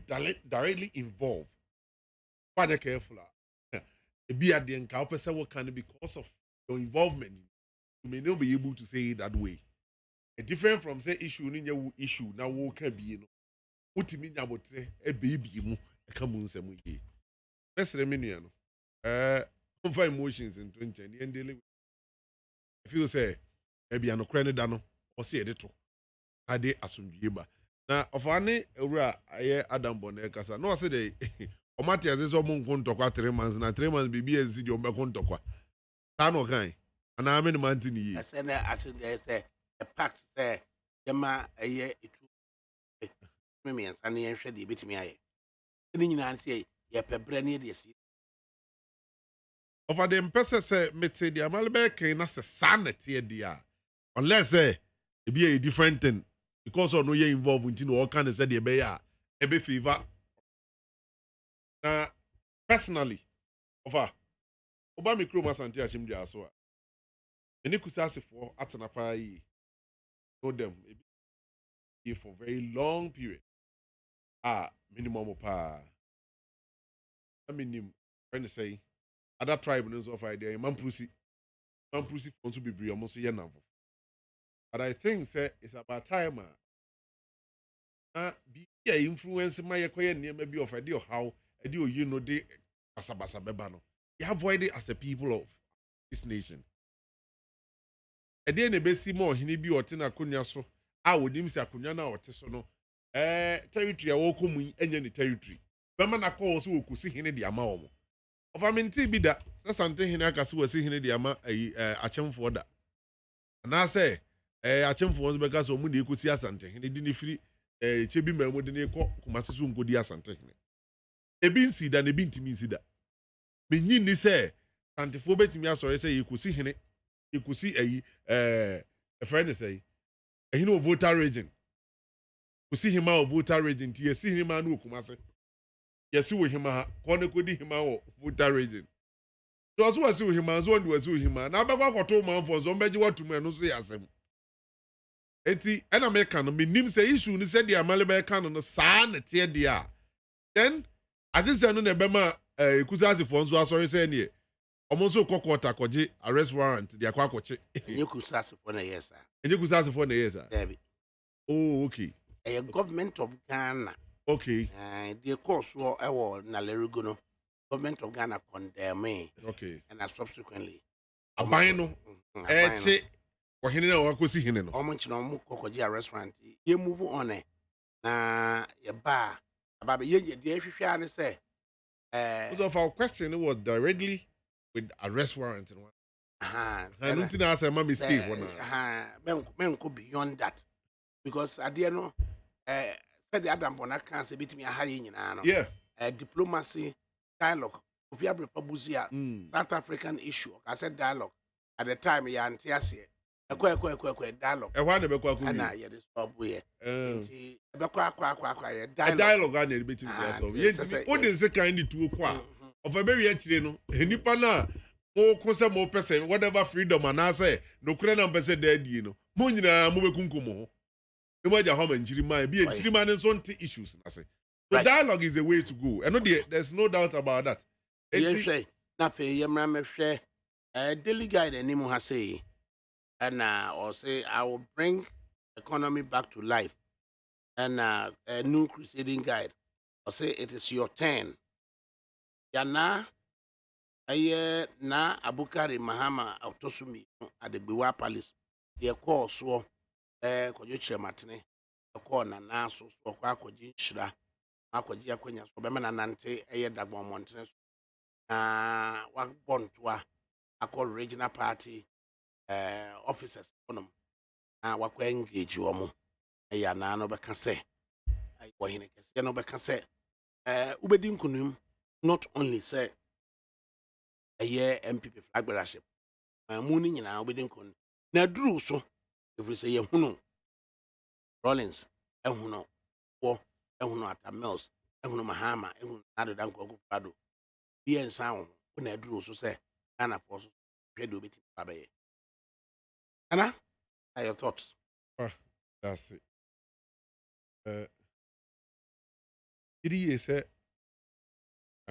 directly involved, quite careful. Be at the encounter, what can because of your involvement, you may not be able to say it that way. A different from say issue in your issue now what can be you know. What you mean about a baby mu a common some way. Let's remain over emotions in 20 and daily. If you say maybe an Ukraine dano or say it to I did assume Giba. Now of any I Adam Bonecasa. No, I said o Matias is almost going to talk 3 months and 3 months be as your back on talk. Tano kind. And I'm in the mountain. I said that there's a pact there. Yama a year it me and Sunny and Shady bit me. I didn't answer ye pebrenny this. Over the person say me say the Amalbec as a sanity dear. Unless it be a different thing. Because of no ye involved in all kind of said the bear a bit fever. Personally, over Obama Kroma Santia Chimdia so. Any Kusasi for Atanapai know them for very long period. Minimum of I mean, trying to say other tribes of idea, Mamprusi want to be brave, almost a but I think say it's about time. Be influence my acquaintance near maybe of idea how I do you know the Basabasa Bebano. You avoid it as a people of this nation. A day in a besi more, he be or tina kunyaso. I would him say Kunyana or Tesono. Territory, I walk home any territory. Bemana calls who could see him in the amount. Of I mean, be that that's something he was seeing in the amount a chum for that. And I say, a chum for us because of Mundi could see us something. He didn't free a chibi man with the call Kumasum could hear something. A bean seed and a bean to me see that. Benin say, Antiphobe to me, I say you could see him. You could see a friend say, and you know, voter region. You see him out voter region, you see him out, Kumase. Yes, you him out, Kone could him out voter region. was was him as one was him. Now, back to man for somebody what to me no say as him. Eti, and American, me nim say issue, ni said the American on the sun, tear dia. Then, I just said no nebema, Kusazi for so sorry saying ye. Almost so quarter koji arrest warrant, the aquacoche. You Kusazi for a yes, sir. And you Kusazi for a yes, sir. David. Oh, okay. A government of Ghana. Okay. The course war Nalerugono. Government of Ghana condemn me. Okay. And subsequently. Abino. Eche. Or he know what see him. Almost no more Kokoja restaurant. You move on it. Na your bar. About ye, dear, if you say. Because of our question, was directly with arrest warrant. I don't think that's a mistake. Men could beyond that. Because I didn't know. Said the Adam Bona can't say between a high in yeah. Diplomacy, dialogue. If you have a Buzia, South African issue, I said dialogue. At the time, you are a dialogue. I want to be quite and I had this way. Dialogue on it between yourself. Yes, what is the kind to acquire? Of a very actually, any pana, more concern, more person, whatever freedom, and I say, no credit person dead, you know. Munina, Mubekunkumo. No matter how many might be a Chiriman and so issues. So dialogue is the way to go. And there's no doubt about that. Yes, nothing, Yamram share a daily guide and Nemo has say, and or say, I will bring economy back to life, and a new crusading guide, or say, it is your turn. Yana, a na Abukari Mahama Autosumi at the Biwa Palace, their course war. Kojuche matine ko na naso so kwa koji shira akwaji akwanya so be na nante eye dagbon montene so na wa bontoa akọ regional party officers onom na wa kwa engage omo ya na no be ka se ai wo hine kese no be ka se ubedi nkunum not only say eye MPP flag bearership mu ni nyina ubedi nkun na duru so if we say Yahuno Rollins, Ehuno, War, Ehuno at Mills, Ehuno Mahama, Ehuno Adanko Fado, be and sound when I drew so say, Anna Force, Pedro Bitty Babe. Anna, are your thoughts? That's it. It is a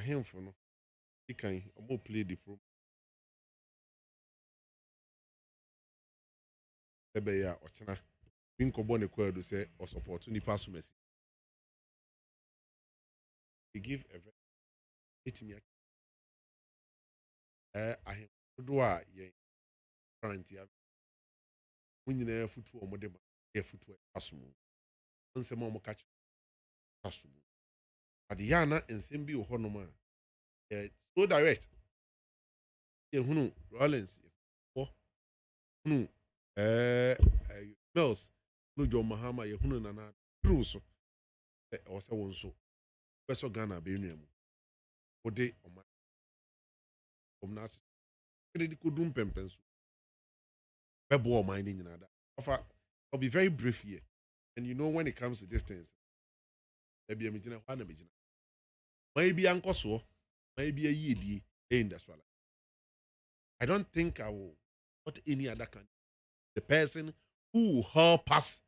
handful. He can more play the pro. Ebeya Ochina. Pinkobone Kwado say or support to Nipasu Messi. They give a very it me. I do a ye currently when you never foot or modem, a foot to a Asumu. Once a moment catch Asumu. But the Yana and Simbi or Honoma. So direct. Ye Rollins. Who Mills, no John Mahama, Yahuna Nana, Truso, or so so. West Ghana, Birmingham. For day on my national critical doom pempens. Bebo mining in other. I'll be very brief here. And you know, when it comes to distance, maybe a Mijina, one a Mijina. Maybe Uncle So, maybe a year, industrial. I don't think I will, not any other country. The person who help us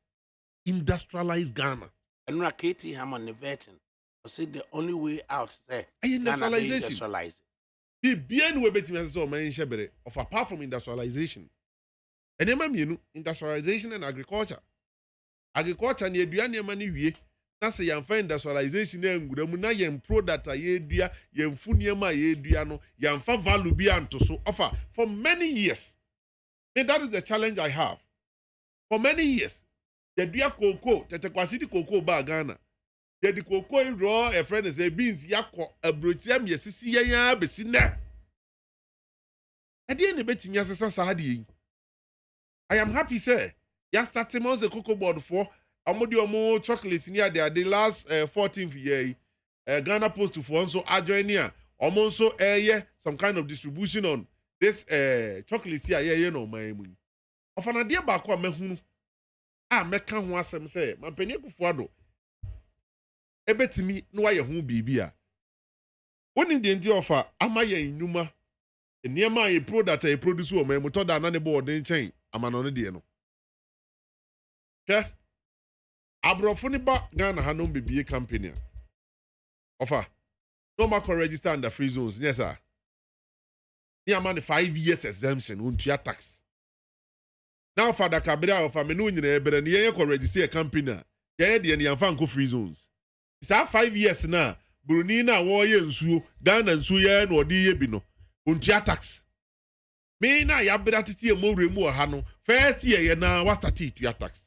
industrialize Ghana. And Raketi Haman Nevetin, I said the only way out there industrialization. He bien we beti me so man shebere of apart from industrialization. And you industrialization and agriculture. Agriculture na aduane ma ne wie. Na se yamfa industrialization na nguramu na yem product ye dua, yemfu niema ye dua no, yamfa value bi anto so. Offer for many years. And that is the challenge I have. For many years, the dua cocoa, tete kwasidi cocoa ba Ghana. The cocoa raw a friend is a beans yakko a brotiam yesisi ya besina. Adi ene betimi asesa saadi. I am happy sir. Ya starting months the cocoa board for amodi omo chocolate near the last 14th year. Ghana Post for so adjoinia omonso some kind of distribution on this chocolate here no my mun. Of an idea back kwa mehunu. Meka ho asem say mampani kufuado. Ebetimi no wa ye hu bibia. Woni de ndi ofa amaye nnuma nneɛma a product a produce wɔ man motɔ da na ne bɔ ɔden kyɛn amano no deɛ no hwɛ aborɔfo ne ba Ghana ha no bebie company offer no ma register under free zones yes sir ni ama 5 years exemption untua tax now for ADAKABRI offer me no nyina ebere ne ye register a company ye de ne yamfa nko free zones isa 5 years na buruni na wo ye nsuo Ghana nsuo ye na odi ye bi no untua tax me na ya bra tete mo remu ha no first year ye na wa start tua tax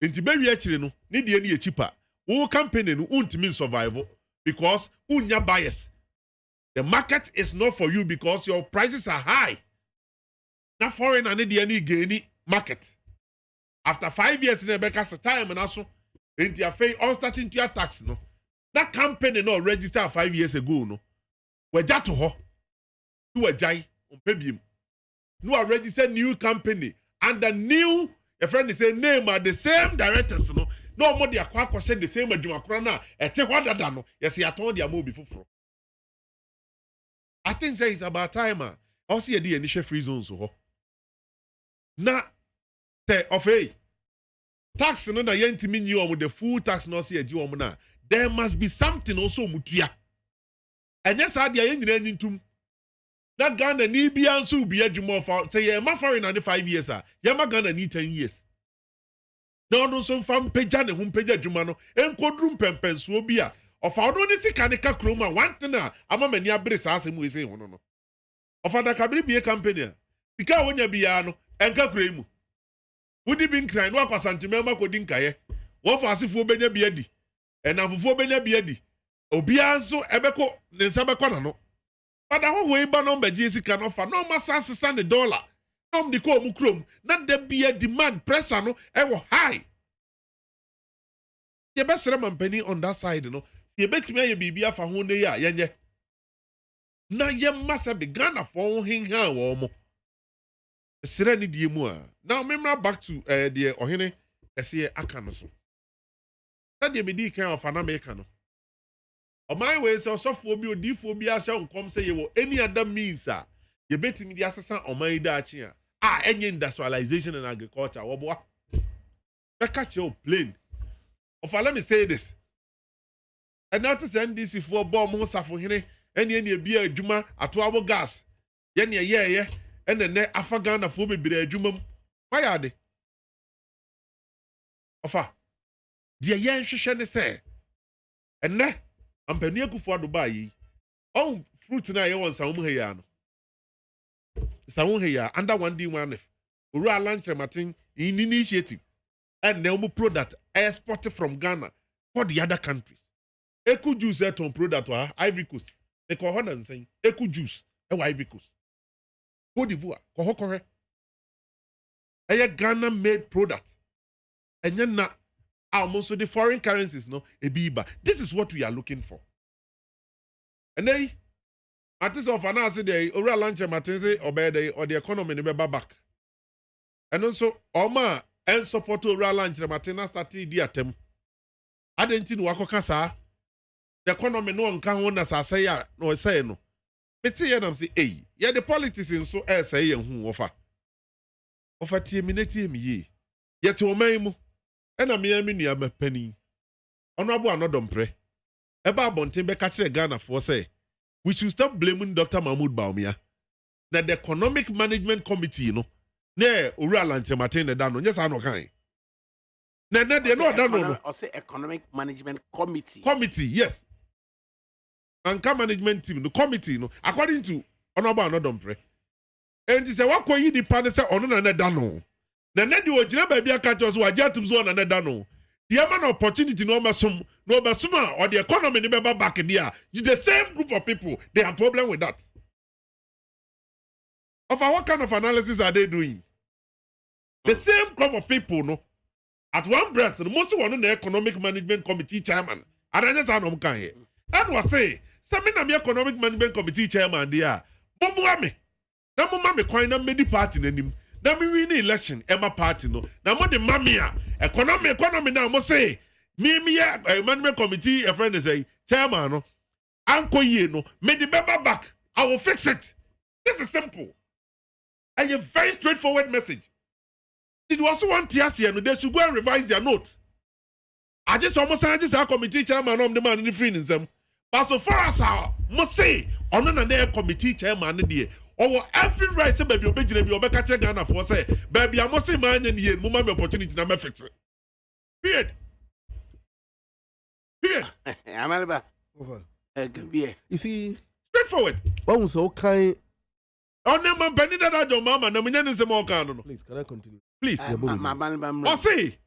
enti be wi akire no ne de ne ye cheaper wo company no untimi survive because unya bias. The market is not for you because your prices are high. Now foreign and any gain market. After 5 years in the back time and also into your face all starting to your tax no. That company no registered 5 years ago no. We just to her. Do a jai on pebim. No a registered new company and the new your friend is saying name are the same directors no. No more dia kwa send the same adwumakora na ete hwada da no yes ya ton dia mo bi foforo. I think say it's about time also ye dey initial free zones ho na te of tax no na yentimi nyi om the full tax no also ye gi om na there must be something also mutua enye sa dia ye nyina nyintum na Ghana ni bia nso bia adwuma fa say ye ma foreign na 5 years ye ma Ghana ni 10 years. No, no, so fam peja ne hum peja dwuma no enkodrum pempenso bi a ofa odo ne sika ne ka kroma one thing ama mani abere sa asem we say hono no ofa ADAKABRI bie company a sika wonya bia no enka kura mu wudi bi nkran no akwa santime ma kodi nkaye wo fa asefo benya bia di enafofo benya bia di obi anso ebeko ne nsa beko na no pada ho we ba no mbaji sika no fa no ma sasesa ne dollar nom di ko mu krom na da bia demand pressure no e wo high ye be sere mampani on that side no ye betimi aye bibia fa ho ne ya yenye na ye masa be Ghana for hinha wo mo sere ni die mu a now memra back to the ohene ese aka no so na de me di kan of an America no o my way so sofo bi odifo bi ahya nkom say ye wo any other means a ye betimi di asesa o man da achi a any industrialization and agriculture woboa be catch your plane of let me say this and now to send this for bomb safo hene any bi adwuma ato abo gas ye ne ye and then Afagana fo bebre adwuma why are they ofa de ye nhwehwe ne say and ne ampani akufo adoba yi on fruit na ye won sawo mu heya no sawo heya under 1D1 Uru lunch Martin initiative and now product exported from Ghana for the other countries. Eku juice eton product wa Ivory Coast. E ko hona nsen eku juice e wa Ivory Coast. Cote d'Ivoire ko hokore. E Ghana made product. Enya na almost the foreign currencies no e biba. This is what we are looking for. And then artist of anase dey Uru lunch Martin say obey or the economy ne be back. And also Oma and support Uru lunch Martin started di atem. Adenti no wakoka saa the economy no nka ho na saa say ya no say no meti ye nam say ye the politics nso say ye hu ofa tie mi neti mi ye te o man mu e na me mi nua mapani ono abo anodompre e ba bonten be ka kire Ghana for say we should stop blaming Dr. Mahmoud Bawumia na the economic management committee no na Uru Alante Martin da no nyesa no kan na they no da no or say economic management committee yes and management team the committee no according to honorable anodompre and say wakọ yi di pan say ono na da no na de ogina ba bia ka cho so wajatum so na da no the man opportunity no obasom or the economy ne be back there the same group of people they have problem with that of what kind of analysis are they doing the same group of people no at one breath the most one the economic management committee chairman and I just anom kan here that was say na me economic management committee chairman there bombua me na mo ma me kwan na medi party nanim na me win election Emma party no na mo de mamia economy na mo say me management committee a friend say chairman no anko ye no me the member back I will fix it This is simple. And a very straightforward message. Did you also want to and they should go and revise their note? I just almost our committee chairman on the man in the free in them. But so far as I must say, on another committee chairman, dear, or every right, say, baby, obey you, obey catch Ghana for say, baby, I must say, man, and ye, moment opportunity, na me fix it. Period. Period. I'm about. You see, straightforward. What was okay? Oh, no, man, Benny, that your mama, no, me, some more can. Please, can I continue? Please. I say,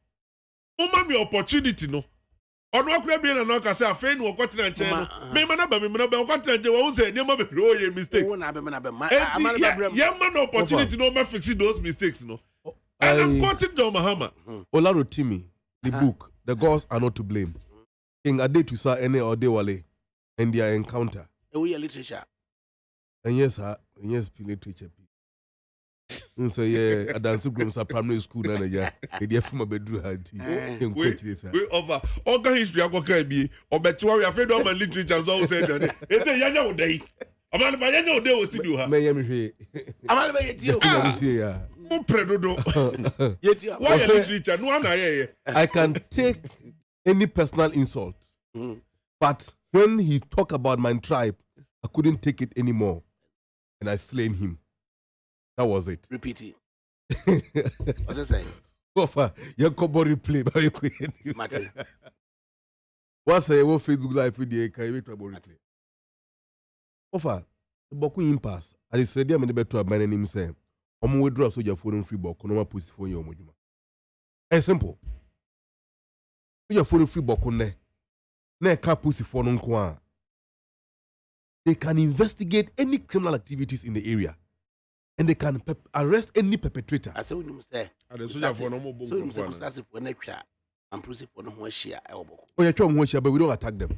oh, me opportunity, no. Ọ̀nà ọkùnrin bíi ẹ̀nà ọ̀kà sẹ́ àfẹ́ ní ọkọ̀ tẹ̀lé nkyẹn no mímọ́ náà bẹ̀ ọkọ̀ tẹ̀lé nkyẹn wọ́n sẹ́ ní ọmọ bẹ̀rẹ̀ ó yẹ mistake. Yẹ́n mọ́ ní opportunity ní ọmọ fix those mistakes no. And I'm quoting John Mahama. Olarotimi, the book, The Gods Are Not to Blame. King Adetusa Ene Odewale and their encounter. We are literature. And yes, sir, and yes, literature. So yeah, I dance to primary school manager. The from a bedroom had we over all history. I can be or bet you are afraid of my literature. So said it's a young day. I'm not by any day was you. May I'm about you. Why literature? No one I can take any personal insult, but when he talk about my tribe, I couldn't take it anymore, and I slain him. That was it. Repeat it. What's it saying? Your combo replay. Martin. What's a Facebook Live video? Can you trouble replay? Offer. Boku impasse. I is ready. I'm in the bed to abandon my name. Say, I'm withdraw so your phone free book. No more pussy for you. It's simple. Your phone free book on there. Ne can't pussy for no one. They can investigate any criminal activities in the area. And they can arrest any perpetrator. I say when you say, so you say for next year, I'm proceeding for no one share. Oh, you're trying to share, but we don't attack them.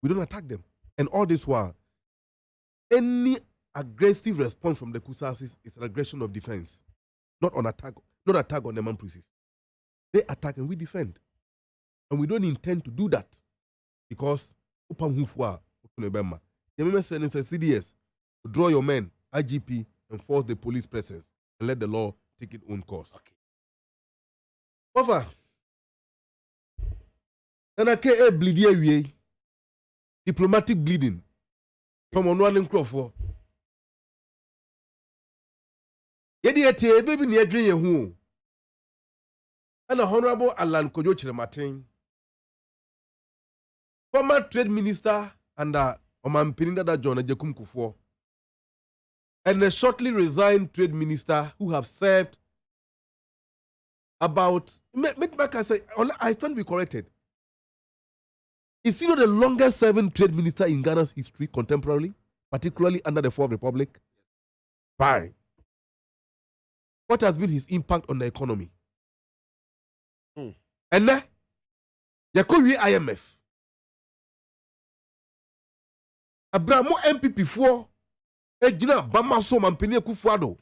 We don't attack them. And all this while, any aggressive response from the Kusasis is an aggression of defense, not on attack, not attack on the man process. They attack and we defend, and we don't intend to do that because the minister says CDS draw your men. IGP enforce the police presence and let the law take its own course. Okay. Over. And I can't bleed here. Diplomatic bleeding from one Crawford. Yet, baby, near Junior who and a honorable Alan Kojochi Martin, former trade minister under Oman Pininda John Jakum Kufo. And a shortly resigned trade minister who have served about, I stand to be corrected. Is he not the longest serving trade minister in Ghana's history contemporarily, particularly under the Fourth Republic? Fine. What has been his impact on the economy? And then, Yakowi IMF. Abramo MPP 4. Ejina Bamaso Mampini Kufuado.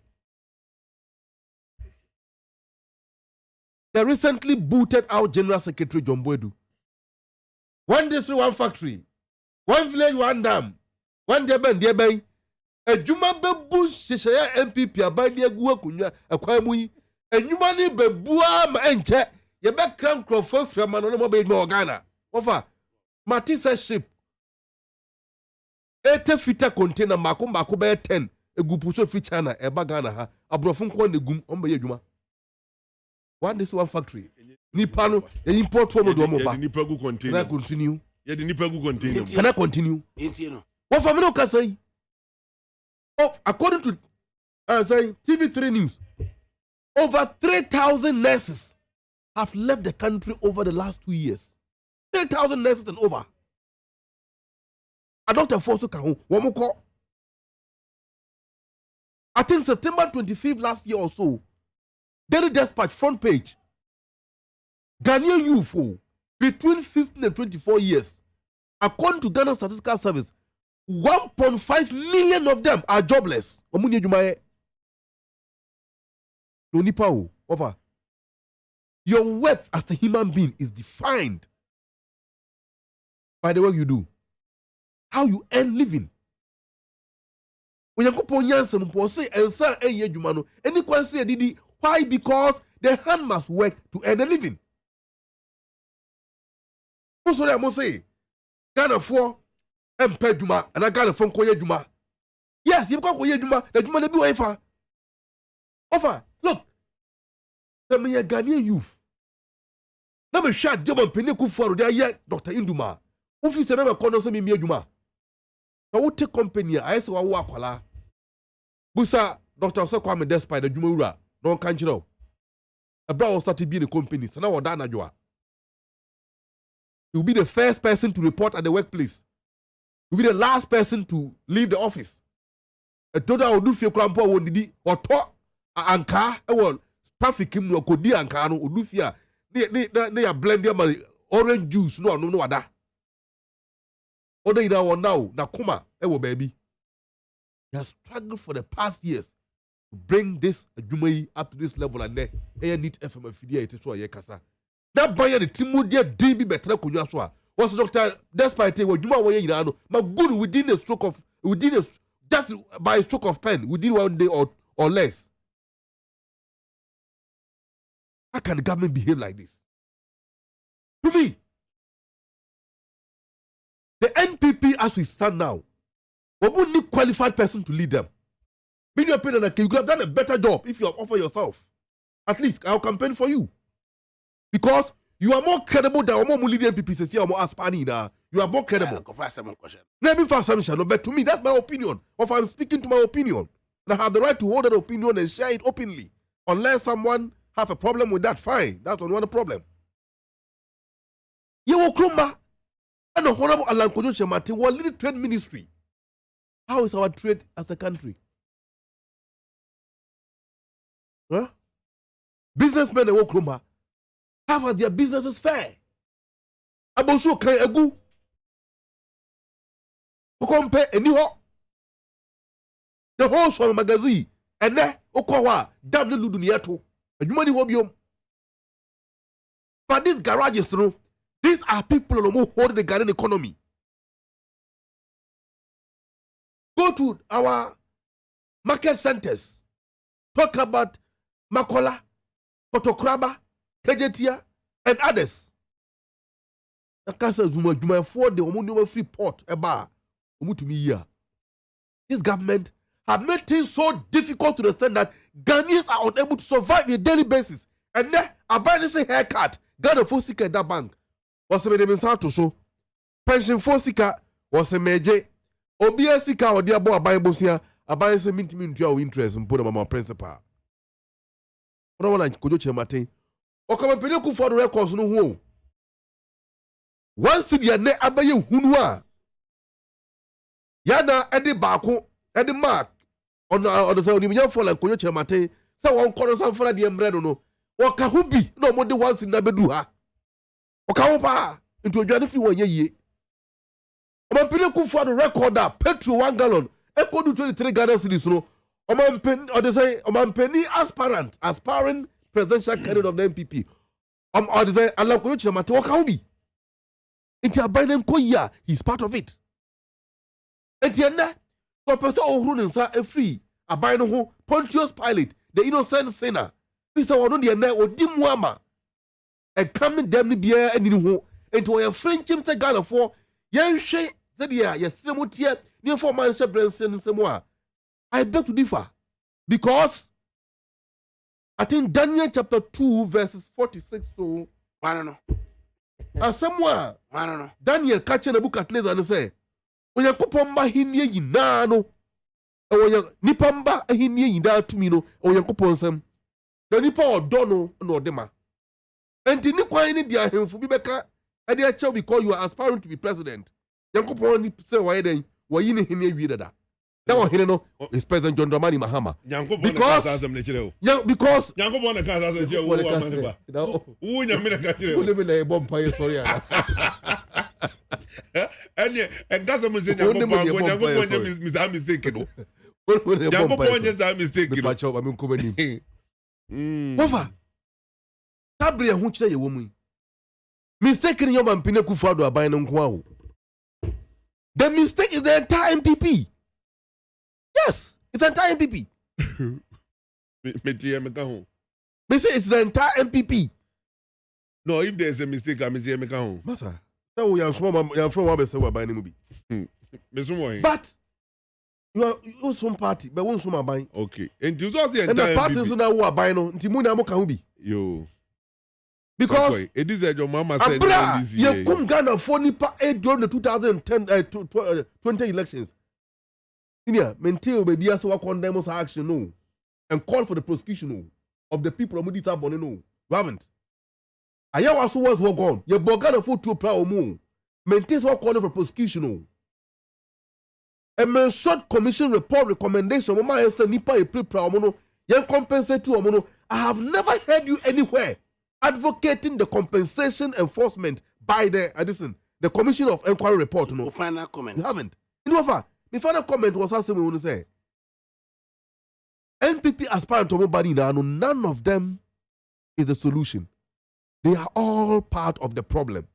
They recently booted out General Secretary John Boydu. One district, one factory. One village, one dam. One deben. A Juma Bebu Shishaya MPP Abadi Guakunya, a Kwamui, and you money Bebuam and Chet. You back cram Crawford from Manomo Ghana. Over Matisa ship. 80 fita container mako be 10 egupuso fi China e bagana ha abrofun ko ne gum on be adwuma one this one factory nipa no e import from do mo ba nipa gu container can I continue the nipa gu container can I continue what for me no can say oh according to say TV3 news over 3,000 nurses have left the country over the last 2 years 3,000 nurses and over. I don't force to come home. I think September 25th last year or so, Daily Dispatch front page, Ghanaian youth between 15 and 24 years, according to Ghana Statistical Service, 1.5 million of them are jobless. Over. Your worth as a human being is defined by the work you do. How you earn living. Onyankopon yansa mpo say ensa enye adwuma no any kwan say didi. Why? Because the hand must work to earn a living. What's what I say? Ghana for empe adwuma and Ghana for koye adwuma. Yes, you go koye adwuma, the adwuma na bi wa offer. Look. The me Ghanaian youth. Na me hwa de bon pene kufuaro de aye Dr. Induma. Ofi se me kono se me adwuma. Na wo take company I say wa wo akwala. Busa Dr. Osekwame despite the adwuma wura. Don't can't you know? A brother started being a company, so now we're done. You'll be the first person to report at the workplace. You'll be the last person to leave the office. A total will do for grandpa won't did or talk anka. Well, traffic him no could be anka no do fear. They are blending my orange juice. No, other. Other now, Nakuma, baby. They have struggled for the past years. Bring this Jumai up to this level and then need FM Fidia to show a kasa. That buyer the Timudia DB better Kunyaswa was Doctor despite what Juma way no, but good within a stroke of just by a stroke of pen within 1 day or less. How can the government behave like this? To me, the NPP as we stand now, we won't need qualified person to lead them. In your opinion, you could have done a better job if you have offered yourself. At least I'll campaign for you. Because you are more credible than more leading NPP or more aspani now. You are more credible. Let me first but to me, that's my opinion. If I'm speaking to my opinion, and I have the right to hold that opinion and share it openly. Unless someone have a problem with that, fine. That's one problem. You will Krumba and the Honorable Alan Kojo Shemati will lead the trade ministry. How is our trade as a country? Huh? Businessmen in Oklahoma have their businesses fair. Abosu kan egu. Compare a new the whole show magazine and there Okawa damn Luduniato. Money hobium. But these garages, you know, these are people who hold the Ghanaian economy. Go to our market centers. Talk about Makola, Potokraba, Kejetia, and others. The castle Zuma for the Omunuma free port eba Omutumi here. This government have made things so difficult to understand that Ghanaians are unable to survive on a daily basis. And then a say haircut, got a full sicker at that bank. Was a minimum to so. Pension for sicker was a major. Obia sika or dear boy buying bosia, a buying some into your interest and put them on my principal. What I want to go to Martin. Or come and pay for the records no home. Once you ne abaye hunwa. Yana Eddie Bako, Eddie Mark, on the sound of your fall and Koyocha Mate, so one corner some for the umbrella no. Or Kahubi, no more than once in Nabeduha. Or Kaopa, into a Janify 1 year. I'm penny for the record that petrol 1 gallon, equal to 23 Ghana cities. No, or they say, penny aspirant presidential candidate of the MPP. Or they say, Allah Koyocha Mate, or Kahubi. Into a Biden Koya, he's part of it. And Tiana, the person who runs a free, a Biden Pontius Pilate, the innocent sinner. This is one of the or Dimwama. And coming damn beer and into a French Ghana for young shade that year, yes, Semotia, near 4 months, and somewhere. I beg to differ because I think Daniel chapter 2, verses 46 to I don't know. And somewhere, I don't know. Daniel catching a book at Neza and say, Oyakupomba hinie yinano, Nipamba hinie yinda to me no, Oyakuponsem. The Nipa or Dono no dema. And the Nipa any dear him for Bibeka, and the child because you are aspiring to be president. Yankupon say why then, why you need him here that. Now he know is President John Dramani Mahama. Because Yankupon the cars as a Joe. Who Yamina got you live in a bonfire, sorry. And that's a mistake. Miss I'm mistaken. I'm mistaken. Over. Tabria who say a woman. Mistaken your man Pineku Fado buying on Kwao. The mistake is the entire MPP. Yes, it's the entire MPP. They say it's the entire MPP. No, if there's a mistake, I'm going home. Massa, so we are from what we buying movie. But you are some party, but one some buying. Okay, and you also and the parties now who are buying on Timuna Mokahubi. Yo. Because it is your mama said you come Ghana for Nipa during the 2010 20 elections. Inia, maintain baby as what condemn us action no and call for the prosecution no of the people who this abone no. You haven't. Aya was what work on. You Ghana for 2 proud mo. Maintain what calling for prosecution no. A short commission report recommendation mama Esther Nipa e pre proud mo no. Yen compensate to mo no. I have never heard you anywhere advocating the compensation enforcement by the Commission of Inquiry report. No final comment. You haven't. You know what? My final comment was asking me when you say NPP aspirant to nobody now. None of them is the solution. They are all part of the problem,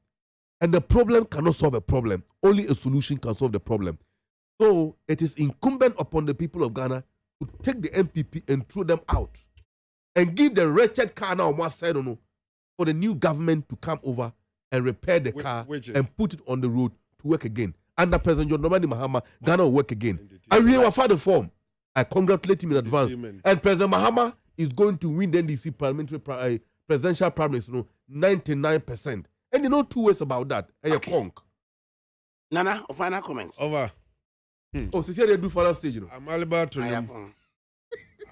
and the problem cannot solve a problem. Only a solution can solve the problem. So it is incumbent upon the people of Ghana to take the NPP and throw them out, and give the wretched car now on one side, for the new government to come over and repair the car and put it on the road to work again. Under President John Dramani Mahama, Ghana will work again. And we have the form. I congratulate him in advance. And President Mahama is going to win the NDC presidential primaries, 99%. And you know 2 ways about that. And okay. Conk. Nana, final comment. Over. Oh, so they do final stage, I'm all about to him.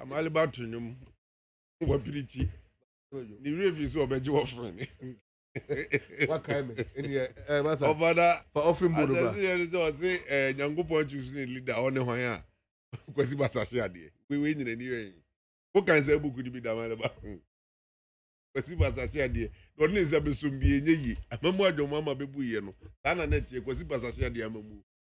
I'm all about to him. What pretty. The review is what you offering. What kind of over that for offering more? I say, Yango point you see leader on the Hoya. Because he was a share. We win in a new. What kind of book could you be done about? Because he was a share. Don't let Zabesum be a ye. A memoir of Mamma Bebuino. Anna Nettie, because he was a share. Don't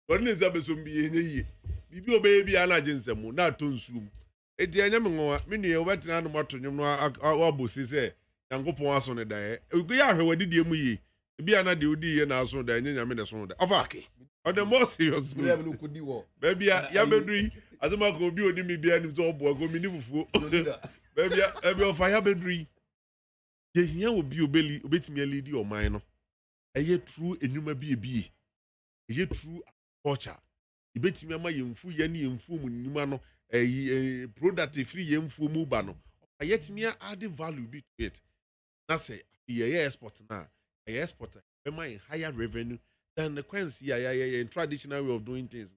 let Zabesum be a ye. Bibi baby Anna Jensemu, not Tunsum. Eti anyamo mini e wet na no mato nyum no abusi se yankopon aso ne dan e ya hwe wadi die mu yi bia na de odi ye na aso dan nyanya me ne so dan ofa on the more serious baby ya bedui azuma ko bi odi mi bia ni so obo ko mi ni fufuo baby ofa ya bedui ye hia obi obeli obetimi lead your mind no eye true enuma bie eye true culture ibetimi ama yemfu ye ne yemfu mu nima no product free yemfu mu ba no ayetimi add value bit to it na say ye export na export be my higher revenue than the quincy in traditional way of doing things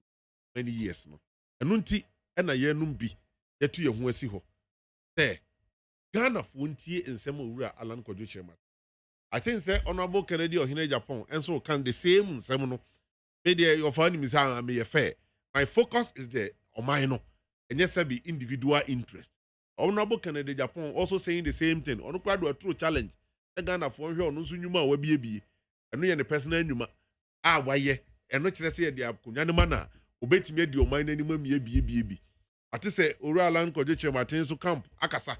many years no enu nti na ye num bi ye to ye ho asi ho say Ghana fo ntie ensem owura Alan Kwadwo Chairman. I think say honorable Kennedy Ohene Japan and so can the same nsem no me dey your fan me say me fair. My focus is there on my no and yes be individual interest. Honorable Kennedy Japan also saying the same thing. Ono kwado a true challenge. The Ghana for hwe ono so nyuma wa bie eno ye ne personal nyuma a waye eno kire say dey akonya ne mana obetimi adi oman nanim amie bie ate say owura Alan Kwadwo Chairman so camp akasa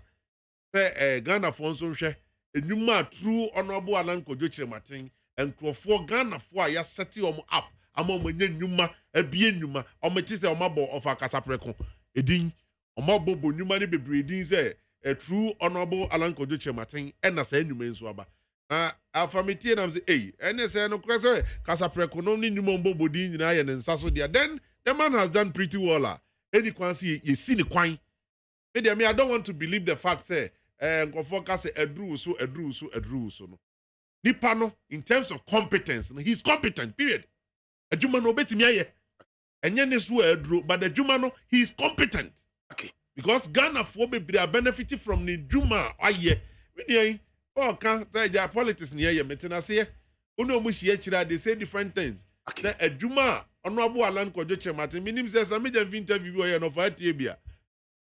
say Ghana for nso hwe enyuma true honorable Alan Kwadwo Chairman and crofo Ghana for ya set omo up ama omo nya nyuma abie nyuma omo ti say omo bo of akasa preko edin omo bobo nyuma ne bebre edin say a true honorable Alan Kwadwo Chairman and na say nyuma nso aba na afamiti na say ene say no kwese kasa preko no ni nyuma bobo din nyina ye ne nsa so dia then the man has done pretty well any kwan see you see the kwan me I don't want to believe the fact say nkofo ka say edru so no nipa no in terms of competence he's competent period adwuma no betimi aye enye ne so edru but the adwuma no he's competent okay because Ghana for be benefit from the adwuma aye me kan say ja politics ne aye metena se ono mu hie kira they say different things the adwuma honorable Alan Kwadwo Chairman minim say some media interview we no for atie bia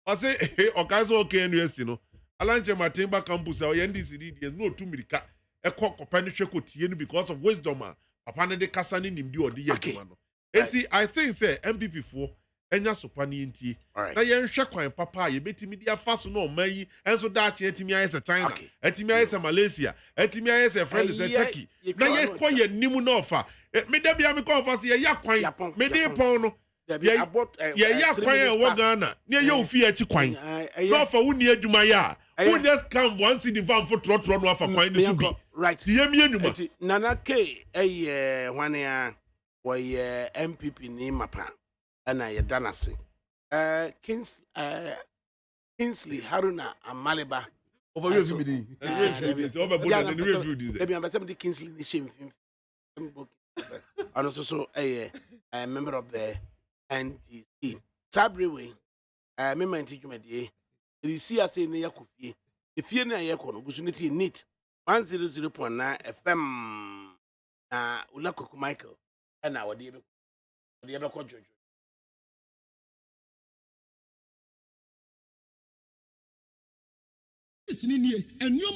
I say okazo okay university no Alan Chairman ba campus o NDCD there no to mirika ekokopa ne hwe kotie no because of wisdom papa ne de kasa ne nimdi odi ye dwuma no enti I think say MPP for enya sopa ne ntie na ye nhwe kwan papa ye betimi dia faso no mayi enso da che etimi ayese China etimi ayese Malaysia etimi ayese friend is Turkey na ye ko ye nimu no ofa me da bia me ko ofa se ye yakwan me de pon no Yeah, kwan wo Ghana. Near you fear chi kwan. No for wo ni adwuma ya. Who just come once in the van for trot no afa kwan ni so bi. Right. Tie mi enuma. Nana K hwane a wo MPP ni mapa. Ana ye danase. Kingsley Haruna Amaliba. Over here me. Maybe I'm somebody Kingsley ni shame. And also a member of the NDC. Sabriwe, me man teach you my day. You see us in Yakufi. If you're near Yakon, opportunity neat 100.9 FM. Ulako Michael, and our dear Jojo. And you